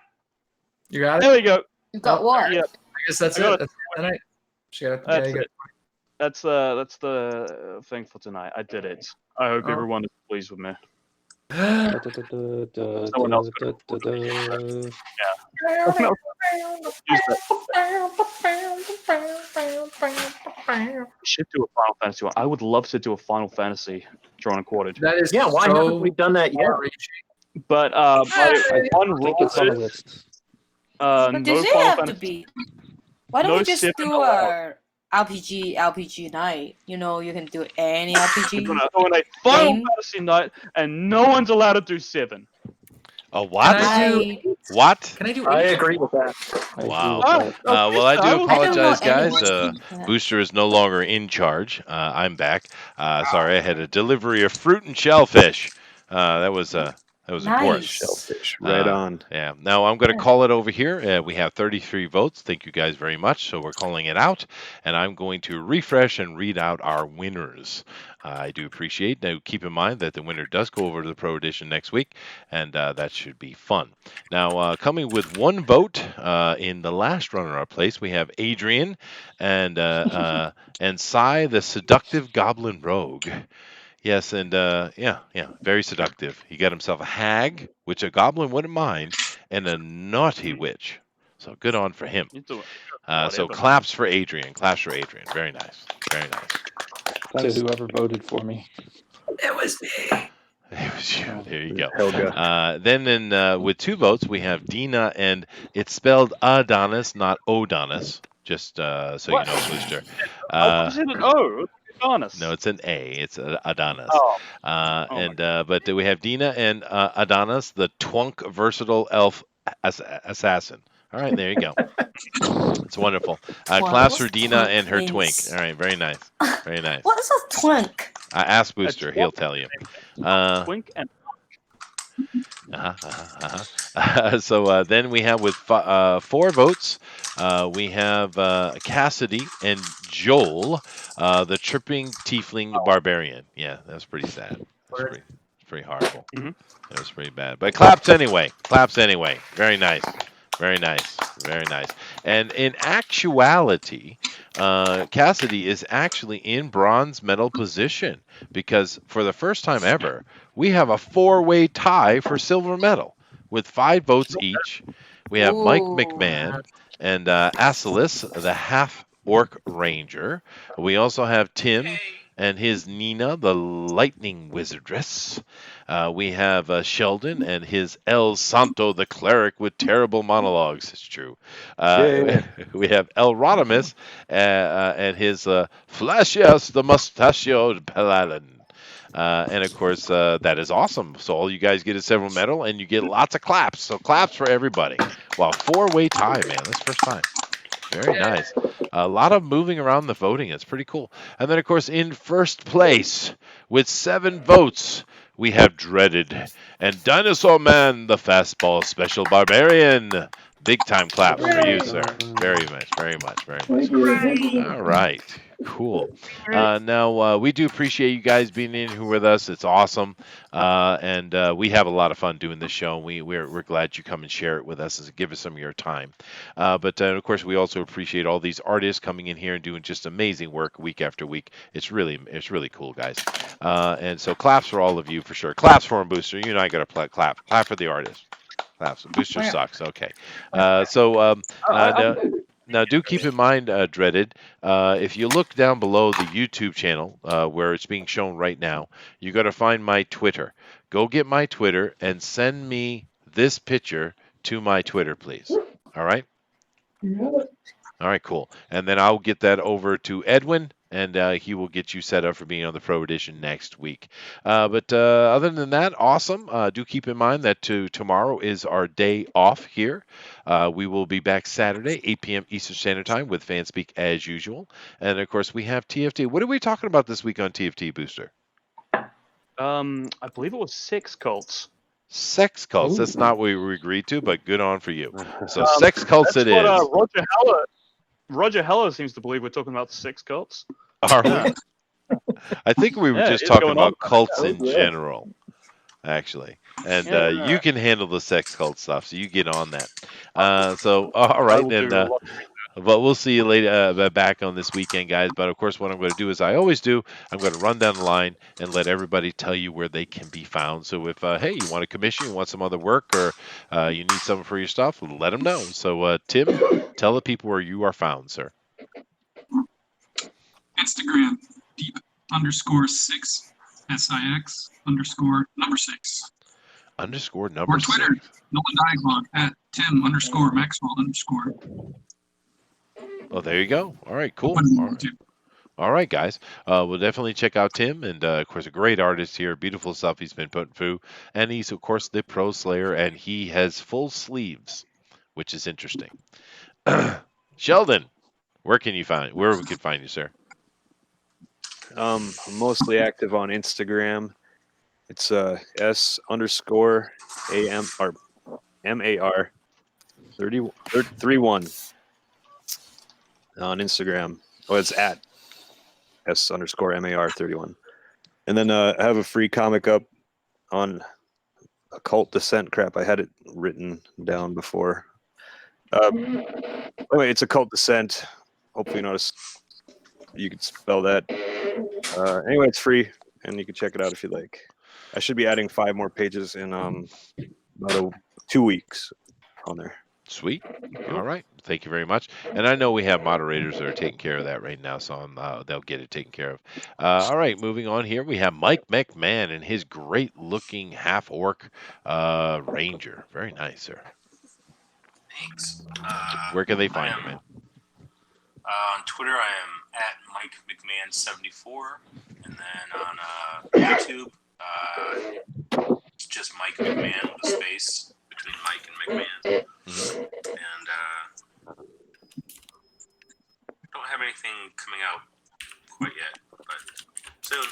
You got it? There we go. You got what? Yeah. I guess that's it. That's tonight. That's the thing for tonight. I did it. I hope everyone is pleased with me. Someone else We should do a Final Fantasy one. I would love to do a Final Fantasy drawn and quartered. That is why haven't we done that yet? But one rule is But no does it Final have to Fantasy. be? Why don't No we just sipping do a RPG night? You know, you can do any RPG. We're doing a Final game. Fantasy night, and no one's allowed to do 7. A what? What? Can I do? I agree with that. Wow. Oh, Well, I do I don't apologize, know guys. anyone. Booster is no longer in charge. I'm back. Sorry, I had a delivery of fruit and shellfish. That was important. Shellfish, right on. Yeah. Now I'm going to call it over here. We have 33 votes. Thank you guys very much. So we're calling it out, and I'm going to refresh and read out our winners. I do appreciate. Now keep in mind that the winner does go over to the Pro Edition next week, and that should be fun. Now coming with 1 vote in the last runner-up place, we have Adrian and Sai, the seductive goblin rogue. Yes, and yeah, very seductive. He got himself a hag, which a goblin wouldn't mind, and a naughty witch. So good on for him. So claps for Adrian. Claps for Adrian. Very nice. Very nice. That is whoever voted for me. It was me. It was you. There you go. Helga. Then with 2 votes, we have Dina, and it's spelled Adonis, not Odonis. Just so you know, Booster. Is it an O? Adonis. No, it's an A. It's Adonis. Oh. But we have Dina and Adonis, the twunk versatile elf assassin. All right, there you go. It's wonderful. Class for Dina and her twink. All right, very nice. Very nice. What is a twink? Ask Booster, he'll tell you. Twink and So then we have with 4 votes, we have Cassidy and Joel, the tripping tiefling barbarian. Yeah, that's pretty sad. That's pretty horrible. That was pretty bad. But claps anyway. Claps anyway. Very nice. Very nice. Very nice. And in actuality, Cassidy is actually in bronze medal position because for the first time ever, we have a 4-way tie for silver medal with 5 votes each. We have Mike McMahon and Asilis, the half orc ranger. We also have Tim and his Nina, the lightning wizardess. We have Sheldon and his El Santo, the cleric with terrible monologues. It's true. We have El Rodimus and his Flashius, the mustachioed paladin. And of course, that is awesome. So all you guys get is several medal, and you get lots of claps. So claps for everybody. Wow, 4-way tie, man. That's first time. Very nice. A lot of moving around the voting. It's pretty cool. And then, of course, in first place with 7 votes, we have Dreaded and Dinosaur Man, the fastball special barbarian. Big time claps for you, sir. Very much, very much, very much. Thank you. Thank you. All right. Cool. Now, we do appreciate you guys being in here with us. It's awesome. And we have a lot of fun doing this show. We're glad you come and share it with us and give us some of your time. But of course, we also appreciate all these artists coming in here and doing just amazing work week after week. It's really cool, guys. And so claps for all of you for sure. Claps for him, Booster. You and I got to clap. Clap for the artist. Claps. Booster sucks. Okay. Now, do keep in mind, Dreaded, if you look down below the YouTube channel where it's being shown right now, you got to find my Twitter. Go get my Twitter and send me this picture to my Twitter, please. All right? You have it. All right, cool. And then I'll get that over to Edwin, and he will get you set up for being on the Pro Edition next week. But other than that, awesome. Do keep in mind that tomorrow is our day off here. We will be back Saturday, 8 p.m. Eastern Standard Time with Fanspeak as usual. And, of course, we have TFT. What are we talking about this week on TFT, Booster? I believe it was 6 cults. Sex cults. That's not what we agreed to, but good on for you. So sex cults it is. Roger Heller seems to believe we're talking about 6 cults. Are we? I think we were just talking about cults in general, actually. And you can handle the sex cult stuff, so you get on that. So, all right, and but we'll see you later back on this weekend, guys. But of course, what I'm going to do is I always do. I'm going to run down the line and let everybody tell you where they can be found. So if hey, you want a commission, you want some other work, or you need something for your stuff, let them know. So Tim, tell the people where you are found, sir. Instagram deep_6 SIX_6 _6. Or Twitter, Nolan Diaglog at Tim_Maxwell_. Oh, there you go. All right, cool. All right, guys. We'll definitely check out Tim, and of course, a great artist here. Beautiful stuff he's been putting through, and he's of course the Pro Slayer, and he has full sleeves, which is interesting. Sheldon, where we can find you, sir? I'm mostly active on Instagram. It's S_AM or MAR 31 on Instagram. Oh, it's at S_MAR 31. And then I have a free comic up on occult descent crap. I had it written down before. Anyway, it's occult descent. Hopefully, you can spell that. Anyway, it's free, and you can check it out if you like. I should be adding 5 more pages in about 2 weeks on there. Sweet. All right. Thank you very much. And I know we have moderators that are taking care of that right now, so they'll get it taken care of. All right. Moving on here, we have Mike McMahon and his great-looking half-orc ranger. Very nice, sir. Thanks. Where can they find you, man? On Twitter, I am at Mike McMahon74, and then on YouTube, it's just Mike McMahon with a space between Mike and McMahon. And don't have anything coming out quite yet, but soon.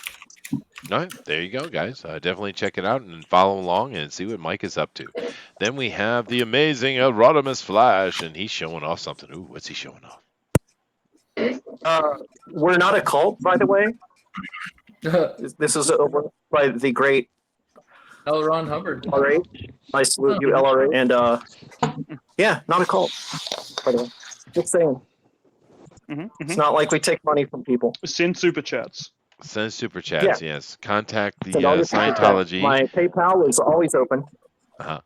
No, there you go, guys. Definitely check it out and follow along and see what Mike is up to. Then we have the amazing Rodimus Flash, and he's showing off something. Ooh, what's he showing off? We're not a cult, by the way. This is over by the great L. Ron Hubbard. LRA. I salute you, LRA. And yeah, not a cult, by the way. Just saying. It's not like we take money from people. Send super chats. Send super chats, yes. Contact the Send all your super chats. Scientology. My PayPal is always open. I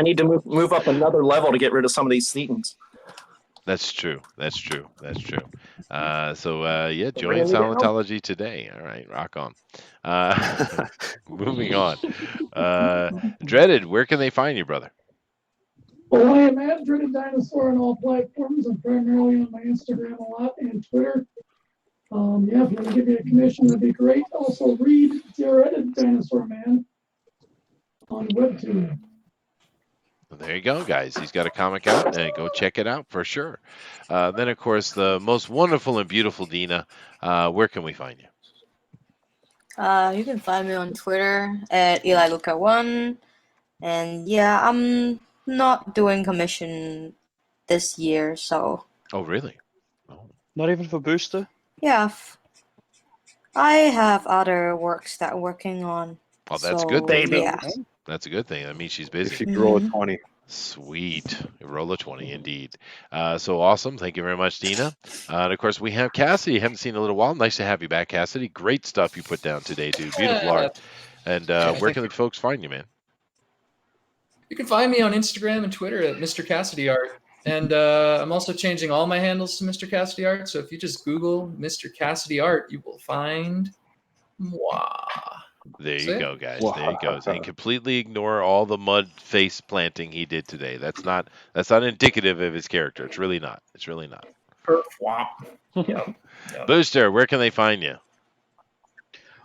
need to move up another level to get rid of some of these Thetans. That's true. That's true. That's true. So yeah, join Bringing me down. Scientology today. All right, rock on. Moving on. Dreaded, where can they find you, brother? Well, I am at Dreaded Dinosaur on all platforms. I'm primarily on my Instagram a lot and Twitter. Yeah, if you want to give me a commission, that'd be great. Also, read Dreaded Dinosaur Man on Webtoon. Well, there you go, guys. He's got a comic out, and go check it out for sure. Then, of course, the most wonderful and beautiful Dina. Where can we find you? You can find me on Twitter at EliLuca1. And yeah, I'm not doing commission this year, so. Oh, really? Not even for Booster? Yeah. I have other works that I'm working on. Oh, that's so, good. Thing, yeah. That's a good thing. That means she's busy. If you could roll a 20. Sweet. Roll a 20, indeed. So awesome. Thank you very much, Dina. And, of course, we have Cassidy. Haven't seen in a little while. Nice to have you back, Cassidy. Great stuff you put down today, dude. Beautiful art. And where can the folks find you, man? You can find me on Instagram and Twitter at Mr. Cassidy Art. And I'm also changing all my handles to Mr. Cassidy Art. So if you just Google Mr. Cassidy Art, you will find moi. There you go, guys. There you go. And completely ignore all the mud face planting he did today. That's not indicative of his character. It's really not. It's really not. Yep. Booster, where can they find you?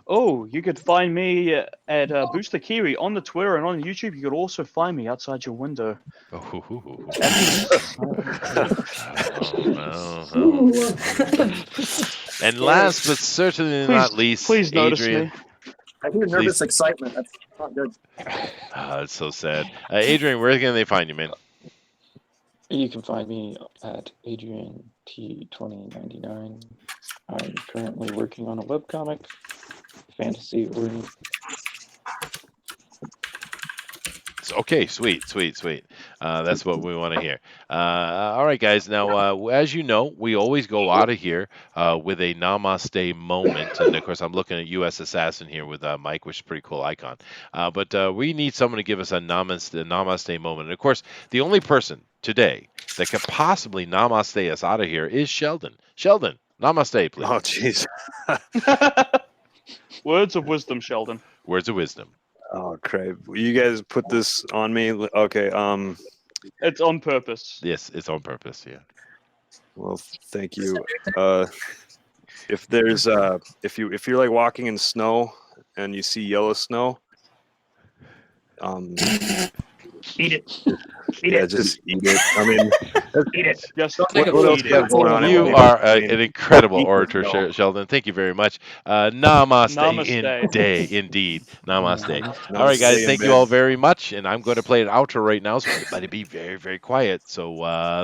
Oh, you could find me at Booster Kiwi on the Twitter and on YouTube. You could also find me outside your window. And last but certainly not least, please notice Adrian. me. I hear nervous excitement. That's not good. It's so sad. Adrian, where can they find you, man? You can find me at Adrian T2099. I'm currently working on a webcomic, fantasy oriented. Okay, sweet. That's what we want to hear. All right, guys. Now, as you know, we always go out of here with a namaste moment. And, of course, I'm looking at U.S. Assassin here with Mike, which is a pretty cool icon. But we need someone to give us a namaste moment. And, of course, the only person today that could possibly namaste us out of here is Sheldon. Sheldon, namaste, please. Oh, jeez. Words of wisdom, Sheldon. Words of wisdom. Oh, crap. You guys put this on me? Okay. It's on purpose. Yes, it's on purpose, yeah. Well, thank you. If there's if you're like walking in snow and you see yellow snow, eat it. Just eat it. I mean, eat it. Just what else eat is going on? You are an incredible orator, Sheldon. Thank you very much. Namaste. Indeed. Namaste. All right, guys. Thank you all very much. And I'm going to play an outro right now, so everybody be very, very quiet. So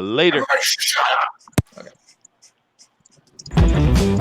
later. Everybody shut up. Okay.